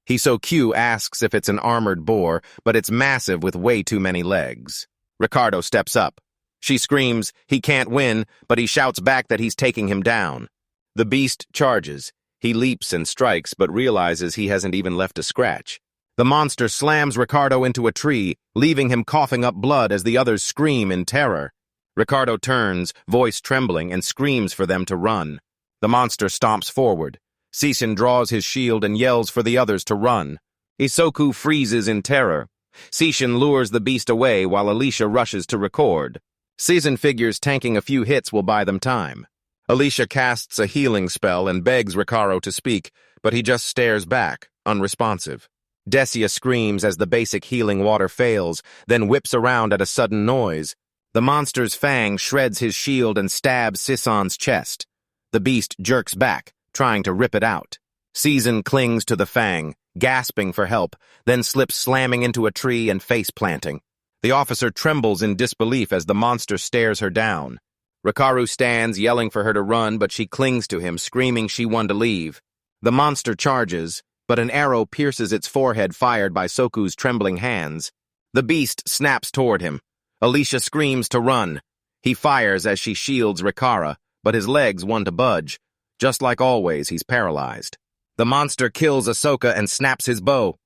Hisoku asks if it's an armored boar, but it's massive with way too many legs. Ricardo steps up. She screams, he can't win, but he shouts back that he's taking him down. The beast charges. He leaps and strikes, but realizes he hasn't even left a scratch. The monster slams Ricardo into a tree, leaving him coughing up blood as the others scream in terror. Ricardo turns, voice trembling, and screams for them to run. The monster stomps forward. Saisen draws his shield and yells for the others to run. Hisoku freezes in terror. Saisen lures the beast away while Alicia rushes to record. Saisen figures tanking a few hits will buy them time. Alicia casts a healing spell and begs Ricardo to speak, but he just stares back, unresponsive. Decia screams as the basic healing water fails, then whips around at a sudden noise. The monster's fang shreds his shield and stabs Sison's chest. The beast jerks back, trying to rip it out. Saisen clings to the fang, gasping for help, then slips slamming into a tree and face-planting. The officer trembles in disbelief as the monster stares her down. Rikaru stands, yelling for her to run, but she clings to him, screaming she wants to leave. The monster charges, but an arrow pierces its forehead fired by Soku's trembling hands. The beast snaps toward him. Alicia screams to run. He fires as she shields Rikara, but his legs want to budge. Just like always, he's paralyzed. The monster kills Ahsoka and snaps his bow.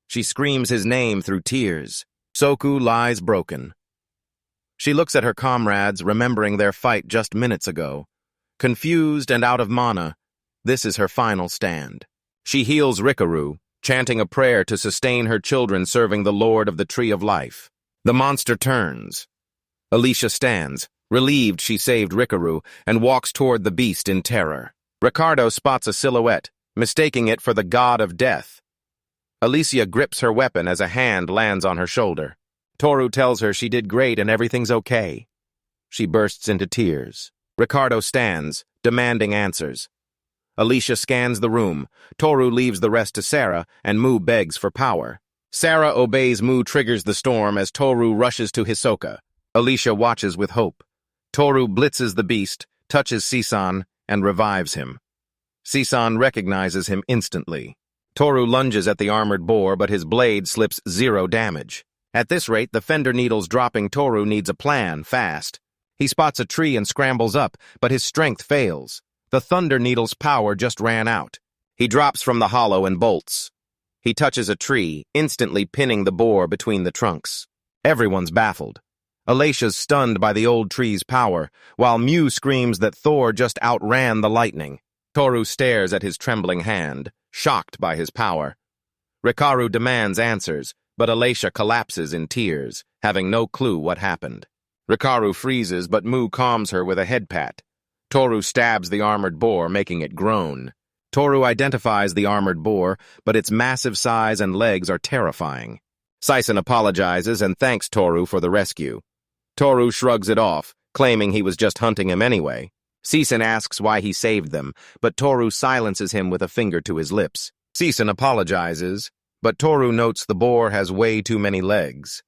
She screams his name through tears. Soku lies broken. She looks at her comrades, remembering their fight just minutes ago. Confused and out of mana, this is her final stand. She heals Rikaru, chanting a prayer to sustain her children serving the Lord of the Tree of Life. The monster turns. Alicia stands, relieved she saved Rikaru, and walks toward the beast in terror. Ricardo spots a silhouette, mistaking it for the god of death. Alicia grips her weapon as a hand lands on her shoulder. Toru tells her she did great and everything's okay. She bursts into tears. Ricardo stands, demanding answers. Alicia scans the room. Toru leaves the rest to Sarah, and Mu begs for power. Sarah obeys. Mu triggers the storm as Toru rushes to Hisoka. Alicia watches with hope. Toru blitzes the beast, touches Sisan, and revives him. Sisan recognizes him instantly. Toru lunges at the armored boar, but his blade slips 0 damage. At this rate, the fender needles dropping Toru needs a plan, fast. He spots a tree and scrambles up, but his strength fails. The thunder needle's power just ran out. He drops from the hollow and bolts. He touches a tree, instantly pinning the boar between the trunks. Everyone's baffled. Alicia's stunned by the old tree's power, while Mu screams that Thor just outran the lightning. Toru stares at his trembling hand, shocked by his power. Rikaru demands answers, but Alicia collapses in tears, having no clue what happened. Rikaru freezes, but Mu calms her with a head pat. Toru stabs the armored boar, making it groan. Toru identifies the armored boar, but its massive size and legs are terrifying. Saisen apologizes and thanks Toru for the rescue. Toru shrugs it off, claiming he was just hunting him anyway. Saisen asks why he saved them, but Toru silences him with a finger to his lips. Saisen apologizes, but Toru notes the boar has way too many legs.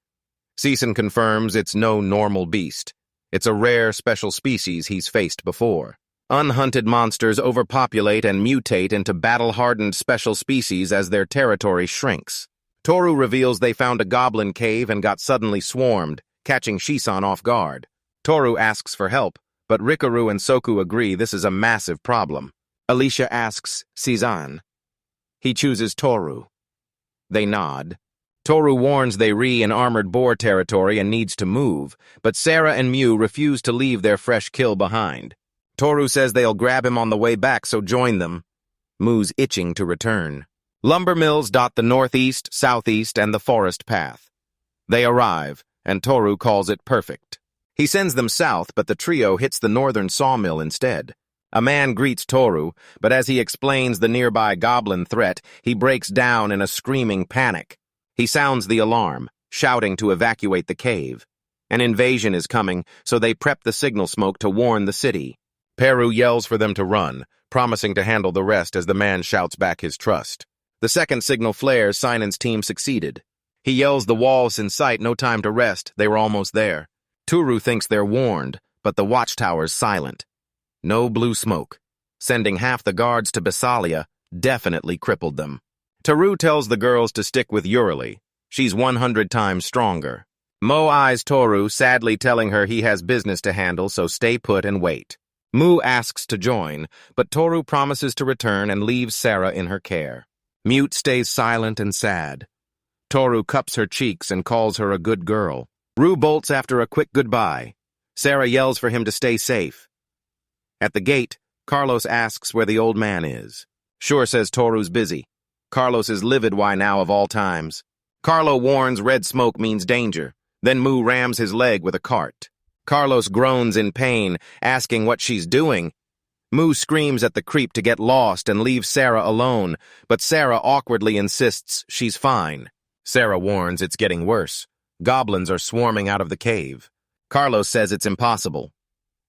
Saisen confirms it's no normal beast. It's a rare special species he's faced before. Unhunted monsters overpopulate and mutate into battle-hardened special species as their territory shrinks. Toru reveals they found a goblin cave and got suddenly swarmed, catching Shisan off guard. Toru asks for help, but Rikaru and Soku agree this is a massive problem. Alicia asks Shisan. He chooses Toru. They nod. Toru warns they in armored boar territory and needs to move, but Sarah and Mew refuse to leave their fresh kill behind. Toru says they'll grab him on the way back, so join them. Mew's itching to return. Lumber mills dot the northeast, southeast, and the forest path. They arrive, and Toru calls it perfect. He sends them south, but the trio hits the northern sawmill instead. A man greets Toru, but as he explains the nearby goblin threat, he breaks down in a screaming panic. He sounds the alarm, shouting to evacuate the cave. An invasion is coming, so they prep the signal smoke to warn the city. Peru yells for them to run, promising to handle the rest as the man shouts back his trust. The second signal flares, Sinan's team succeeded. He yells the walls in sight, no time to rest, they were almost there. Toru thinks they're warned, but the watchtower's silent. No blue smoke. Sending half the guards to Bosalia definitely crippled them. Toru tells the girls to stick with Yuriel. She's 100 times stronger. Mo eyes Toru, sadly telling her he has business to handle, so stay put and wait. Mu asks to join, but Toru promises to return and leaves Sarah in her care. Mute stays silent and sad. Toru cups her cheeks and calls her a good girl. Rue bolts after a quick goodbye. Sarah yells for him to stay safe. At the gate, Carlos asks where the old man is. Sure says Toru's busy. Carlos is livid why now of all times. Carlo warns red smoke means danger. Then Mu rams his leg with a cart. Carlos groans in pain, asking what she's doing. Mu screams at the creep to get lost and leave Sarah alone, but Sarah awkwardly insists she's fine. Sarah warns it's getting worse. Goblins are swarming out of the cave. Carlos says it's impossible.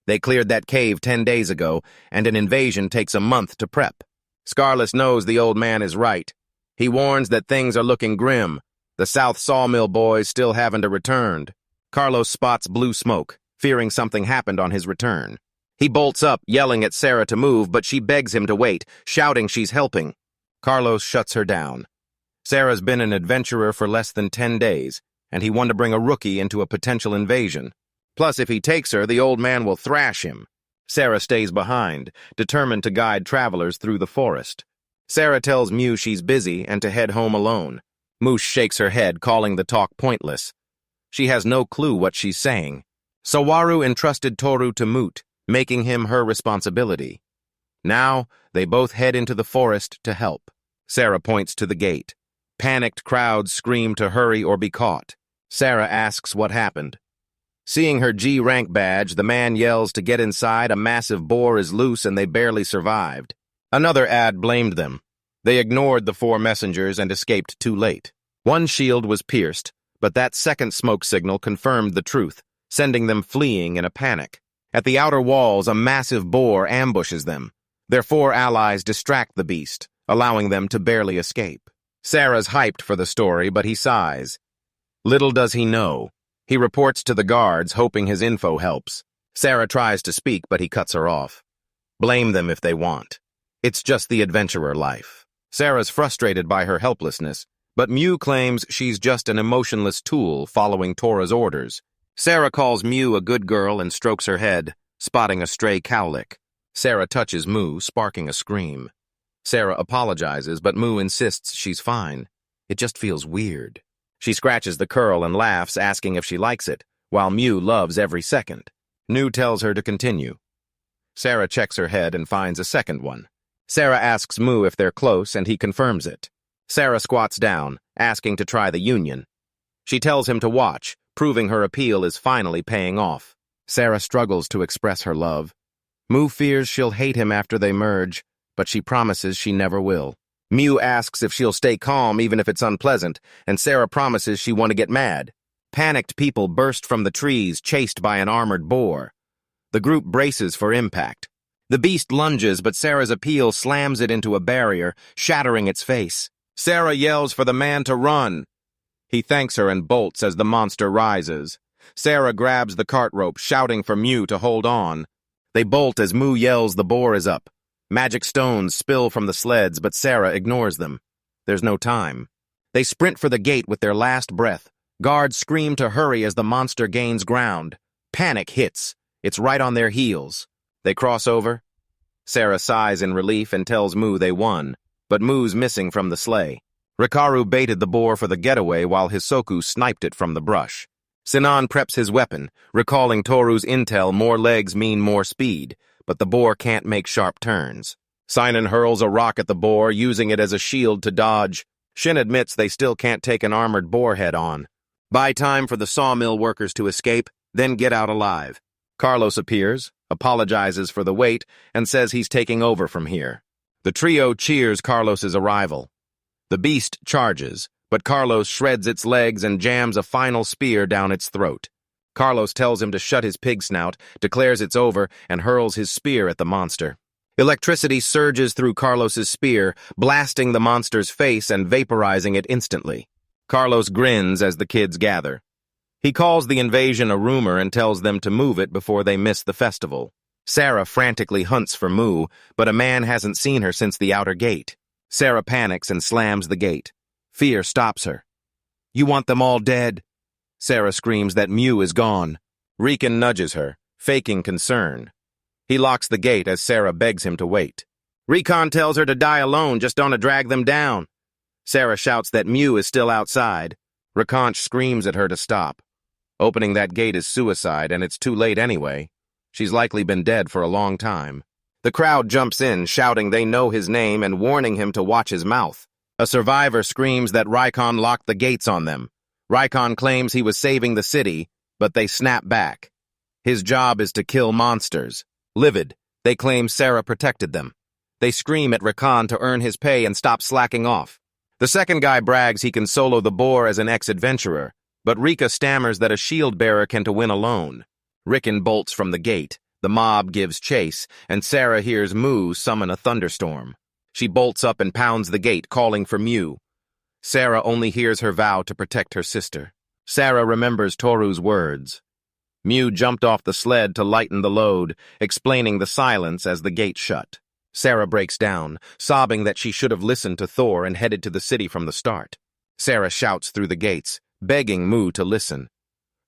They cleared that cave 10 days ago, and an invasion takes a month to prep. Scarlett knows the old man is right. He warns that things are looking grim. The South Sawmill boys still haven't returned. Carlos spots blue smoke, fearing something happened on his return. He bolts up, yelling at Sarah to move, but she begs him to wait, shouting she's helping. Carlos shuts her down. Sarah's been an adventurer for less than 10 days, and he wanted to bring a rookie into a potential invasion. Plus, if he takes her, the old man will thrash him. Sarah stays behind, determined to guide travelers through the forest. Sarah tells Mew she's busy and to head home alone. Moosh shakes her head, calling the talk pointless. She has no clue what she's saying. Sawaru entrusted Toru to Moot, making him her responsibility. Now, they both head into the forest to help. Sarah points to the gate. Panicked crowds scream to hurry or be caught. Sarah asks what happened. Seeing her G-rank badge, the man yells to get inside. A massive boar is loose and they barely survived. Another ad blamed them. They ignored the 4 messengers and escaped too late. One shield was pierced, but that second smoke signal confirmed the truth, sending them fleeing in a panic. At the outer walls, a massive boar ambushes them. Their 4 allies distract the beast, allowing them to barely escape. Sarah's hyped for the story, but he sighs. Little does he know. He reports to the guards, hoping his info helps. Sarah tries to speak, but he cuts her off. Blame them if they want. It's just the adventurer life. Sarah's frustrated by her helplessness, but Mew claims she's just an emotionless tool following Tora's orders. Sarah calls Mew a good girl and strokes her head, spotting a stray cowlick. Sarah touches Mew, sparking a scream. Sarah apologizes, but Mew insists she's fine. It just feels weird. She scratches the curl and laughs, asking if she likes it, while Mew loves every second. Mew tells her to continue. Sarah checks her head and finds a second one. Sarah asks Mew if they're close, and he confirms it. Sarah squats down, asking to try the union. She tells him to watch, proving her appeal is finally paying off. Sarah struggles to express her love. Mew fears she'll hate him after they merge, but she promises she never will. Mew asks if she'll stay calm even if it's unpleasant, and Sarah promises she won't get mad. Panicked people burst from the trees, chased by an armored boar. The group braces for impact. The beast lunges, but Sarah's appeal slams it into a barrier, shattering its face. Sarah yells for the man to run. He thanks her and bolts as the monster rises. Sarah grabs the cart rope, shouting for Mew to hold on. They bolt as Mu yells the boar is up. Magic stones spill from the sleds, but Sarah ignores them. There's no time. They sprint for the gate with their last breath. Guards scream to hurry as the monster gains ground. Panic hits. It's right on their heels. They cross over. Sarah sighs in relief and tells Mu they won, but Mu's missing from the sleigh. Rikaru baited the boar for the getaway while Hisoku sniped it from the brush. Sinan preps his weapon, recalling Toru's intel more legs mean more speed, but the boar can't make sharp turns. Sinan hurls a rock at the boar, using it as a shield to dodge. Shin admits they still can't take an armored boar head on. Buy time for the sawmill workers to escape, then get out alive. Carlos appears, apologizes for the wait, and says he's taking over from here. The trio cheers Carlos's arrival. The beast charges, but Carlos shreds its legs and jams a final spear down its throat. Carlos tells him to shut his pig snout, declares it's over, and hurls his spear at the monster. Electricity surges through Carlos's spear, blasting the monster's face and vaporizing it instantly. Carlos grins as the kids gather. He calls the invasion a rumor and tells them to move it before they miss the festival. Sarah frantically hunts for Mu, but a man hasn't seen her since the outer gate. Sarah panics and slams the gate. Fear stops her. "You want them all dead?" Sarah screams that Mu is gone. Riken nudges her, faking concern. He locks the gate as Sarah begs him to wait. Recon tells her to die alone, just don't drag them down. Sarah shouts that Mu is still outside. Rakanch screams at her to stop. Opening that gate is suicide, and it's too late anyway. She's likely been dead for a long time. The crowd jumps in, shouting they know his name and warning him to watch his mouth. A survivor screams that Rykon locked the gates on them. Rykon claims he was saving the city, but they snap back. His job is to kill monsters. Livid, they claim Sarah protected them. They scream at Rakan to earn his pay and stop slacking off. The second guy brags he can solo the boar as an ex-adventurer, but Rika stammers that a shield-bearer can to win alone. Riken bolts from the gate, the mob gives chase, and Sarah hears Mu summon a thunderstorm. She bolts up and pounds the gate, calling for Mu. Sarah only hears her vow to protect her sister. Sarah remembers Toru's words. Mu jumped off the sled to lighten the load, explaining the silence as the gate shut. Sarah breaks down, sobbing that she should have listened to Thor and headed to the city from the start. Sarah shouts through the gates, begging Mu to listen.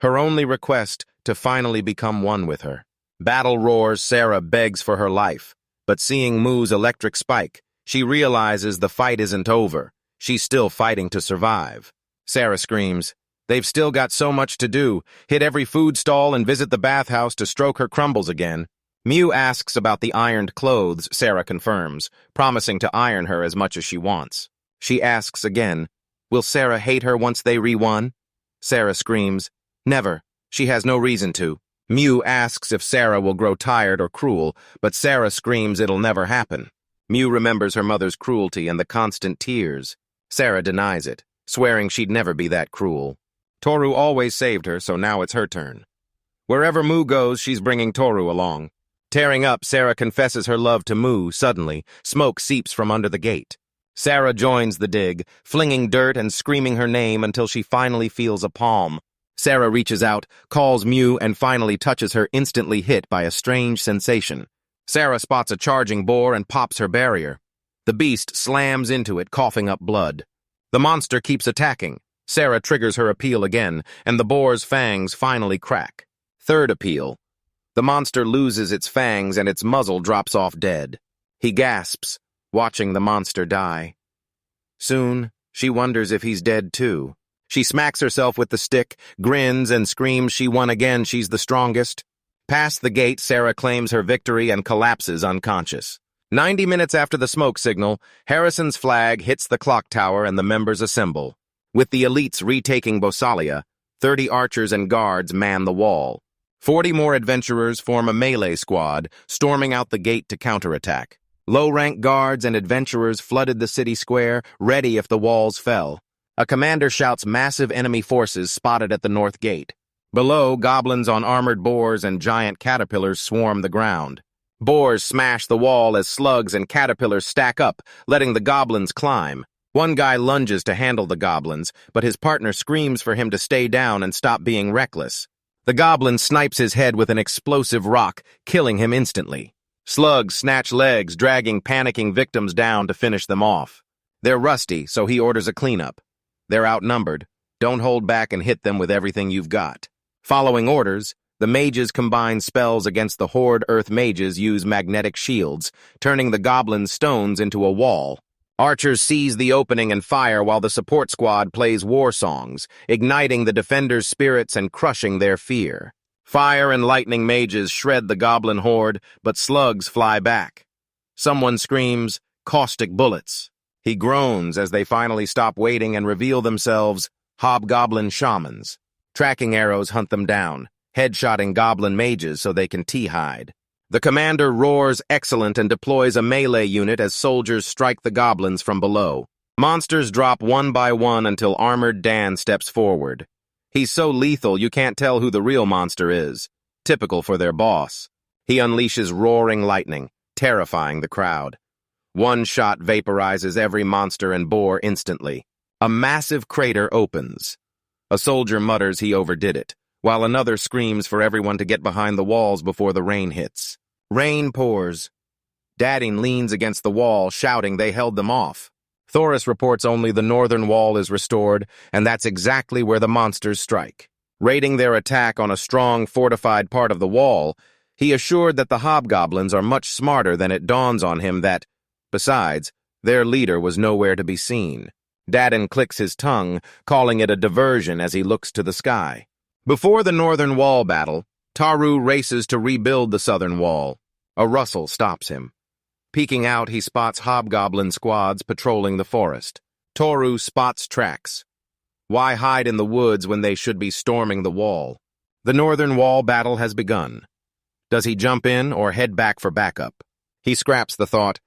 Her only request to finally become one with her. Battle roars, Sarah begs for her life, but seeing Mu's electric spike, she realizes the fight isn't over. She's still fighting to survive. Sarah screams, "They've still got so much to do. Hit every food stall and visit the bathhouse to stroke her crumbles again." Mu asks about the ironed clothes, Sarah confirms, promising to iron her as much as she wants. She asks again, will Sarah hate her once they re-won? Sarah screams, never. She has no reason to. Mu asks if Sarah will grow tired or cruel, but Sarah screams it'll never happen. Mu remembers her mother's cruelty and the constant tears. Sarah denies it, swearing she'd never be that cruel. Toru always saved her, so now it's her turn. Wherever Mu goes, she's bringing Toru along. Tearing up, Sarah confesses her love to Mu. Suddenly, smoke seeps from under the gate. Sarah joins the dig, flinging dirt and screaming her name until she finally feels a palm. Sarah reaches out, calls Mu, and finally touches her, instantly hit by a strange sensation. Sarah spots a charging boar and pops her barrier. The beast slams into it, coughing up blood. The monster keeps attacking. Sarah triggers her appeal again, and the boar's fangs finally crack. Third appeal. The monster loses its fangs and its muzzle drops off dead. He gasps, watching the monster die. Soon, she wonders if he's dead too. She smacks herself with the stick, grins, and screams she won again, she's the strongest. Past the gate, Sarah claims her victory and collapses unconscious. 90 minutes after the smoke signal, Harrison's flag hits the clock tower and the members assemble. With the elites retaking Bosalia, 30 archers and guards man the wall. 40 more adventurers form a melee squad, storming out the gate to counterattack. Low-rank guards and adventurers flooded the city square, ready if the walls fell. A commander shouts massive enemy forces spotted at the north gate. Below, goblins on armored boars and giant caterpillars swarm the ground. Boars smash the wall as slugs and caterpillars stack up, letting the goblins climb. One guy lunges to handle the goblins, but his partner screams for him to stay down and stop being reckless. The goblin snipes his head with an explosive rock, killing him instantly. Slugs snatch legs, dragging panicking victims down to finish them off. They're rusty, so he orders a cleanup. They're outnumbered. Don't hold back and hit them with everything you've got. Following orders, the mages combine spells against the horde. Earth mages use magnetic shields, turning the goblin's stones into a wall. Archers seize the opening and fire while the support squad plays war songs, igniting the defenders' spirits and crushing their fear. Fire and lightning mages shred the goblin horde, but slugs fly back. Someone screams, "Caustic bullets." He groans as they finally stop waiting and reveal themselves, hobgoblin shamans. Tracking arrows hunt them down, headshotting goblin mages so they can T-hide. The commander roars excellent and deploys a melee unit as soldiers strike the goblins from below. Monsters drop one by one until Armored Dan steps forward. He's so lethal you can't tell who the real monster is, typical for their boss. He unleashes roaring lightning, terrifying the crowd. One shot vaporizes every monster and Boar instantly. A massive crater opens. A soldier mutters he overdid it, while another screams for everyone to get behind the walls before the rain hits. Rain pours. Dadon leans against the wall, shouting they held them off. Thoris reports only the northern wall is restored, and that's exactly where the monsters strike. Rating their attack on a strong, fortified part of the wall, he assured that the hobgoblins are much smarter than it dawns on him that, besides, their leader was nowhere to be seen. Dadon clicks his tongue, calling it a diversion as he looks to the sky. Before the northern wall battle, Taru races to rebuild the southern wall. A rustle stops him. Peeking out, he spots hobgoblin squads patrolling the forest. Toru spots tracks. Why hide in the woods when they should be storming the wall? The northern wall battle has begun. Does he jump in or head back for backup? He scraps the thought,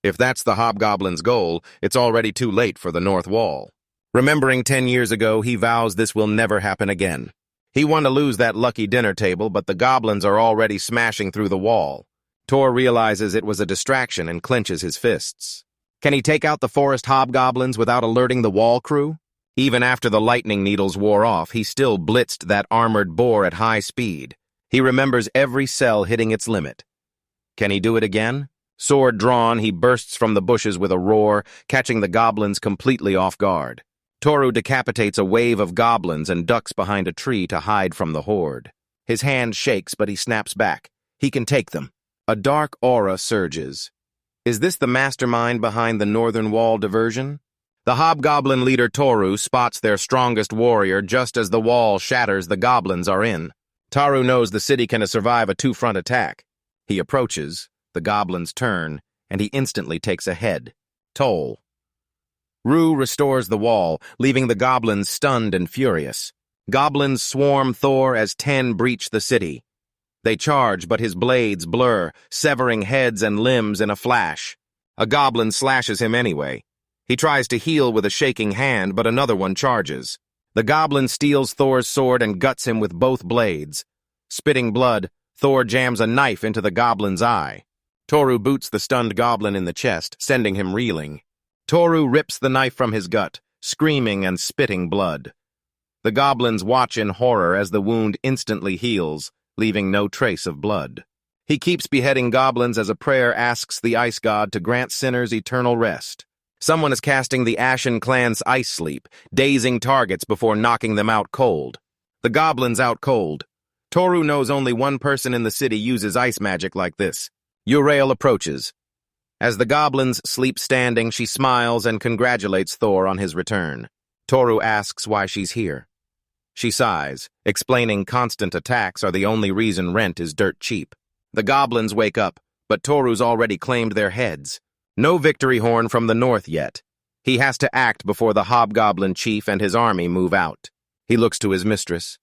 if that's the hobgoblin's goal, it's already too late for the north wall. Remembering 10 years ago, he vows this will never happen again. He won to lose that lucky dinner table, but the goblins are already smashing through the wall. Tor realizes it was a distraction and clenches his fists. Can he take out the forest hobgoblins without alerting the wall crew? Even after the lightning needles wore off, he still blitzed that armored boar at high speed. He remembers every cell hitting its limit. Can he do it again? Sword drawn, he bursts from the bushes with a roar, catching the goblins completely off guard. Toru decapitates a wave of goblins and ducks behind a tree to hide from the horde. His hand shakes, but he snaps back. He can take them. A dark aura surges. Is this the mastermind behind the northern wall diversion? The hobgoblin leader Toru spots their strongest warrior just as the wall shatters the goblins are in. Taru knows the city can survive a two-front attack. He approaches, the goblins turn, and he instantly takes a head. Toll. Rue restores the wall, leaving the goblins stunned and furious. Goblins swarm Thor as 10 breach the city. They charge, but his blades blur, severing heads and limbs in a flash. A goblin slashes him anyway. He tries to heal with a shaking hand, but another one charges. The goblin steals Thor's sword and guts him with both blades. Spitting blood, Thor jams a knife into the goblin's eye. Toru boots the stunned goblin in the chest, sending him reeling. Toru rips the knife from his gut, screaming and spitting blood. The goblins watch in horror as the wound instantly heals, leaving no trace of blood. He keeps beheading goblins as a prayer asks the ice god to grant sinners eternal rest. Someone is casting the Ashen clan's ice sleep, dazing targets before knocking them out cold. The goblins out cold. Toru knows only one person in the city uses ice magic like this. Yuriel approaches. As the goblins sleep standing, she smiles and congratulates Thor on his return. Toru asks why she's here. She sighs, explaining constant attacks are the only reason rent is dirt cheap. The goblins wake up, but Toru's already claimed their heads. No victory horn from the north yet. He has to act before the hobgoblin chief and his army move out. He looks to his mistress.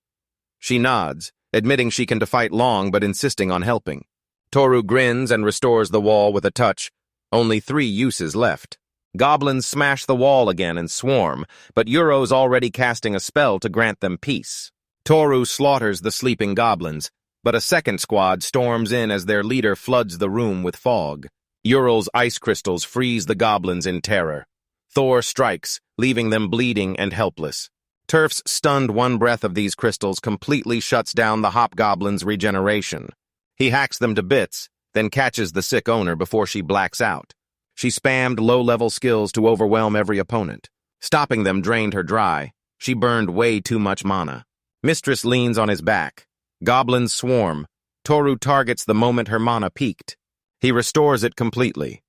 She nods, admitting she can fight long but insisting on helping. Toru grins and restores the wall with a touch. Only 3 uses left. Goblins smash the wall again and swarm, but Yuro's already casting a spell to grant them peace. Toru slaughters the sleeping goblins, but a second squad storms in as their leader floods the room with fog. Ural's ice crystals freeze the goblins in terror. Thor strikes, leaving them bleeding and helpless. Turf's stunned one breath of these crystals completely shuts down the hobgoblin's regeneration. He hacks them to bits, then catches the sick owner before she blacks out. She spammed low-level skills to overwhelm every opponent. Stopping them drained her dry. She burned way too much mana. Mistress leans on his back. Goblins swarm. Toru targets the moment her mana peaked. He restores it completely.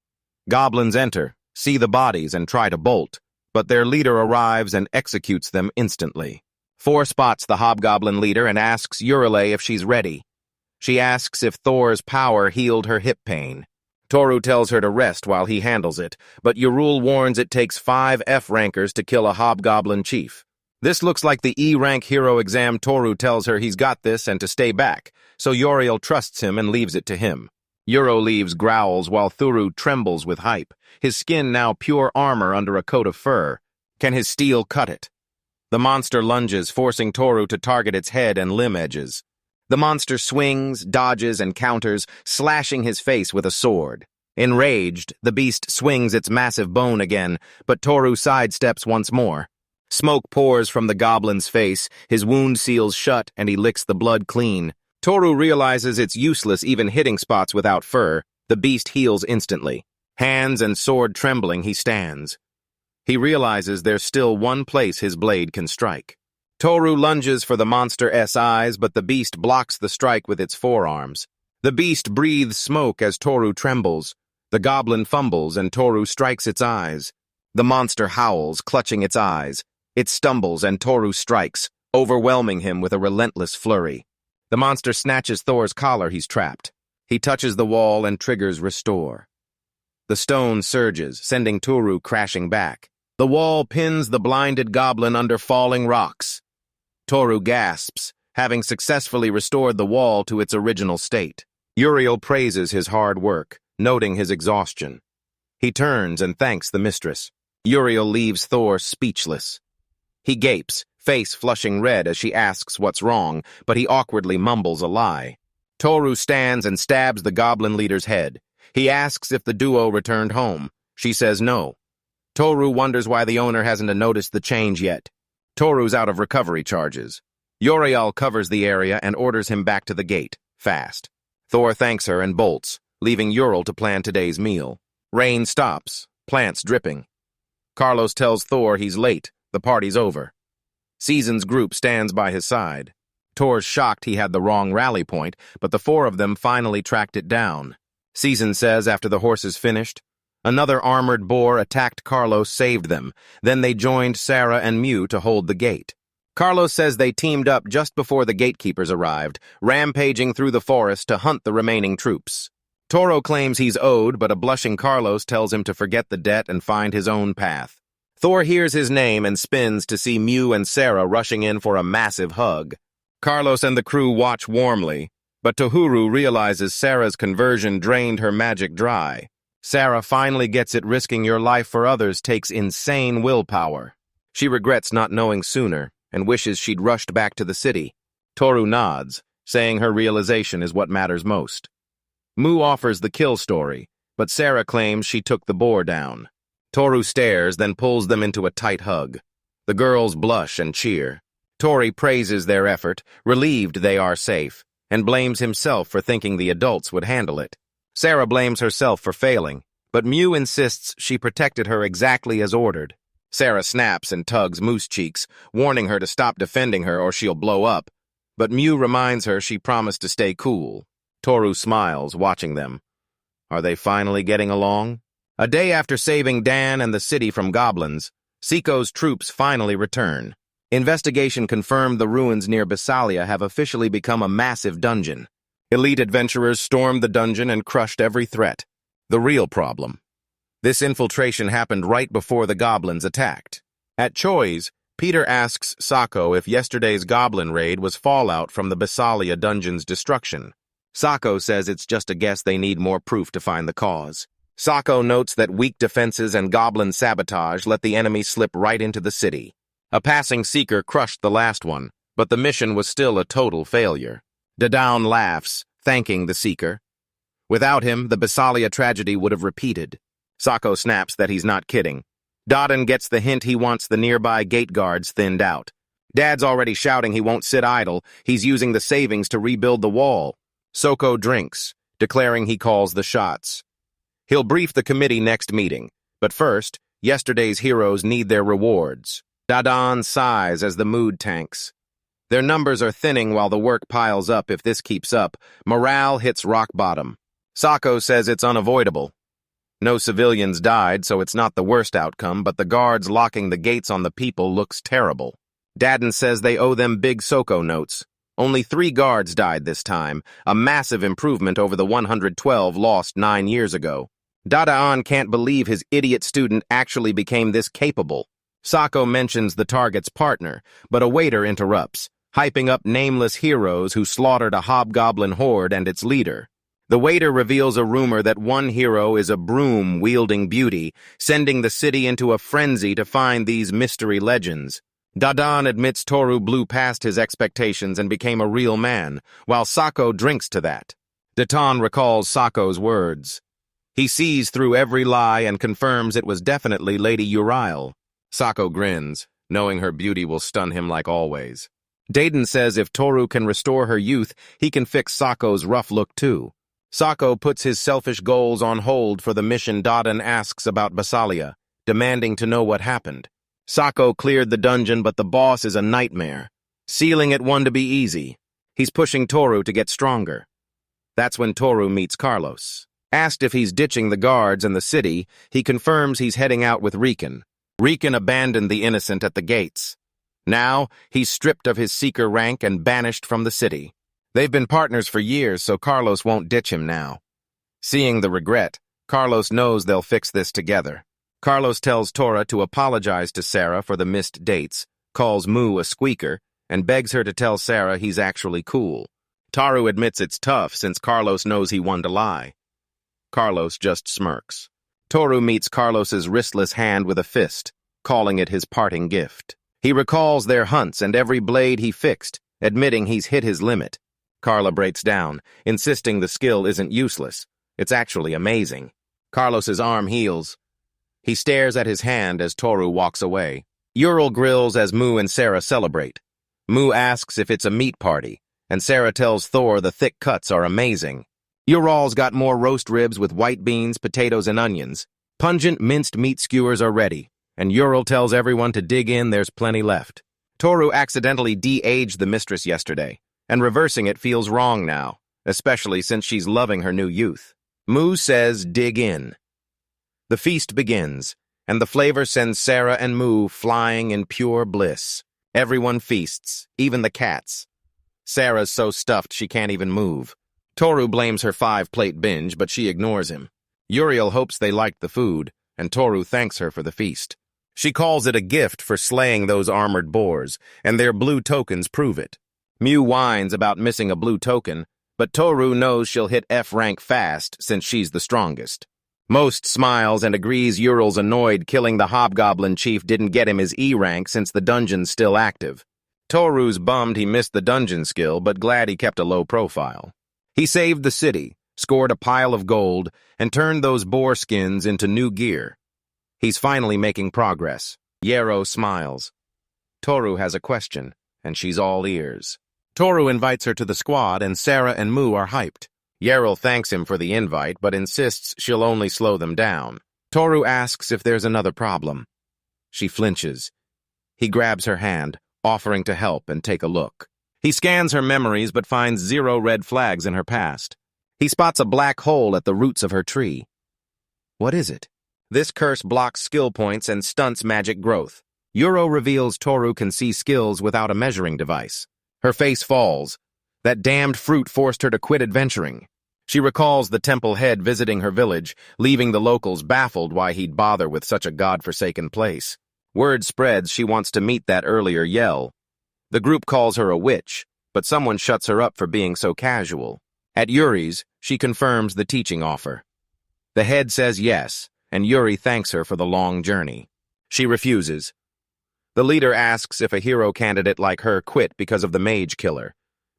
Goblins enter, see the bodies, and try to bolt, but their leader arrives and executes them instantly. Thor spots the hobgoblin leader and asks Yuriel if she's ready. She asks if Thor's power healed her hip pain. Toru tells her to rest while he handles it, but Ural warns it takes 5 F-rankers to kill a hobgoblin chief. This looks like the E-rank hero exam. Toru tells her he's got this and to stay back, so Yuriel trusts him and leaves it to him. Uro leaves growls while Thuru trembles with hype, his skin now pure armor under a coat of fur. Can his steel cut it? The monster lunges, forcing Toru to target its head and limb edges. The monster swings, dodges, and counters, slashing his face with a sword. Enraged, the beast swings its massive bone again, but Toru sidesteps once more. Smoke pours from the goblin's face, his wound seals shut, and he licks the blood clean. Toru realizes it's useless even hitting spots without fur. The beast heals instantly. Hands and sword trembling, he stands. He realizes there's still one place his blade can strike. Toru lunges for the monster's eyes, but the beast blocks the strike with its forearms. The beast breathes smoke as Toru trembles. The goblin fumbles and Toru strikes its eyes. The monster howls, clutching its eyes. It stumbles and Toru strikes, overwhelming him with a relentless flurry. The monster snatches Thor's collar. He's trapped. He touches the wall and triggers restore. The stone surges, sending Toru crashing back. The wall pins the blinded goblin under falling rocks. Toru gasps, having successfully restored the wall to its original state. Yuriel praises his hard work, noting his exhaustion. He turns and thanks the mistress. Yuriel leaves Thor speechless. He gapes, face flushing red as she asks what's wrong, but he awkwardly mumbles a lie. Toru stands and stabs the goblin leader's head. He asks if the duo returned home. She says no. Toru wonders why the owner hasn't noticed the change yet. Toru's out of recovery charges. Yuriel covers the area and orders him back to the gate, fast. Thor thanks her and bolts, leaving Ural to plan today's meal. Rain stops, plants dripping. Carlos tells Thor he's late, the party's over. Season's group stands by his side. Tor's shocked he had the wrong rally point, but the 4 of them finally tracked it down. Season says after the horses finished, another armored boar attacked Carlos, saved them. Then they joined Sarah and Mew to hold the gate. Carlos says they teamed up just before the gatekeepers arrived, rampaging through the forest to hunt the remaining troops. Toro claims he's owed, but a blushing Carlos tells him to forget the debt and find his own path. Thor hears his name and spins to see Mew and Sarah rushing in for a massive hug. Carlos and the crew watch warmly, but Tohuru realizes Sarah's conversion drained her magic dry. Sarah finally gets it. Risking your life for others takes insane willpower. She regrets not knowing sooner and wishes she'd rushed back to the city. Toru nods, saying her realization is what matters most. Mu offers the kill story, but Sarah claims she took the boar down. Toru stares, then pulls them into a tight hug. The girls blush and cheer. Tori praises their effort, relieved they are safe, and blames himself for thinking the adults would handle it. Sarah blames herself for failing, but Mew insists she protected her exactly as ordered. Sarah snaps and tugs Moo's cheeks, warning her to stop defending her or she'll blow up, but Mew reminds her she promised to stay cool. Toru smiles, watching them. Are they finally getting along? A day after saving Dan and the city from goblins, Seiko's troops finally return. Investigation confirmed the ruins near Bosalia have officially become a massive dungeon. Elite adventurers stormed the dungeon and crushed every threat. The real problem. This infiltration happened right before the goblins attacked. At Choi's, Peter asks Sako if yesterday's goblin raid was fallout from the Bosalia dungeon's destruction. Sako says it's just a guess. They need more proof to find the cause. Sako notes that weak defenses and goblin sabotage let the enemy slip right into the city. A passing seeker crushed the last one, but the mission was still a total failure. Dadon laughs, thanking the seeker. Without him, the Bosalia tragedy would have repeated. Sako snaps that he's not kidding. Dadon gets the hint. He wants the nearby gate guards thinned out. Dad's already shouting he won't sit idle. He's using the savings to rebuild the wall. Soko drinks, declaring he calls the shots. He'll brief the committee next meeting, but first, yesterday's heroes need their rewards. Dadon sighs as the mood tanks. Their numbers are thinning while the work piles up. If this keeps up, morale hits rock bottom. Sako says it's unavoidable. No civilians died, so it's not the worst outcome, but the guards locking the gates on the people looks terrible. Dadon says they owe them big Soko notes. Only 3 guards died this time, a massive improvement over the 112 lost 9 years ago. Dadon can't believe his idiot student actually became this capable. Sako mentions the target's partner, but a waiter interrupts, hyping up nameless heroes who slaughtered a hobgoblin horde and its leader. The waiter reveals a rumor that one hero is a broom-wielding beauty, sending the city into a frenzy to find these mystery legends. Dadon admits Toru blew past his expectations and became a real man, while Sako drinks to that. Dadon recalls Sako's words. He sees through every lie and confirms it was definitely Lady Ural. Sako grins, knowing her beauty will stun him like always. Dadon says if Toru can restore her youth, he can fix Sako's rough look too. Sako puts his selfish goals on hold for the mission. Dadon asks about Bosalia, demanding to know what happened. Sako cleared the dungeon, but the boss is a nightmare. Sealing it one to be easy. He's pushing Toru to get stronger. That's when Toru meets Carlos. Asked if he's ditching the guards and the city, he confirms he's heading out with Riken. Riken abandoned the innocent at the gates. Now, he's stripped of his seeker rank and banished from the city. They've been partners for years, so Carlos won't ditch him now. Seeing the regret, Carlos knows they'll fix this together. Carlos tells Tora to apologize to Sarah for the missed dates, calls Moo a squeaker, and begs her to tell Sarah he's actually cool. Taru admits it's tough since Carlos knows he won to lie. Carlos just smirks. Toru meets Carlos's wristless hand with a fist, calling it his parting gift. He recalls their hunts and every blade he fixed, admitting he's hit his limit. Carla breaks down, insisting the skill isn't useless. It's actually amazing. Carlos's arm heals. He stares at his hand as Toru walks away. Ural grills as Moo and Sarah celebrate. Moo asks if it's a meat party, and Sarah tells Thor the thick cuts are amazing. Ural's got more roast ribs with white beans, potatoes, and onions. Pungent minced meat skewers are ready, and Ural tells everyone to dig in, there's plenty left. Toru accidentally de-aged the mistress yesterday, and reversing it feels wrong now, especially since she's loving her new youth. Moo says dig in. The feast begins, and the flavor sends Sarah and Moo flying in pure bliss. Everyone feasts, even the cats. Sarah's so stuffed she can't even move. Toru blames her 5-plate binge, but she ignores him. Yuriel hopes they liked the food, and Toru thanks her for the feast. She calls it a gift for slaying those armored boars, and their blue tokens prove it. Mew whines about missing a blue token, but Toru knows she'll hit F rank fast since she's the strongest. Most smiles and agrees Ural's annoyed killing the hobgoblin chief didn't get him his E rank since the dungeon's still active. Toru's bummed he missed the dungeon skill, but glad he kept a low profile. He saved the city, scored a pile of gold, and turned those boar skins into new gear. He's finally making progress. Yero smiles. Toru has a question, and she's all ears. Toru invites her to the squad, and Sarah and Moo are hyped. Yuriel thanks him for the invite, but insists she'll only slow them down. Toru asks if there's another problem. She flinches. He grabs her hand, offering to help and take a look. He scans her memories but finds 0 red flags in her past. He spots a black hole at the roots of her tree. What is it? This curse blocks skill points and stunts magic growth. Yuro reveals Toru can see skills without a measuring device. Her face falls. That damned fruit forced her to quit adventuring. She recalls the temple head visiting her village, leaving the locals baffled why he'd bother with such a god-forsaken place. Word spreads she wants to meet that earlier Yell. The group calls her a witch, but someone shuts her up for being so casual. At Yuri's, she confirms the teaching offer. The head says yes, and Yuri thanks her for the long journey. She refuses. The leader asks if a hero candidate like her quit because of the mage killer,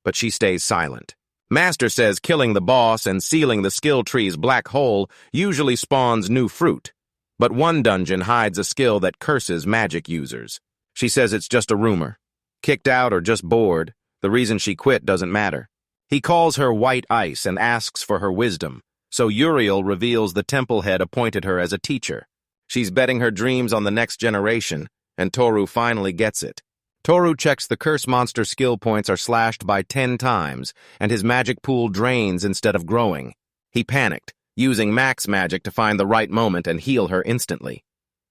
but she stays silent. Master says killing the boss and sealing the skill tree's black hole usually spawns new fruit, but one dungeon hides a skill that curses magic users. She says it's just a rumor. kicked out or just bored. The reason she quit doesn't matter. He calls her White Ice and asks for her wisdom, so Yuriel reveals the temple head appointed her as a teacher. She's betting her dreams on the next generation, and Toru finally gets it. Toru checks the curse monster skill points are slashed by 10 times, and his magic pool drains instead of growing. He panicked, using max magic to find the right moment and heal her instantly.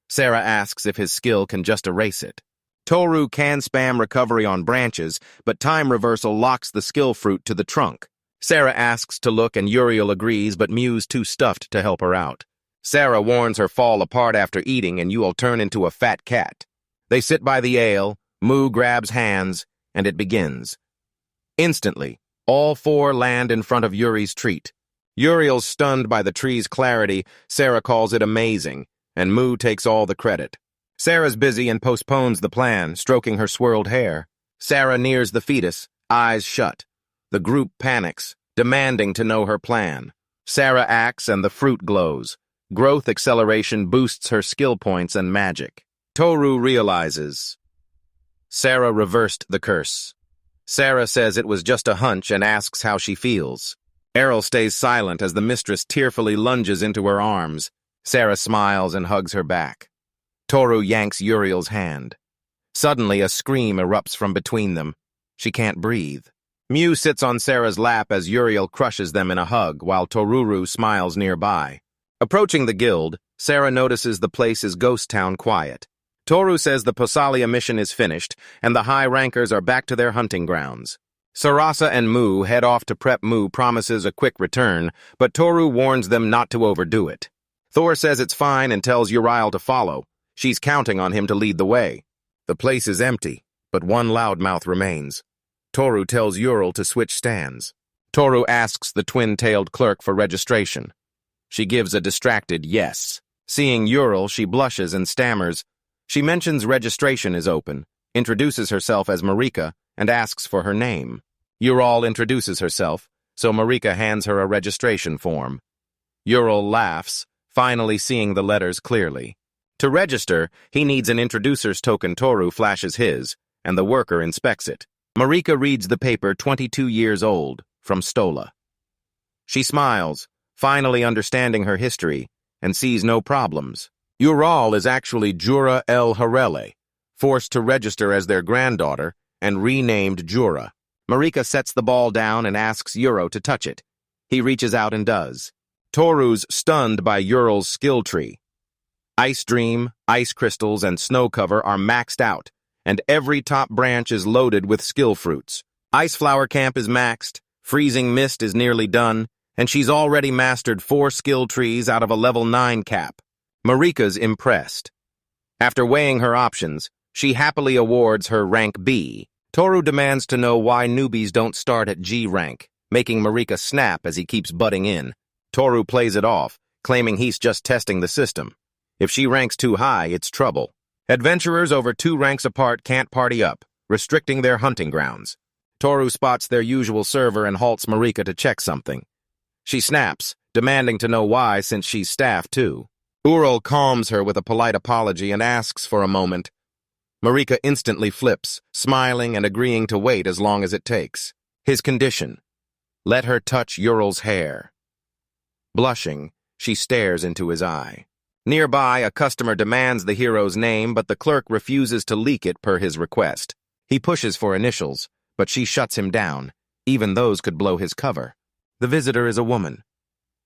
Sarah asks if his skill can just erase it. Toru can spam recovery on branches, but time reversal locks the skill fruit to the trunk. Sarah asks to look and Yuriel agrees, but Mew's too stuffed to help her out. Sarah warns her fall apart after eating and you'll turn into a fat cat. They sit by the ale, Mew grabs hands, and it begins. Instantly, all four land in front of Yuri's treat. Yuriel's stunned by the tree's clarity, Sarah calls it amazing, and Mew takes all the credit. Sarah's busy and postpones the plan, stroking her swirled hair. Sarah nears the fetus, eyes shut. The group panics, demanding to know her plan. Sarah acts and the fruit glows. Growth acceleration boosts her skill points and magic. Toru realizes. Sarah reversed the curse. Sarah says it was just a hunch and asks how she feels. Errol stays silent as the mistress tearfully lunges into her arms. Sarah smiles and hugs her back. Toru yanks Yuriel's hand. Suddenly, a scream erupts from between them. She can't breathe. Mew sits on Sarah's lap as Yuriel crushes them in a hug, while Toruru smiles nearby. Approaching the guild, Sarah notices the place is ghost town quiet. Toru says the Bosalia mission is finished, and the high rankers are back to their hunting grounds. Sarasa and Mew head off to prep. Mew promises a quick return, but Toru warns them not to overdo it. Thor says it's fine and tells Ural to follow. She's counting on him to lead the way. The place is empty, but one loudmouth remains. Toru tells Ural to switch stands. Toru asks the twin-tailed clerk for registration. She gives a distracted yes. Seeing Ural, she blushes and stammers. She mentions registration is open, introduces herself as Marika, and asks for her name. Ural introduces herself, so Marika hands her a registration form. Ural laughs, finally seeing the letters clearly. To register, he needs an introducer's token. Toru flashes his, and the worker inspects it. Marika reads the paper 22 years old, from Stola. She smiles, finally understanding her history, and sees no problems. Ural is actually Jura El Harele, forced to register as their granddaughter, and renamed Jura. Marika sets the ball down and asks Uro to touch it. He reaches out and does. Toru's stunned by Ural's skill tree. Ice Dream, Ice Crystals, and Snow Cover are maxed out, and every top branch is loaded with skill fruits. Ice Flower Camp is maxed, Freezing Mist is nearly done, and she's already mastered 4 skill trees out of a level 9 cap. Marika's impressed. After weighing her options, she happily awards her rank B. Toru demands to know why newbies don't start at G rank, making Marika snap as he keeps butting in. Toru plays it off, claiming he's just testing the system. If she ranks too high, it's trouble. Adventurers over 2 ranks apart can't party up, restricting their hunting grounds. Toru spots their usual server and halts Marika to check something. She snaps, demanding to know why since she's staff too. Ural calms her with a polite apology and asks for a moment. Marika instantly flips, smiling and agreeing to wait as long as it takes. His condition: let her touch Ural's hair. Blushing, she stares into his eye. Nearby, a customer demands the hero's name, but the clerk refuses to leak it per his request. He pushes for initials, but she shuts him down. Even those could blow his cover. The visitor is a woman.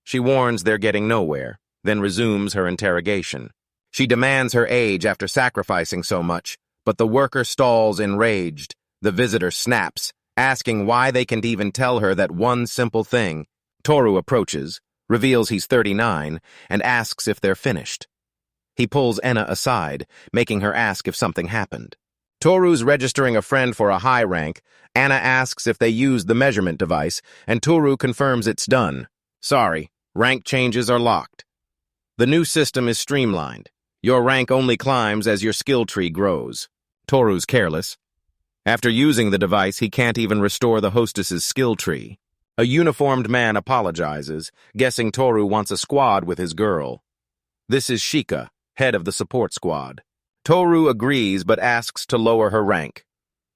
She warns they're getting nowhere, then resumes her interrogation. She demands her age after sacrificing so much, but the worker stalls enraged. The visitor snaps, asking why they can't even tell her that one simple thing. Toru approaches, reveals he's 39, and asks if they're finished. He pulls Enna aside, making her ask if something happened. Toru's registering a friend for a high rank. Anna asks if they used the measurement device, and Toru confirms it's done. Sorry, rank changes are locked. The new system is streamlined. Your rank only climbs as your skill tree grows. Toru's careless. After using the device, he can't even restore the hostess's skill tree. A uniformed man apologizes, guessing Toru wants a squad with his girl. This is Shika, head of the support squad. Toru agrees but asks to lower her rank.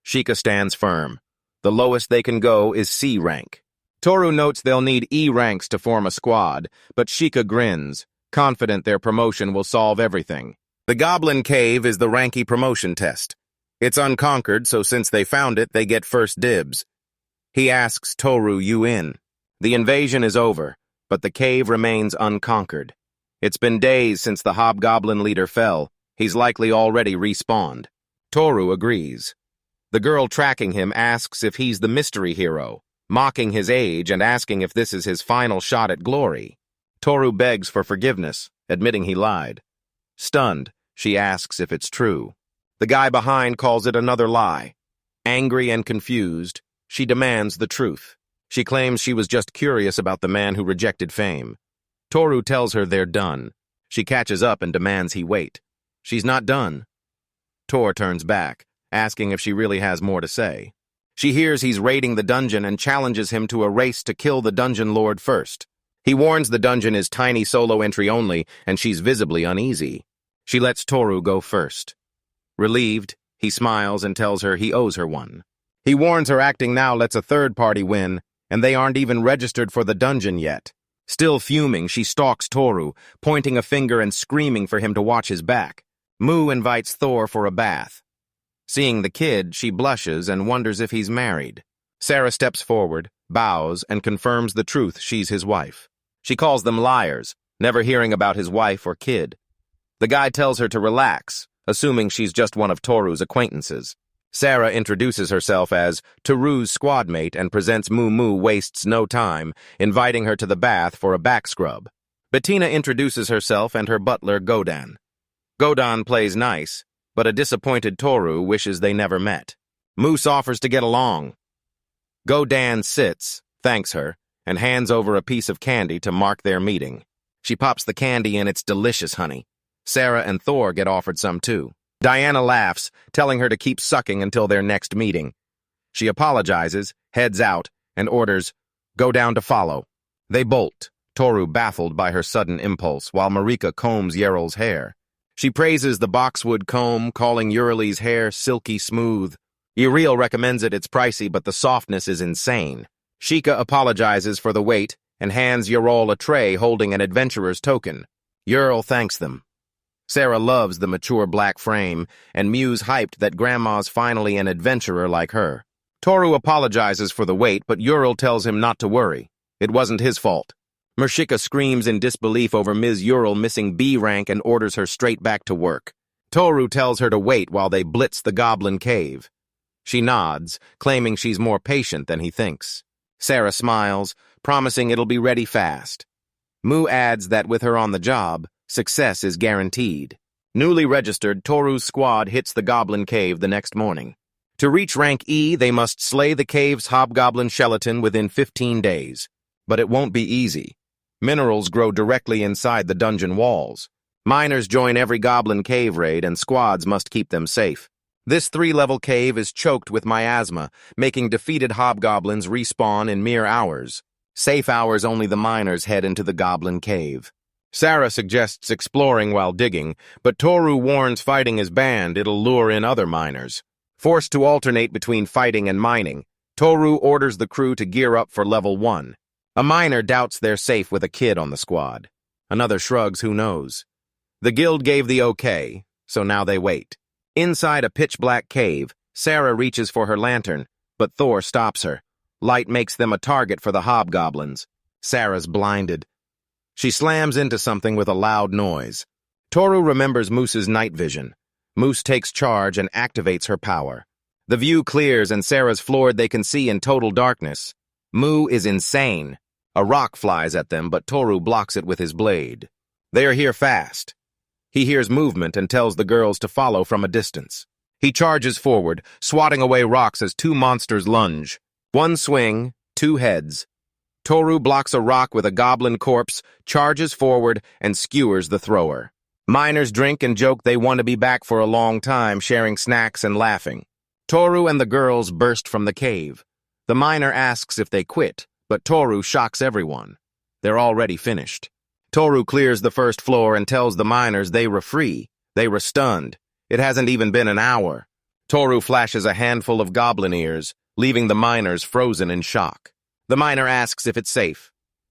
Shika stands firm. The lowest they can go is C rank. Toru notes they'll need E ranks to form a squad, but Shika grins, confident their promotion will solve everything. The Goblin Cave is the Ranky promotion test. It's unconquered, so since they found it, they get first dibs. He asks Toru you in. The invasion is over, but the cave remains unconquered. It's been days since the hobgoblin leader fell. He's likely already respawned. Toru agrees. The girl tracking him asks if he's the mystery hero, mocking his age and asking if this is his final shot at glory. Toru begs for forgiveness, admitting he lied. Stunned, she asks if it's true. The guy behind calls it another lie. Angry and confused, she demands the truth. She claims she was just curious about the man who rejected fame. Toru tells her they're done. She catches up and demands he wait. She's not done. Tor turns back, asking if she really has more to say. She hears he's raiding the dungeon and challenges him to a race to kill the dungeon lord first. He warns the dungeon is tiny solo entry only, and she's visibly uneasy. She lets Toru go first. Relieved, he smiles and tells her he owes her one. He warns her acting now lets a third party win, and they aren't even registered for the dungeon yet. Still fuming, she stalks Toru, pointing a finger and screaming for him to watch his back. Mu invites Thor for a bath. Seeing the kid, she blushes and wonders if he's married. Sarah steps forward, bows, and confirms the truth she's his wife. She calls them liars, never hearing about his wife or kid. The guy tells her to relax, assuming she's just one of Toru's acquaintances. Sarah introduces herself as Toru's squad mate and presents Mu wastes no time, inviting her to the bath for a back scrub. Bettina introduces herself and her butler Godan. Godan plays nice, but a disappointed Toru wishes they never met. Moose offers to get along. Godan sits, thanks her, and hands over a piece of candy to mark their meeting. She pops the candy and it's delicious honey. Sarah and Thor get offered some too. Diana laughs, telling her to keep sucking until their next meeting. She apologizes, heads out, and orders, go down to follow. They bolt, Toru baffled by her sudden impulse, while Marika combs Yuriel's hair. She praises the boxwood comb, calling Yuriel's hair silky smooth. Yuriel recommends it's pricey, but the softness is insane. Shika apologizes for the wait and hands Yuriel a tray holding an adventurer's token. Yuriel thanks them. Sarah loves the mature black frame, and Mew's hyped that Grandma's finally an adventurer like her. Toru apologizes for the wait, but Ural tells him not to worry. It wasn't his fault. Mershika screams in disbelief over Ms. Ural missing B rank and orders her straight back to work. Toru tells her to wait while they blitz the Goblin Cave. She nods, claiming she's more patient than he thinks. Sarah smiles, promising it'll be ready fast. Mu adds that with her on the job, success is guaranteed. Newly registered, Toru's squad hits the Goblin Cave the next morning. To reach rank E, they must slay the cave's hobgoblin skeleton within 15 days. But it won't be easy. Minerals grow directly inside the dungeon walls. Miners join every Goblin Cave raid, and squads must keep them safe. This 3-level cave is choked with miasma, making defeated hobgoblins respawn in mere hours. Safe hours only the miners head into the Goblin Cave. Sarah suggests exploring while digging, but Toru warns fighting is banned, it'll lure in other miners. Forced to alternate between fighting and mining, Toru orders the crew to gear up for level 1. A miner doubts they're safe with a kid on the squad. Another shrugs who knows. The guild gave the okay, so now they wait. Inside a pitch-black cave, Sarah reaches for her lantern, but Thor stops her. Light makes them a target for the hobgoblins. Sarah's blinded. She slams into something with a loud noise. Toru remembers Moose's night vision. Moose takes charge and activates her power. The view clears and Sarah's floored they can see in total darkness. Mu is insane. A rock flies at them, but Toru blocks it with his blade. They are here fast. He hears movement and tells the girls to follow from a distance. He charges forward, swatting away rocks as 2 monsters lunge. 1 swing, 2 heads. Toru blocks a rock with a goblin corpse, charges forward, and skewers the thrower. Miners drink and joke they want to be back for a long time, sharing snacks and laughing. Toru and the girls burst from the cave. The miner asks if they quit, but Toru shocks everyone. They're already finished. Toru clears the first floor and tells the miners they were free. They were stunned. It hasn't even been an hour. Toru flashes a handful of goblin ears, leaving the miners frozen in shock. The miner asks if it's safe.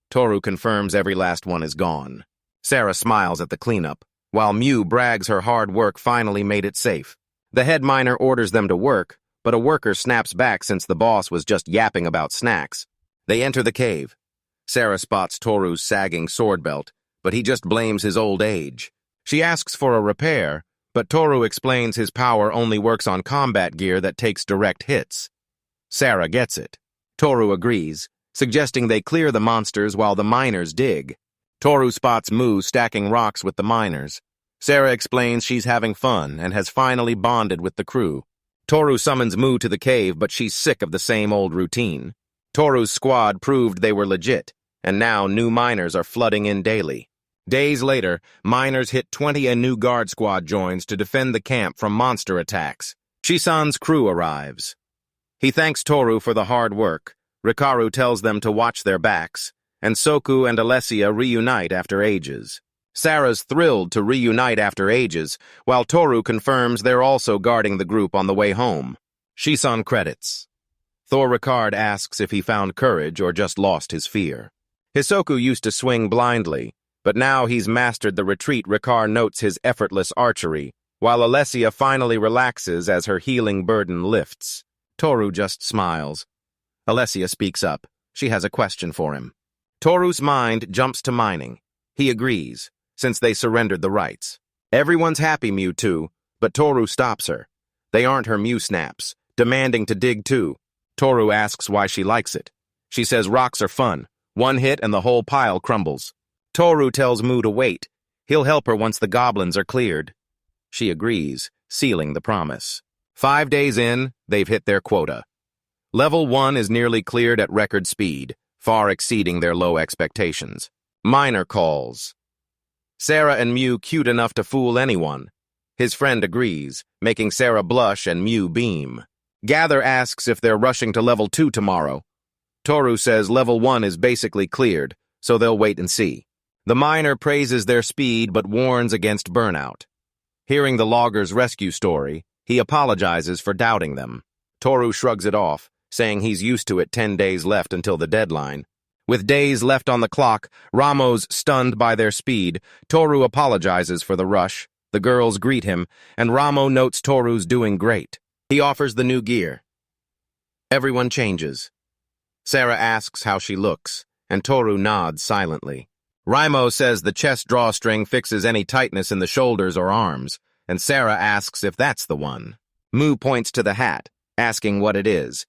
Toru confirms every last one is gone. Sarah smiles at the cleanup, while Mew brags her hard work finally made it safe. The head miner orders them to work, but a worker snaps back since the boss was just yapping about snacks. They enter the cave. Sarah spots Toru's sagging sword belt, but he just blames his old age. She asks for a repair, but Toru explains his power only works on combat gear that takes direct hits. Sarah gets it. Toru agrees, suggesting they clear the monsters while the miners dig. Toru spots Mu stacking rocks with the miners. Sarah explains she's having fun and has finally bonded with the crew. Toru summons Mu to the cave, but she's sick of the same old routine. Toru's squad proved they were legit, and now new miners are flooding in daily. Days later, miners hit 20 and new guard squad joins to defend the camp from monster attacks. Shisan's crew arrives. He thanks Toru for the hard work. Rikaru tells them to watch their backs, and Soku and Alessia reunite after ages. Sarah's thrilled to reunite after ages, while Toru confirms they're also guarding the group on the way home. Shisan credits. Thor Ricard asks if he found courage or just lost his fear. Hisoku used to swing blindly, but now he's mastered the retreat. Ricard notes his effortless archery, while Alessia finally relaxes as her healing burden lifts. Toru just smiles. Alessia speaks up. She has a question for him. Toru's mind jumps to mining. He agrees, since they surrendered the rights. Everyone's happy, Mewtwo, but Toru stops her. They aren't her Mew snaps, demanding to dig too. Toru asks why she likes it. She says rocks are fun. One hit and the whole pile crumbles. Toru tells Mu to wait. He'll help her once the goblins are cleared. She agrees, sealing the promise. 5 days in, they've hit their quota. Level 1 is nearly cleared at record speed, far exceeding their low expectations. Miner calls. Sarah and Mew cute enough to fool anyone. His friend agrees, making Sarah blush and Mew beam. Gather asks if they're rushing to level 2 tomorrow. Toru says level 1 is basically cleared, so they'll wait and see. The miner praises their speed but warns against burnout. Hearing the logger's rescue story, he apologizes for doubting them. Toru shrugs it off, saying he's used to it. 10 days left until the deadline. With days left on the clock, Ramo's stunned by their speed. Toru apologizes for the rush. The girls greet him, and Ramo notes Toru's doing great. He offers the new gear. Everyone changes. Sarah asks how she looks, and Toru nods silently. Raimo says the chest drawstring fixes any tightness in the shoulders or arms, and Sarah asks if that's the one. Mu points to the hat, asking what it is.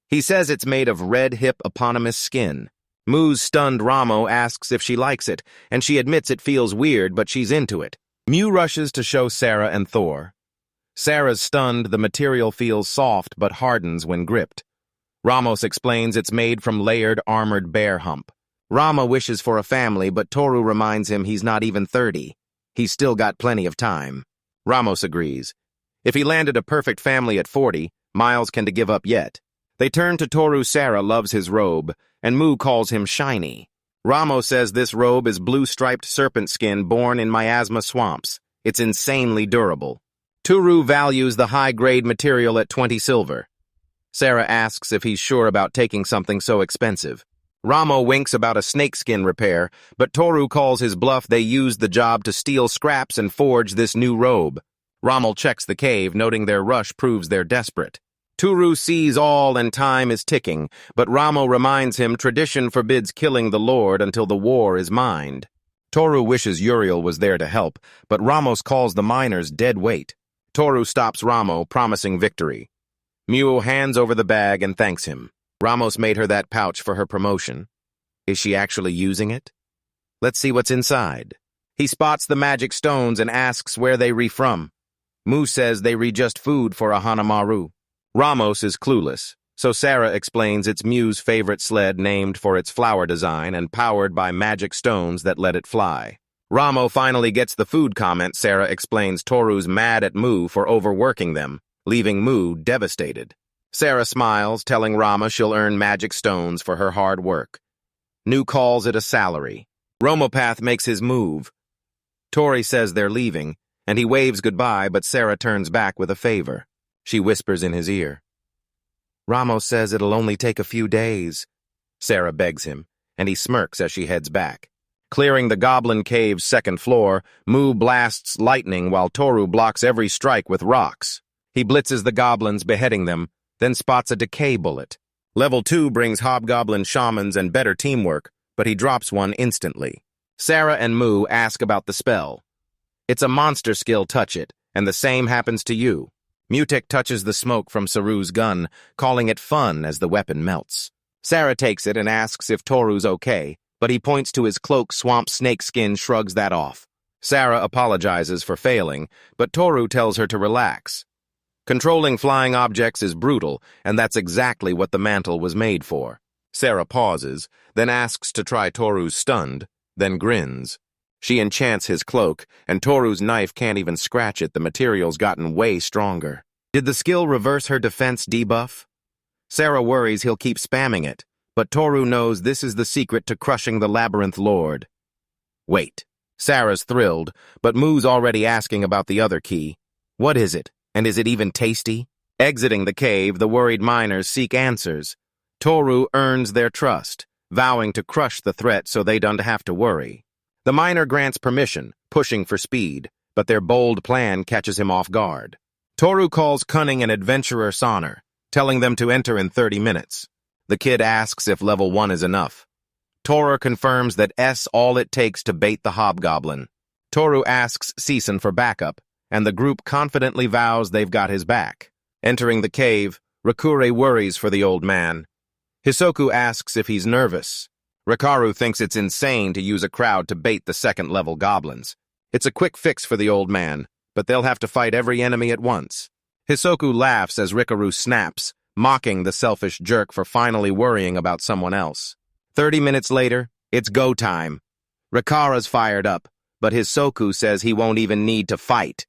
He says it's made of red hip eponymous skin. Mu's stunned Ramo asks if she likes it, and she admits it feels weird, but she's into it. Mew rushes to show Sarah and Thor. Sarah's stunned. The material feels soft but hardens when gripped. Ramos explains it's made from layered armored bear hump. Rama wishes for a family, but Toru reminds him he's not even 30. He's still got plenty of time. Ramos agrees. If he landed a perfect family at 40, Miles can to give up yet. They turn to Toru. Sarah loves his robe, and Mu calls him shiny. Ramo says this robe is blue-striped serpent skin born in miasma swamps. It's insanely durable. Toru values the high-grade material at 20 silver. Sarah asks if he's sure about taking something so expensive. Ramo winks about a snakeskin repair, but Toru calls his bluff. They used the job to steal scraps and forge this new robe. Rommel checks the cave, noting their rush proves they're desperate. Toru sees all and time is ticking, but Ramo reminds him tradition forbids killing the Lord until the war is mined. Toru wishes Yuriel was there to help, but Ramos calls the miners dead weight. Toru stops Ramo, promising victory. Mew hands over the bag and thanks him. Ramos made her that pouch for her promotion. Is she actually using it? Let's see what's inside. He spots the magic stones and asks where they re from. Mu says they re just food for a Hanamaru. Ramos is clueless, so Sarah explains it's Mew's favorite sled named for its flower design and powered by magic stones that let it fly. Ramo finally gets the food comment. Sarah explains Toru's mad at Mu for overworking them, leaving Mu devastated. Sarah smiles, telling Rama she'll earn magic stones for her hard work. Nu calls it a salary. Romopath makes his move. Tori says they're leaving, and he waves goodbye, but Sarah turns back with a favor. She whispers in his ear. Ramos says it'll only take a few days. Sarah begs him, and he smirks as she heads back. Clearing the Goblin Cave's second floor, Mu blasts lightning while Toru blocks every strike with rocks. He blitzes the goblins, beheading them, then spots a decay bullet. Level 2 brings hobgoblin shamans and better teamwork, but he drops one instantly. Sarah and Mu ask about the spell. It's a monster skill, touch it, and the same happens to you. Mutek touches the smoke from Saru's gun, calling it fun as the weapon melts. Sarah takes it and asks if Toru's okay, but he points to his cloak swamp snakeskin shrugs that off. Sarah apologizes for failing, but Toru tells her to relax. Controlling flying objects is brutal, and that's exactly what the mantle was made for. Sarah pauses, then asks to try Toru's stunned, then grins. She enchants his cloak, and Toru's knife can't even scratch it. The material's gotten way stronger. Did the skill reverse her defense debuff? Sarah worries he'll keep spamming it, but Toru knows this is the secret to crushing the Labyrinth Lord. Wait. Sarah's thrilled, but Mu's already asking about the other key. What is it, and is it even tasty? Exiting the cave, the worried miners seek answers. Toru earns their trust, vowing to crush the threat so they don't have to worry. The miner grants permission, pushing for speed, but their bold plan catches him off guard. Toru calls cunning and adventurer Sonner, telling them to enter in 30 minutes. The kid asks if level 1 is enough. Toru confirms that S all it takes to bait the hobgoblin. Toru asks Season for backup, and the group confidently vows they've got his back. Entering the cave, Rakure worries for the old man. Hisoku asks if he's nervous. Rikaru thinks it's insane to use a crowd to bait the second-level goblins. It's a quick fix for the old man, but they'll have to fight every enemy at once. Hisoku laughs as Rikaru snaps, mocking the selfish jerk for finally worrying about someone else. 30 minutes later, it's go time. Rikara's fired up, but Hisoku says he won't even need to fight.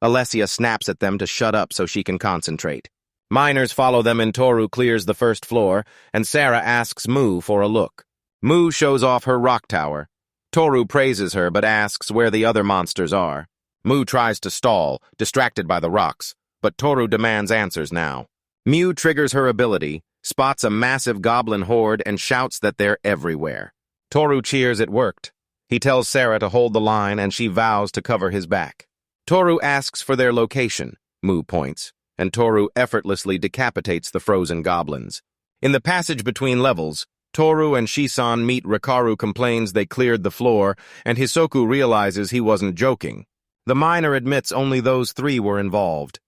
Alessia snaps at them to shut up so she can concentrate. Miners follow them and Toru clears the first floor, and Sarah asks Mu for a look. Mu shows off her rock tower. Toru praises her but asks where the other monsters are. Mu tries to stall, distracted by the rocks, but Toru demands answers now. Mu triggers her ability, spots a massive goblin horde, and shouts that they're everywhere. Toru cheers it worked. He tells Sarah to hold the line, and she vows to cover his back. Toru asks for their location, Mu points, and Toru effortlessly decapitates the frozen goblins. In the passage between levels, Toru and Shisan meet. Rikaru complains they cleared the floor, and Hisoku realizes he wasn't joking. The miner admits only those 3 were involved.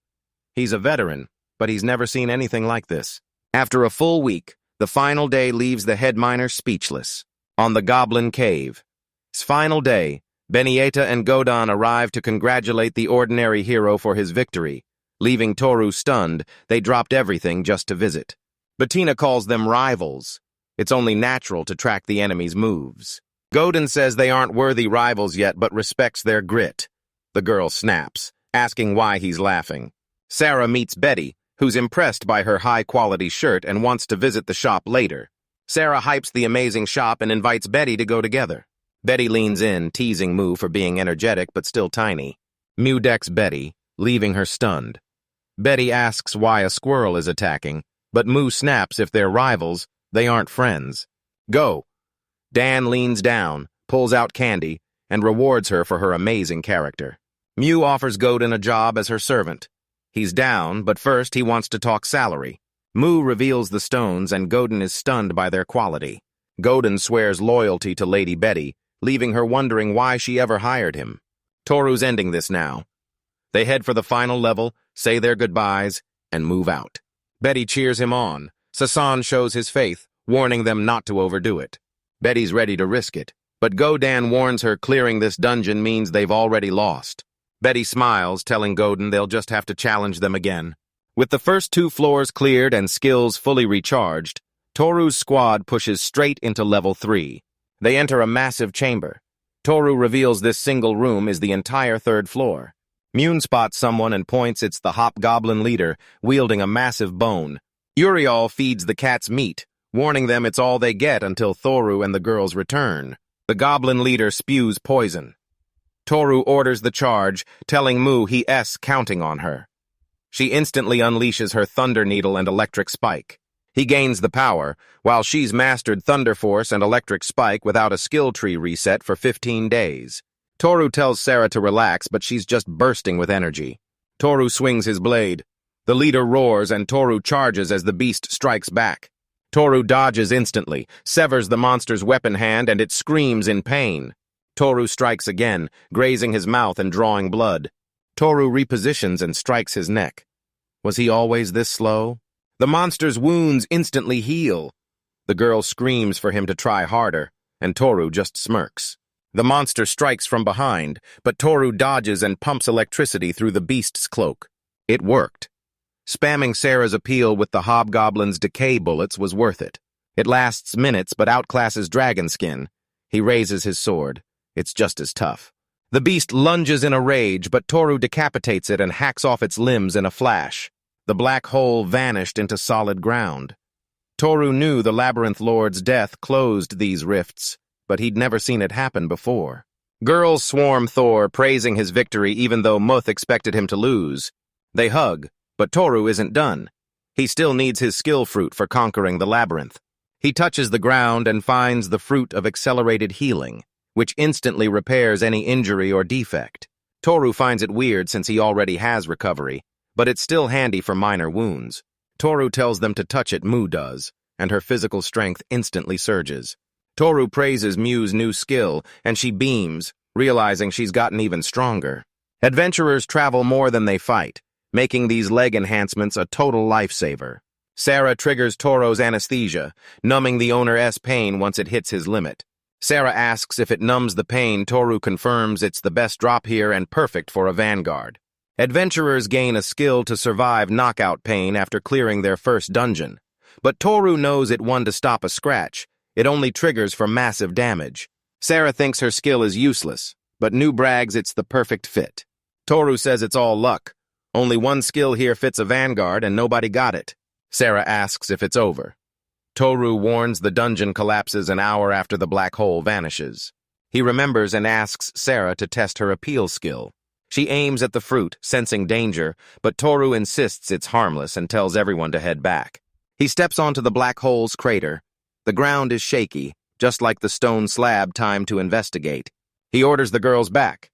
He's a veteran, but he's never seen anything like this. After a full week, the final day leaves the head miner speechless. On the Goblin Cave. His final day, Benieta and Godon arrive to congratulate the ordinary hero for his victory. Leaving Toru stunned, they dropped everything just to visit. Bettina calls them rivals. It's only natural to track the enemy's moves. Godon says they aren't worthy rivals yet, but respects their grit. The girl snaps, asking why he's laughing. Sarah meets Betty, who's impressed by her high-quality shirt and wants to visit the shop later. Sarah hypes the amazing shop and invites Betty to go together. Betty leans in, teasing Mu for being energetic but still tiny. Mu decks Betty, leaving her stunned. Betty asks why a squirrel is attacking, but Mu snaps if they're rivals, they aren't friends. Go. Dan leans down, pulls out candy, and rewards her for her amazing character. Mu offers Godon a job as her servant. He's down, but first he wants to talk salary. Mu reveals the stones, and Godon is stunned by their quality. Godon swears loyalty to Lady Betty, leaving her wondering why she ever hired him. Toru's ending this now. They head for the final level, say their goodbyes, and move out. Betty cheers him on. Sasan shows his faith, warning them not to overdo it. Betty's ready to risk it, but Godon warns her clearing this dungeon means they've already lost. Betty smiles, telling Godon they'll just have to challenge them again. With the first 2 floors cleared and skills fully recharged, Toru's squad pushes straight into level 3. They enter a massive chamber. Toru reveals this single room is the entire 3rd floor. Mune spots someone and points it's the hobgoblin leader, wielding a massive bone. Yuriel feeds the cats meat, warning them it's all they get until Toru and the girls return. The goblin leader spews poison. Toru orders the charge, telling Mu he's counting on her. She instantly unleashes her Thunder Needle and Electric Spike. He gains the power, while she's mastered Thunder Force and Electric Spike without a skill tree reset for 15 days. Toru tells Sarah to relax, but she's just bursting with energy. Toru swings his blade. The leader roars and Toru charges as the beast strikes back. Toru dodges instantly, severs the monster's weapon hand, and it screams in pain. Toru strikes again, grazing his mouth and drawing blood. Toru repositions and strikes his neck. Was he always this slow? The monster's wounds instantly heal. The girl screams for him to try harder, and Toru just smirks. The monster strikes from behind, but Toru dodges and pumps electricity through the beast's cloak. It worked. Spamming Sarah's appeal with the hobgoblin's decay bullets was worth it. It lasts minutes but outclasses Dragon Skin. He raises his sword. It's just as tough. The beast lunges in a rage, but Toru decapitates it and hacks off its limbs in a flash. The black hole vanished into solid ground. Toru knew the Labyrinth Lord's death closed these rifts, but he'd never seen it happen before. Girls swarm Thor, praising his victory even though Muth expected him to lose. They hug, but Toru isn't done. He still needs his skill fruit for conquering the labyrinth. He touches the ground and finds the fruit of accelerated healing, which instantly repairs any injury or defect. Toru finds it weird since he already has recovery, but it's still handy for minor wounds. Toru tells them to touch it, Mu does, and her physical strength instantly surges. Toru praises Mu's new skill, and she beams, realizing she's gotten even stronger. Adventurers travel more than they fight, making these leg enhancements a total lifesaver. Sarah triggers Toru's anesthesia, numbing the owner's pain once it hits his limit. Sarah asks if it numbs the pain. Toru confirms it's the best drop here and perfect for a vanguard. Adventurers gain a skill to survive knockout pain after clearing their first dungeon. But Toru knows it won to stop a scratch. It only triggers for massive damage. Sarah thinks her skill is useless, but Nu brags it's the perfect fit. Toru says it's all luck. Only one skill here fits a vanguard and nobody got it. Sarah asks if it's over. Toru warns the dungeon collapses an hour after the black hole vanishes. He remembers and asks Sarah to test her appeal skill. She aims at the fruit, sensing danger, but Toru insists it's harmless and tells everyone to head back. He steps onto the black hole's crater. The ground is shaky, just like the stone slab timed to investigate. He orders the girls back.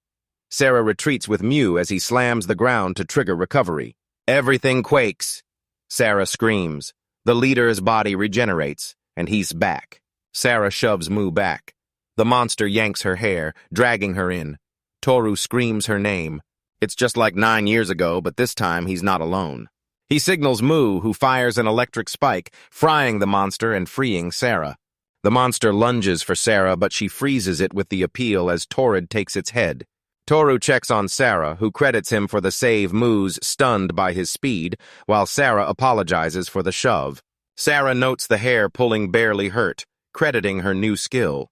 Sarah retreats with Mu as he slams the ground to trigger recovery. Everything quakes. Sarah screams. The leader's body regenerates, and he's back. Sarah shoves Mu back. The monster yanks her hair, dragging her in. Toru screams her name. It's just like 9 years ago, but this time he's not alone. He signals Mu, who fires an electric spike, frying the monster and freeing Sarah. The monster lunges for Sarah, but she freezes it with the appeal as Torrid takes its head. Toru checks on Sarah, who credits him for the save. Mu's stunned by his speed, while Sarah apologizes for the shove. Sarah notes the hair pulling barely hurt, crediting her new skill.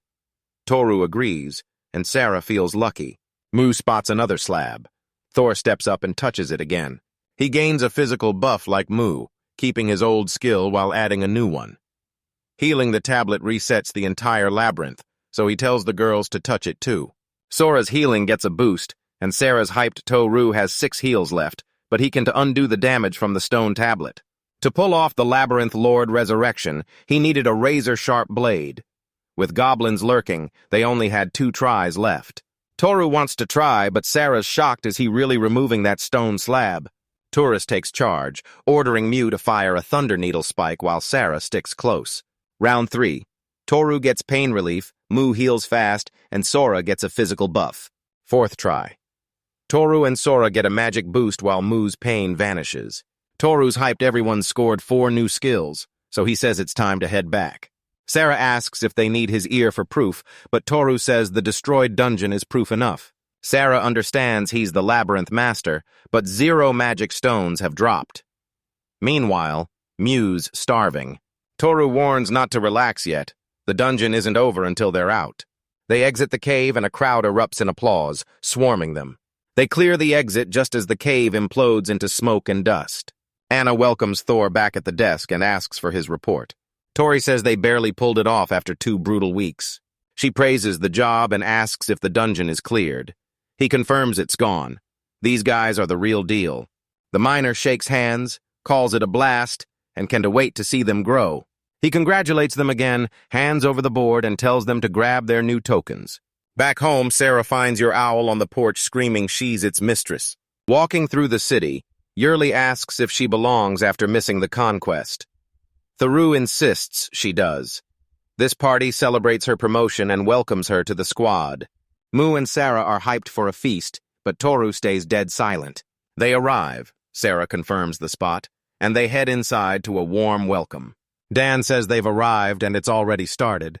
Toru agrees, and Sarah feels lucky. Mu spots another slab. Thor steps up and touches it again. He gains a physical buff like Mu, keeping his old skill while adding a new one. Healing the tablet resets the entire labyrinth, so he tells the girls to touch it too. Sora's healing gets a boost, and Sarah's hyped Toru has 6 heals left, but he can undo the damage from the stone tablet. To pull off the Labyrinth Lord resurrection, he needed a razor-sharp blade. With goblins lurking, they only had 2 tries left. Toru wants to try, but Sarah's shocked is he really removing that stone slab. Tourist takes charge, ordering Mu to fire a Thunder Needle spike while Sarah sticks close. Round 3. Toru gets pain relief, Mu heals fast, and Sora gets a physical buff. 4th try. Toru and Sora get a magic boost while Mu's pain vanishes. Toru's hyped everyone scored 4 new skills, so he says it's time to head back. Sarah asks if they need his ear for proof, but Toru says the destroyed dungeon is proof enough. Sarah understands he's the labyrinth master, but 0 magic stones have dropped. Meanwhile, Mu's starving. Toru warns not to relax yet. The dungeon isn't over until they're out. They exit the cave and a crowd erupts in applause, swarming them. They clear the exit just as the cave implodes into smoke and dust. Anna welcomes Thor back at the desk and asks for his report. Tori says they barely pulled it off after 2 brutal weeks. She praises the job and asks if the dungeon is cleared. He confirms it's gone. These guys are the real deal. The miner shakes hands, calls it a blast, and can't wait to see them grow. He congratulates them again, hands over the board, and tells them to grab their new tokens. Back home, Sarah finds Ural on the porch screaming she's its mistress. Walking through the city, Yuriel asks if she belongs after missing the conquest. Thoreau insists she does. This party celebrates her promotion and welcomes her to the squad. Mu and Sarah are hyped for a feast, but Toru stays dead silent. They arrive, Sarah confirms the spot, and they head inside to a warm welcome. Dan says they've arrived and it's already started.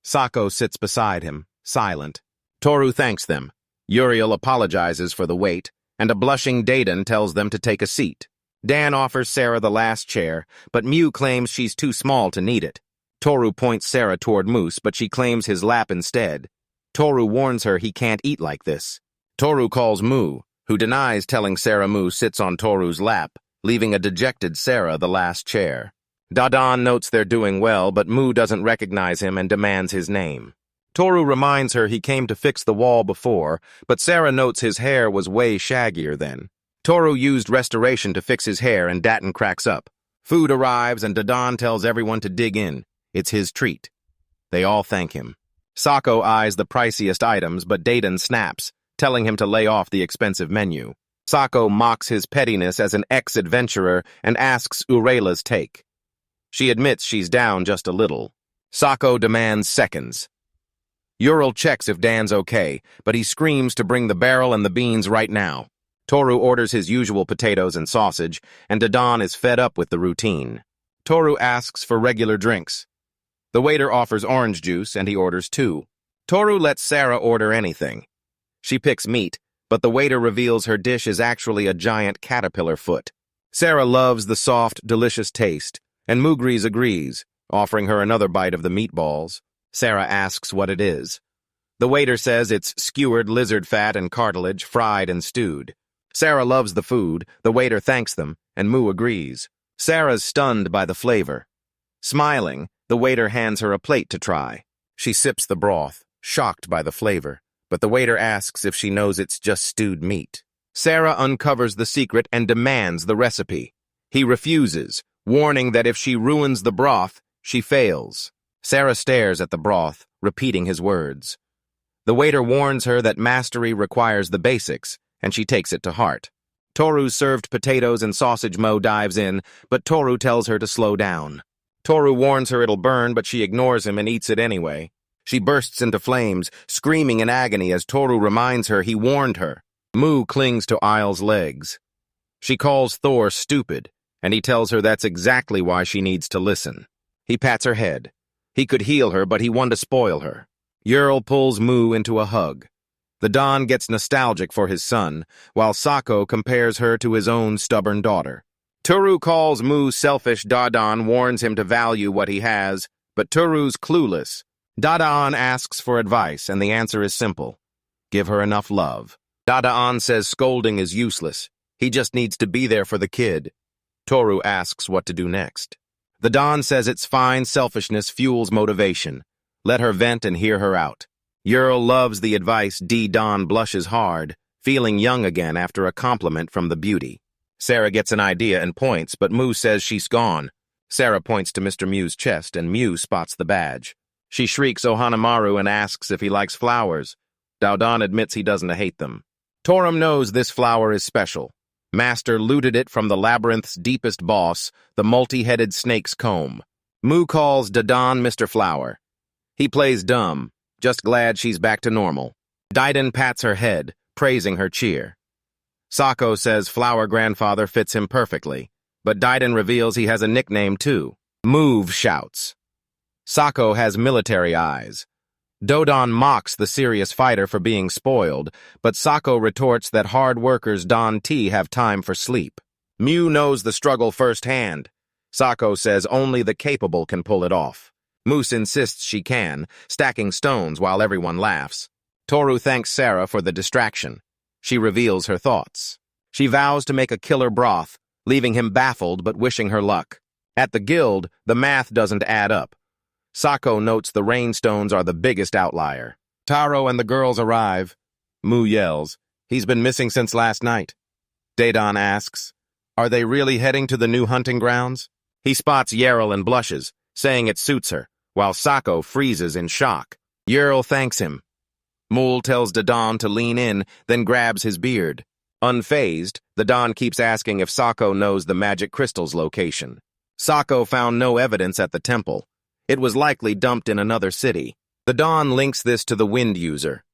Sako sits beside him, silent. Toru thanks them. Yuriel apologizes for the wait, and a blushing Dadon tells them to take a seat. Dan offers Sarah the last chair, but Mew claims she's too small to need it. Toru points Sarah toward Moose, but she claims his lap instead. Toru warns her he can't eat like this. Toru calls Mu, who denies telling Sarah Mu sits on Toru's lap, leaving a dejected Sarah the last chair. Dadon notes they're doing well, but Mu doesn't recognize him and demands his name. Toru reminds her he came to fix the wall before, but Sarah notes his hair was way shaggier then. Toru used restoration to fix his hair and Dadon cracks up. Food arrives and Dadon tells everyone to dig in. It's his treat. They all thank him. Sako eyes the priciest items, but Dadon snaps, telling him to lay off the expensive menu. Sako mocks his pettiness as an ex-adventurer and asks Urela's take. She admits she's down just a little. Sako demands seconds. Ural checks if Dan's okay, but he screams to bring the barrel and the beans right now. Toru orders his usual potatoes and sausage, and Dadon is fed up with the routine. Toru asks for regular drinks. The waiter offers orange juice, and he orders 2. Toru lets Sarah order anything. She picks meat, but the waiter reveals her dish is actually a giant caterpillar foot. Sarah loves the soft, delicious taste, and Mugris agrees, offering her another bite of the meatballs. Sarah asks what it is. The waiter says it's skewered lizard fat and cartilage, fried and stewed. Sarah loves the food, the waiter thanks them, and Mu agrees. Sarah's stunned by the flavor. Smiling, the waiter hands her a plate to try. She sips the broth, shocked by the flavor, but the waiter asks if she knows it's just stewed meat. Sarah uncovers the secret and demands the recipe. He refuses, warning that if she ruins the broth, she fails. Sarah stares at the broth, repeating his words. The waiter warns her that mastery requires the basics, and she takes it to heart. Toru's served potatoes and sausage Mo dives in, but Toru tells her to slow down. Toru warns her it'll burn, but she ignores him and eats it anyway. She bursts into flames, screaming in agony as Toru reminds her he warned her. Mu clings to Isle's legs. She calls Thor stupid, and he tells her that's exactly why she needs to listen. He pats her head. He could heal her, but he wanted to spoil her. Ural pulls Mu into a hug. The Don gets nostalgic for his son, while Sako compares her to his own stubborn daughter. Toru calls Mu selfish. Dadon warns him to value what he has, but Toru's clueless. Dadon asks for advice, and the answer is simple. Give her enough love. Dadon says scolding is useless. He just needs to be there for the kid. Toru asks what to do next. The Don says it's fine, selfishness fuels motivation. Let her vent and hear her out. Ural loves the advice. Don blushes hard, feeling young again after a compliment from the beauty. Sarah gets an idea and points, but Mu says she's gone. Sarah points to Mr. Mew's chest, and Mew spots the badge. She shrieks Ohanamaru and asks if he likes flowers. Dadon admits he doesn't hate them. Torum knows this flower is special. Master looted it from the labyrinth's deepest boss, the multi-headed snake's comb. Mu calls Dadon Mr. Flower. He plays dumb, just glad she's back to normal. Dadon pats her head, praising her cheer. Sako says Flower Grandfather fits him perfectly, but Dadon reveals he has a nickname too. Move shouts. Sako has military eyes. Dodon mocks the serious fighter for being spoiled, but Sako retorts that hard workers Don T have time for sleep. Mew knows the struggle firsthand. Sako says only the capable can pull it off. Moose insists she can, stacking stones while everyone laughs. Toru thanks Sarah for the distraction. She reveals her thoughts. She vows to make a killer broth, leaving him baffled but wishing her luck. At the guild, the math doesn't add up. Sako notes the rainstones are the biggest outlier. Taro and the girls arrive. Mu yells, "He's been missing since last night." Dadon asks, Are they really heading to the new hunting grounds? He spots Yuriel and blushes, saying it suits her, while Sako freezes in shock. Yuriel thanks him. Mul tells Dadon to lean in, then grabs his beard. Unfazed, the Don keeps asking if Sako knows the magic crystal's location. Sako found no evidence at the temple. It was likely dumped in another city. The Don links this to the wind user.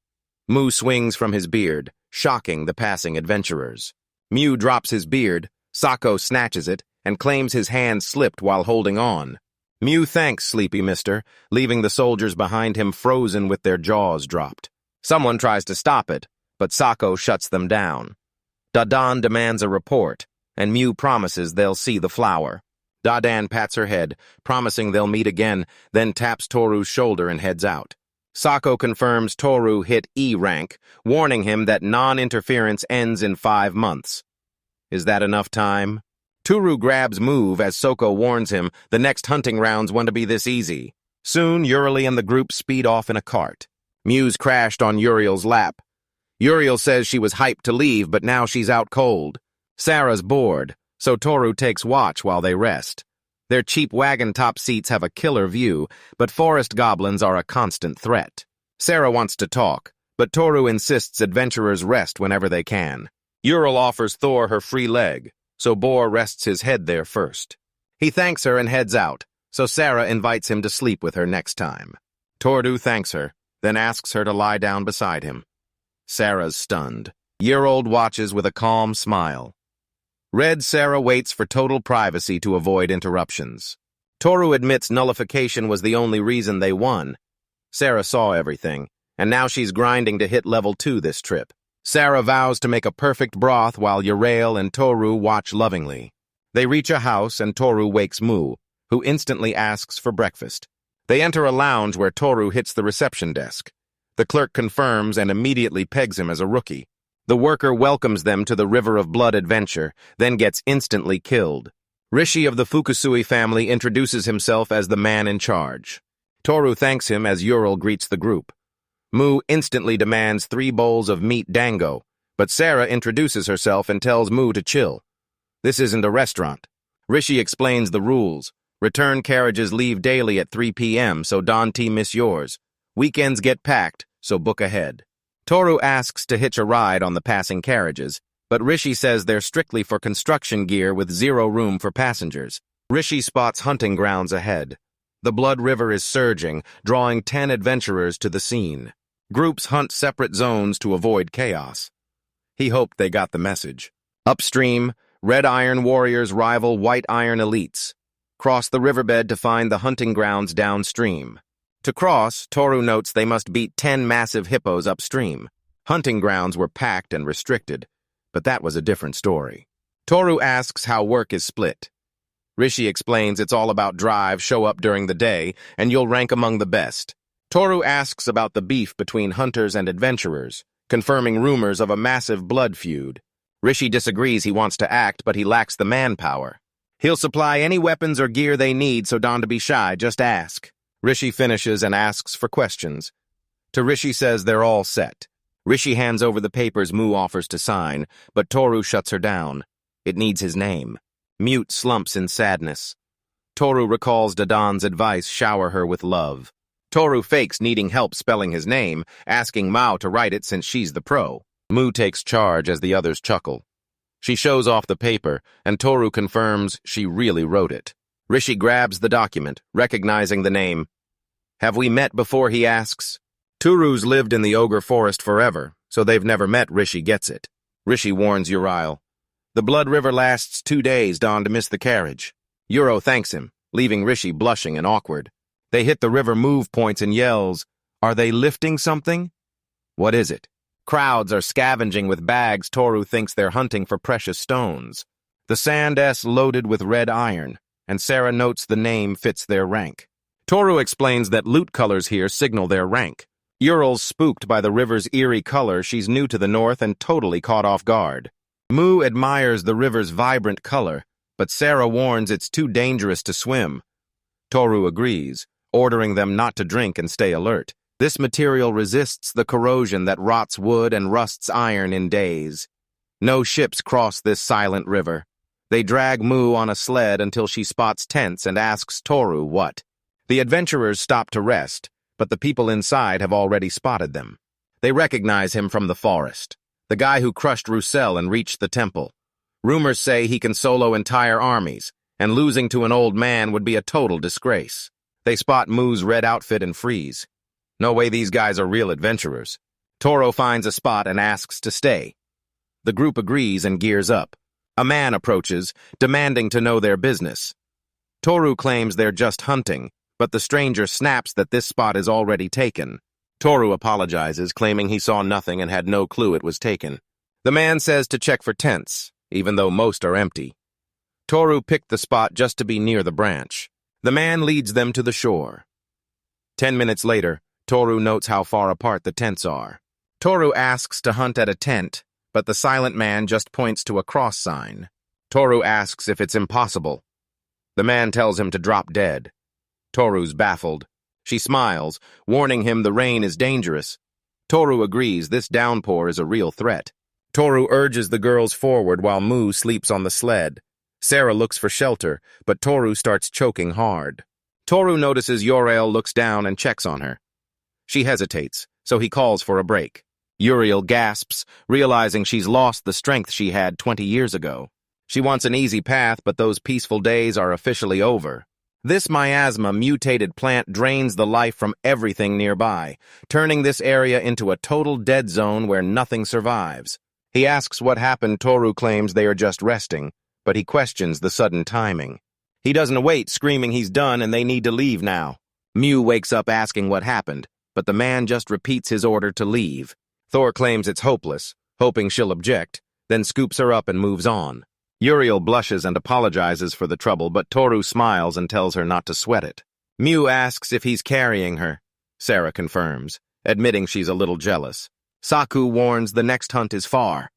Mu swings from his beard, shocking the passing adventurers. Mu drops his beard, Sako snatches it, and claims his hand slipped while holding on. Mu thanks Sleepy Mister, leaving the soldiers behind him frozen with their jaws dropped. Someone tries to stop it, but Sako shuts them down. Dadon demands a report, and Mu promises they'll see the flower. Dadon pats her head, promising they'll meet again, then taps Toru's shoulder and heads out. Sako confirms Toru hit E rank, warning him that non-interference ends in 5 months. Is that enough time? Toru grabs Move as Soko warns him the next hunting rounds won't be this easy. Soon, Yuriel and the group speed off in a cart. Muse crashed on Uriel's lap. Yuriel says she was hyped to leave, but now she's out cold. Sarah's bored, so Toru takes watch while they rest. Their cheap wagon-top seats have a killer view, but forest goblins are a constant threat. Sarah wants to talk, but Toru insists adventurers rest whenever they can. Ural offers Thor her free leg, so Boar rests his head there first. He thanks her and heads out, so Sarah invites him to sleep with her next time. Toru thanks her, then asks her to lie down beside him. Sarah's stunned. Year-old watches with a calm smile. Red Sarah waits for total privacy to avoid interruptions. Toru admits nullification was the only reason they won. Sarah saw everything, and now she's grinding to hit level 2 this trip. Sarah vows to make a perfect broth while Yuriel and Toru watch lovingly. They reach a house and Toru wakes Mu, who instantly asks for breakfast. They enter a lounge where Toru hits the reception desk. The clerk confirms and immediately pegs him as a rookie. The worker welcomes them to the River of Blood adventure, then gets instantly killed. Rishi of the Fukusui family introduces himself as the man in charge. Toru thanks him as Ural greets the group. Mu instantly demands 3 bowls of meat dango, but Sarah introduces herself and tells Mu to chill. This isn't a restaurant. Rishi explains the rules. Return carriages leave daily at 3 p.m., so don't miss yours. Weekends get packed, so book ahead. Toru asks to hitch a ride on the passing carriages, but Rishi says they're strictly for construction gear with 0 room for passengers. Rishi spots hunting grounds ahead. The Blood River is surging, drawing 10 adventurers to the scene. Groups hunt separate zones to avoid chaos. He hoped they got the message. Upstream, Red Iron warriors rival White Iron elites. Cross the riverbed to find the hunting grounds downstream. To cross, Toru notes they must beat 10 massive hippos upstream. Hunting grounds were packed and restricted, but that was a different story. Toru asks how work is split. Rishi explains it's all about drive, show up during the day, and you'll rank among the best. Toru asks about the beef between hunters and adventurers, confirming rumors of a massive blood feud. Rishi disagrees he wants to act, but he lacks the manpower. He'll supply any weapons or gear they need, so don't be shy, just ask. Rishi finishes and asks for questions. To Rishi says they're all set. Rishi hands over the papers Mu offers to sign, but Toru shuts her down. It needs his name. Mute slumps in sadness. Toru recalls Dadon's advice, shower her with love. Toru fakes needing help spelling his name, asking Mao to write it since she's the pro. Mu takes charge as the others chuckle. She shows off the paper, and Toru confirms she really wrote it. Rishi grabs the document, recognizing the name. Have we met before, he asks. Toru's lived in the ogre forest forever, so they've never met. Rishi gets it. Rishi warns Ural. The Blood River lasts 2 days, don't miss the carriage. Uro thanks him, leaving Rishi blushing and awkward. They hit the river move points and yells, "Are they lifting something?" What is it? Crowds are scavenging with bags. Toru thinks they're hunting for precious stones. The sand is loaded with red iron, and Sarah notes the name fits their rank. Toru explains that loot colors here signal their rank. Ural's spooked by the river's eerie color. She's new to the north and totally caught off guard. Mu admires the river's vibrant color, but Sarah warns it's too dangerous to swim. Toru agrees, ordering them not to drink and stay alert. This material resists the corrosion that rots wood and rusts iron in days. No ships cross this silent river. They drag Mu on a sled until she spots tents and asks Toru what. The adventurers stop to rest, but the people inside have already spotted them. They recognize him from the forest, the guy who crushed Roussel and reached the temple. Rumors say he can solo entire armies, and losing to an old man would be a total disgrace. They spot Mu's red outfit and freeze. No way these guys are real adventurers. Toru finds a spot and asks to stay. The group agrees and gears up. A man approaches, demanding to know their business. Toru claims they're just hunting, but the stranger snaps that this spot is already taken. Toru apologizes, claiming he saw nothing and had no clue it was taken. The man says to check for tents, even though most are empty. Toru picked the spot just to be near the branch. The man leads them to the shore. 10 minutes later, Toru notes how far apart the tents are. Toru asks to hunt at a tent, but the silent man just points to a cross sign. Toru asks if it's impossible. The man tells him to drop dead. Toru's baffled. She smiles, warning him the rain is dangerous. Toru agrees this downpour is a real threat. Toru urges the girls forward while Mu sleeps on the sled. Sarah looks for shelter, but Toru starts choking hard. Toru notices Yuriel looks down and checks on her. She hesitates, so he calls for a break. Yuriel gasps, realizing she's lost the strength she had 20 years ago. She wants an easy path, but those peaceful days are officially over. This miasma mutated plant drains the life from everything nearby, turning this area into a total dead zone where nothing survives. He asks what happened. Toru claims they are just resting, but he questions the sudden timing. He doesn't wait, screaming he's done and they need to leave now. Mu wakes up asking what happened, but the man just repeats his order to leave. Thor claims it's hopeless, hoping she'll object, then scoops her up and moves on. Yuriel blushes and apologizes for the trouble, but Toru smiles and tells her not to sweat it. Mu asks if he's carrying her. Sarah confirms, admitting she's a little jealous. Saku warns the next hunt is far.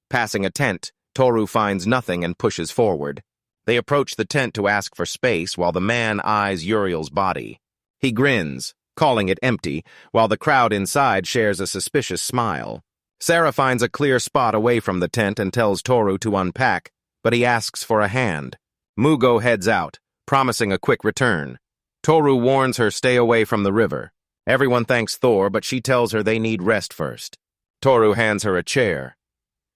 Passing a tent, Toru finds nothing and pushes forward. They approach the tent to ask for space while the man eyes Yuriel's body. He grins, calling it empty, while the crowd inside shares a suspicious smile. Sarah finds a clear spot away from the tent and tells Toru to unpack, but he asks for a hand. Mugo heads out, promising a quick return. Toru warns her stay away from the river. Everyone thanks Thor, but she tells her they need rest first. Toru hands her a chair.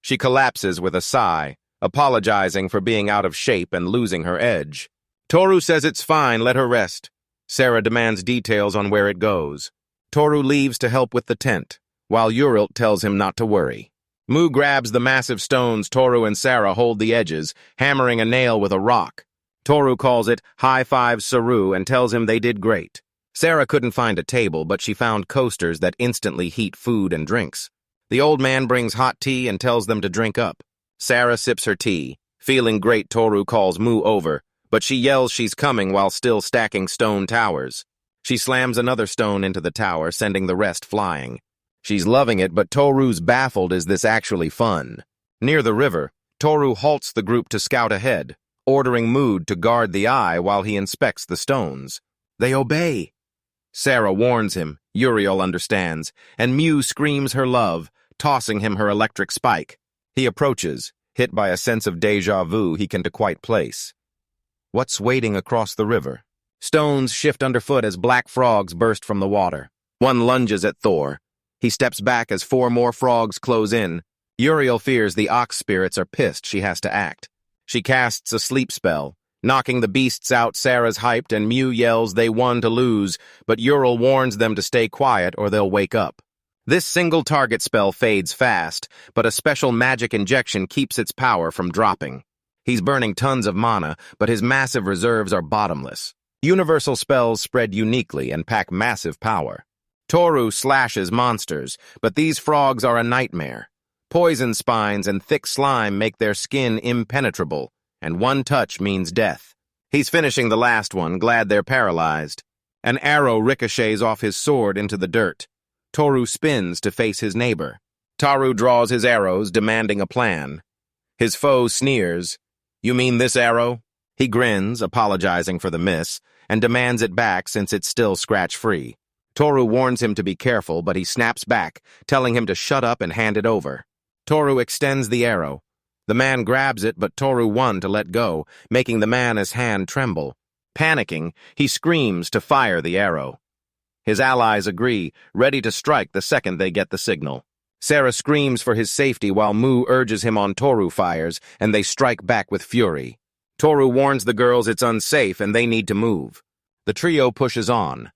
She collapses with a sigh, apologizing for being out of shape and losing her edge. Toru says it's fine, let her rest. Sarah demands details on where it goes. Toru leaves to help with the tent, while Ural tells him not to worry. Mu grabs the massive stones. Toru and Sarah hold the edges, hammering a nail with a rock. Toru calls it High Five Saru and tells him they did great. Sarah couldn't find a table, but she found coasters that instantly heat food and drinks. The old man brings hot tea and tells them to drink up. Sarah sips her tea. Feeling great, Toru calls Mu over, but she yells she's coming while still stacking stone towers. She slams another stone into the tower, sending the rest flying. She's loving it, but Toru's baffled. Is this actually fun? Near the river, Toru halts the group to scout ahead, ordering Mood to guard the eye while he inspects the stones. They obey. Sarah warns him, Yuriel understands, and Mu screams her love, tossing him her electric spike. He approaches, hit by a sense of déjà vu he can't quite place. What's waiting across the river? Stones shift underfoot as black frogs burst from the water. One lunges at Thor. He steps back as 4 more frogs close in. Yuriel fears the ox spirits are pissed she has to act. She casts a sleep spell, knocking the beasts out. Sarah's hyped and Mu yells they won to lose, but Ural warns them to stay quiet or they'll wake up. This single target spell fades fast, but a special magic injection keeps its power from dropping. He's burning tons of mana, but his massive reserves are bottomless. Universal spells spread uniquely and pack massive power. Toru slashes monsters, but these frogs are a nightmare. Poison spines and thick slime make their skin impenetrable, and one touch means death. He's finishing the last one, glad they're paralyzed. An arrow ricochets off his sword into the dirt. Toru spins to face his neighbor. Taru draws his arrows, demanding a plan. His foe sneers. You mean this arrow? He grins, apologizing for the miss, and demands it back since it's still scratch-free. Toru warns him to be careful, but he snaps back, telling him to shut up and hand it over. Toru extends the arrow. The man grabs it, but Toru won to let go, making the man's hand tremble. Panicking, he screams to fire the arrow. His allies agree, ready to strike the second they get the signal. Sarah screams for his safety while Mu urges him on. Toru fires, and they strike back with fury. Toru warns the girls it's unsafe and they need to move. The trio pushes on.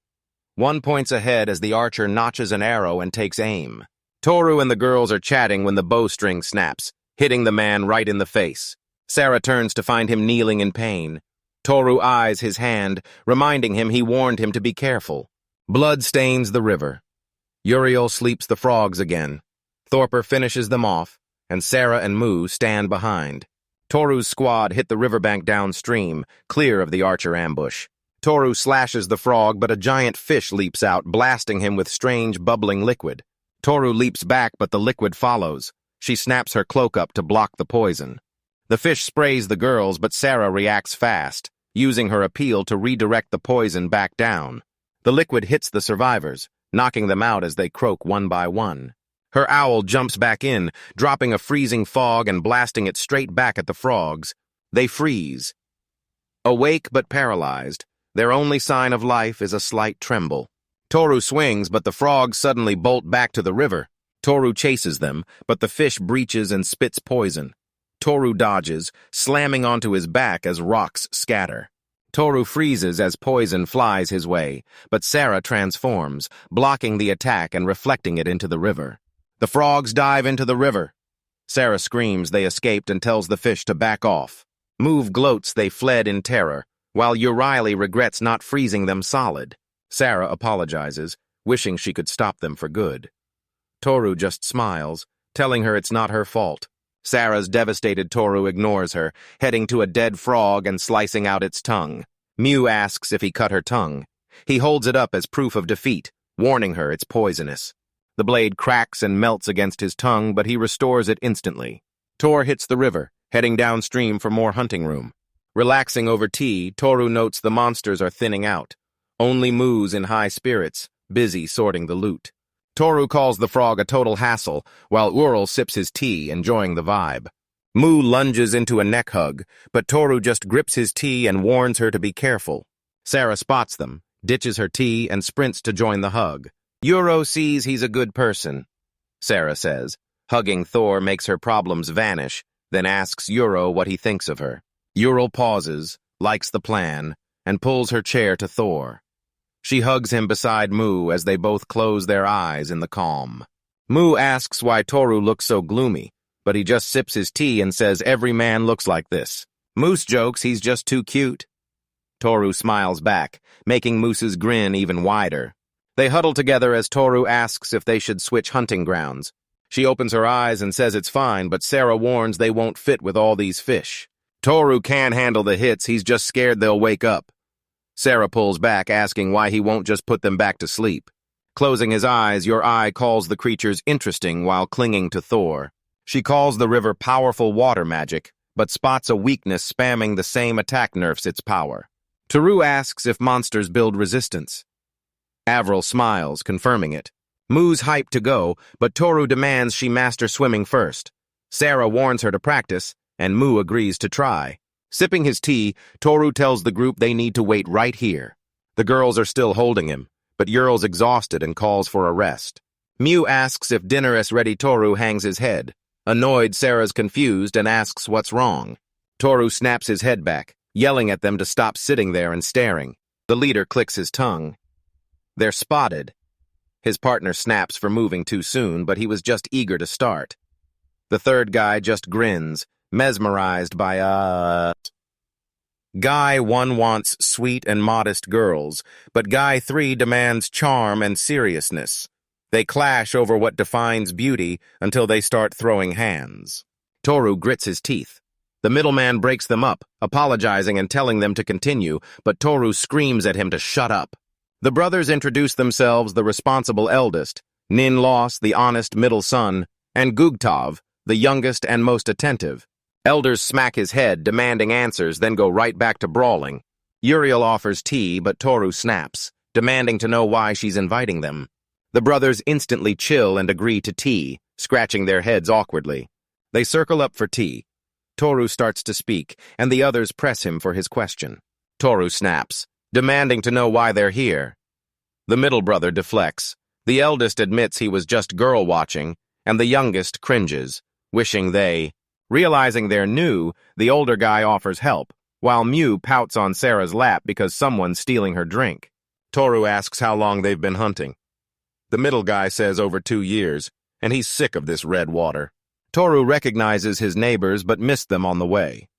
One points ahead as the archer notches an arrow and takes aim. Toru and the girls are chatting when the bowstring snaps, hitting the man right in the face. Sarah turns to find him kneeling in pain. Toru eyes his hand, reminding him he warned him to be careful. Blood stains the river. Yuriel sleeps the frogs again. Thorper finishes them off, and Sarah and Mu stand behind. Toru's squad hit the riverbank downstream, clear of the archer ambush. Toru slashes the frog, but a giant fish leaps out, blasting him with strange, bubbling liquid. Toru leaps back, but the liquid follows. She snaps her cloak up to block the poison. The fish sprays the girls, but Sarah reacts fast, using her appeal to redirect the poison back down. The liquid hits the survivors, knocking them out as they croak one by one. Her owl jumps back in, dropping a freezing fog and blasting it straight back at the frogs. They freeze. Awake but paralyzed, their only sign of life is a slight tremble. Toru swings, but the frogs suddenly bolt back to the river. Toru chases them, but the fish breaches and spits poison. Toru dodges, slamming onto his back as rocks scatter. Toru freezes as poison flies his way, but Sarah transforms, blocking the attack and reflecting it into the river. The frogs dive into the river. Sarah screams they escaped and tells the fish to back off. Move gloats they fled in terror, while Yuriel regrets not freezing them solid. Sarah apologizes, wishing she could stop them for good. Toru just smiles, telling her it's not her fault. Sarah's devastated Toru ignores her, heading to a dead frog and slicing out its tongue. Mu asks if he cut her tongue. He holds it up as proof of defeat, warning her it's poisonous. The blade cracks and melts against his tongue, but he restores it instantly. Tor hits the river, heading downstream for more hunting room. Relaxing over tea, Toru notes the monsters are thinning out. Only Mu's in high spirits, busy sorting the loot. Toru calls the frog a total hassle, while Ural sips his tea, enjoying the vibe. Mu lunges into a neck hug, but Toru just grips his tea and warns her to be careful. Sarah spots them, ditches her tea, and sprints to join the hug. Uro sees he's a good person, Sarah says. Hugging Thor makes her problems vanish, then asks Uro what he thinks of her. Ural pauses, likes the plan, and pulls her chair to Thor. She hugs him beside Mu as they both close their eyes in the calm. Mu asks why Toru looks so gloomy, but he just sips his tea and says every man looks like this. Moose jokes he's just too cute. Toru smiles back, making Moose's grin even wider. They huddle together as Toru asks if they should switch hunting grounds. She opens her eyes and says it's fine, but Sarah warns they won't fit with all these fish. Toru can't handle the hits, he's just scared they'll wake up. Sarah pulls back, asking why he won't just put them back to sleep. Closing his eyes, your eye calls the creatures interesting while clinging to Thor. She calls the river powerful water magic, but spots a weakness spamming the same attack nerfs its power. Toru asks if monsters build resistance. Avril smiles, confirming it. Mu's hyped to go, but Toru demands she master swimming first. Sarah warns her to practice, and Mu agrees to try. Sipping his tea, Toru tells the group they need to wait right here. The girls are still holding him, but Ural's exhausted and calls for a rest. Mu asks if dinner is ready. Toru hangs his head. Annoyed, Sarah's confused and asks what's wrong. Toru snaps his head back, yelling at them to stop sitting there and staring. The leader clicks his tongue. They're spotted. His partner snaps for moving too soon, but he was just eager to start. The third guy just grins, mesmerized by Guy 1 wants sweet and modest girls, but Guy 3 demands charm and seriousness. They clash over what defines beauty until they start throwing hands. Toru grits his teeth. The middleman breaks them up, apologizing and telling them to continue, but Toru screams at him to shut up. The brothers introduce themselves, the responsible eldest, Ninlos, the honest middle son, and Gugtov, the youngest and most attentive. Elders smack his head, demanding answers, then go right back to brawling. Yuriel offers tea, but Toru snaps, demanding to know why she's inviting them. The brothers instantly chill and agree to tea, scratching their heads awkwardly. They circle up for tea, Toru starts to speak, and the others press him for his question. Toru snaps, demanding to know why they're here. The middle brother deflects. The eldest admits he was just girl-watching, and the youngest cringes, wishing they... Realizing they're new, the older guy offers help, while Mew pouts on Sarah's lap because someone's stealing her drink. Toru asks how long they've been hunting. The middle guy says over 2 years, and he's sick of this red water. Toru recognizes his neighbors but missed them on the way.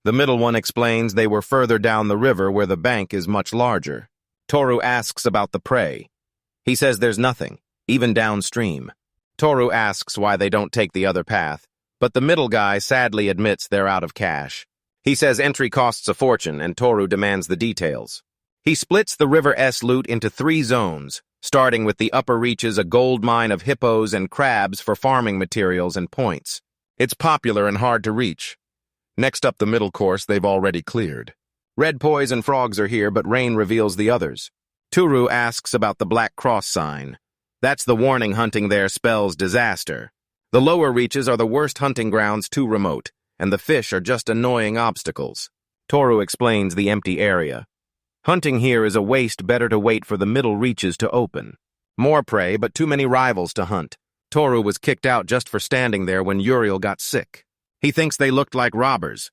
The middle one explains they were further down the river where the bank is much larger. Toru asks about the prey. He says there's nothing, even downstream. Toru asks why they don't take the other path, but the middle guy sadly admits they're out of cash. He says entry costs a fortune, and Toru demands the details. He splits the River S loot into 3 zones, starting with the upper reaches a gold mine of hippos and crabs for farming materials and points. It's popular and hard to reach. Next up the middle course they've already cleared. Red pois and frogs are here, but rain reveals the others. Toru asks about the Black Cross sign. That's the warning hunting there spells disaster. The lower reaches are the worst hunting grounds, too remote, and the fish are just annoying obstacles. Toru explains the empty area. Hunting here is a waste, better to wait for the middle reaches to open. More prey, but too many rivals to hunt. Toru was kicked out just for standing there when Yuriel got sick. He thinks they looked like robbers.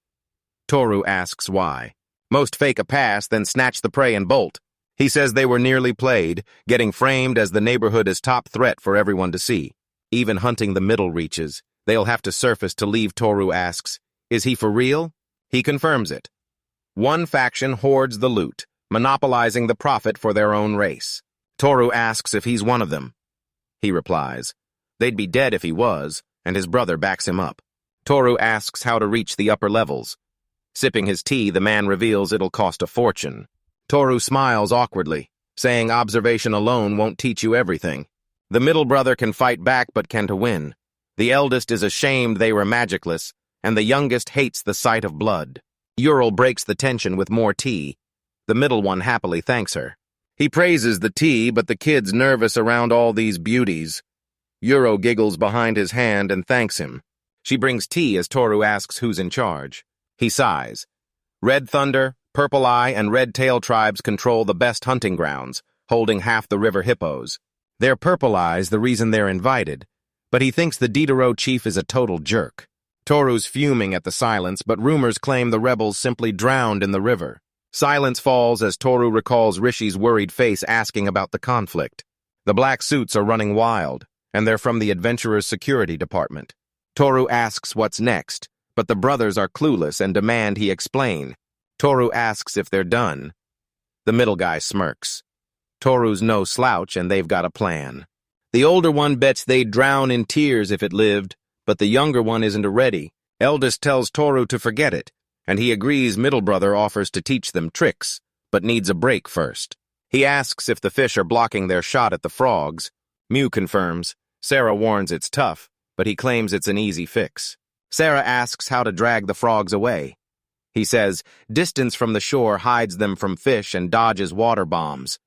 Toru asks why. Most fake a pass, then snatch the prey and bolt. He says they were nearly played, getting framed as the neighborhood is top threat for everyone to see. Even hunting the middle reaches, they'll have to surface to leave. Toru asks, is he for real? He confirms it. One faction hoards the loot, monopolizing the profit for their own race. Toru asks if he's one of them. He replies, they'd be dead if he was, and his brother backs him up. Toru asks how to reach the upper levels. Sipping his tea, the man reveals it'll cost a fortune. Toru smiles awkwardly, saying observation alone won't teach you everything. The middle brother can fight back but can't win. The eldest is ashamed they were magicless, and the youngest hates the sight of blood. Ural breaks the tension with more tea. The middle one happily thanks her. He praises the tea, but the kid's nervous around all these beauties. Ural giggles behind his hand and thanks him. She brings tea as Toru asks who's in charge. He sighs. Red Thunder, Purple Eye, and Red Tail tribes control the best hunting grounds, holding half the river hippos. They're Purple Eye's the reason they're invited, but he thinks the Didero chief is a total jerk. Toru's fuming at the silence, but rumors claim the rebels simply drowned in the river. Silence falls as Toru recalls Rishi's worried face asking about the conflict. The black suits are running wild, and they're from the Adventurers' Security Department. Toru asks what's next, but the brothers are clueless and demand he explain. Toru asks if they're done. The middle guy smirks. Toru's no slouch, and they've got a plan. The older one bets they'd drown in tears if it lived, but the younger one isn't ready. Eldest tells Toru to forget it, and he agrees middle brother offers to teach them tricks, but needs a break first. He asks if the fish are blocking their shot at the frogs. Mew confirms. Sarah warns it's tough, but he claims it's an easy fix. Sarah asks how to drag the frogs away. He says distance from the shore hides them from fish and dodges water bombs.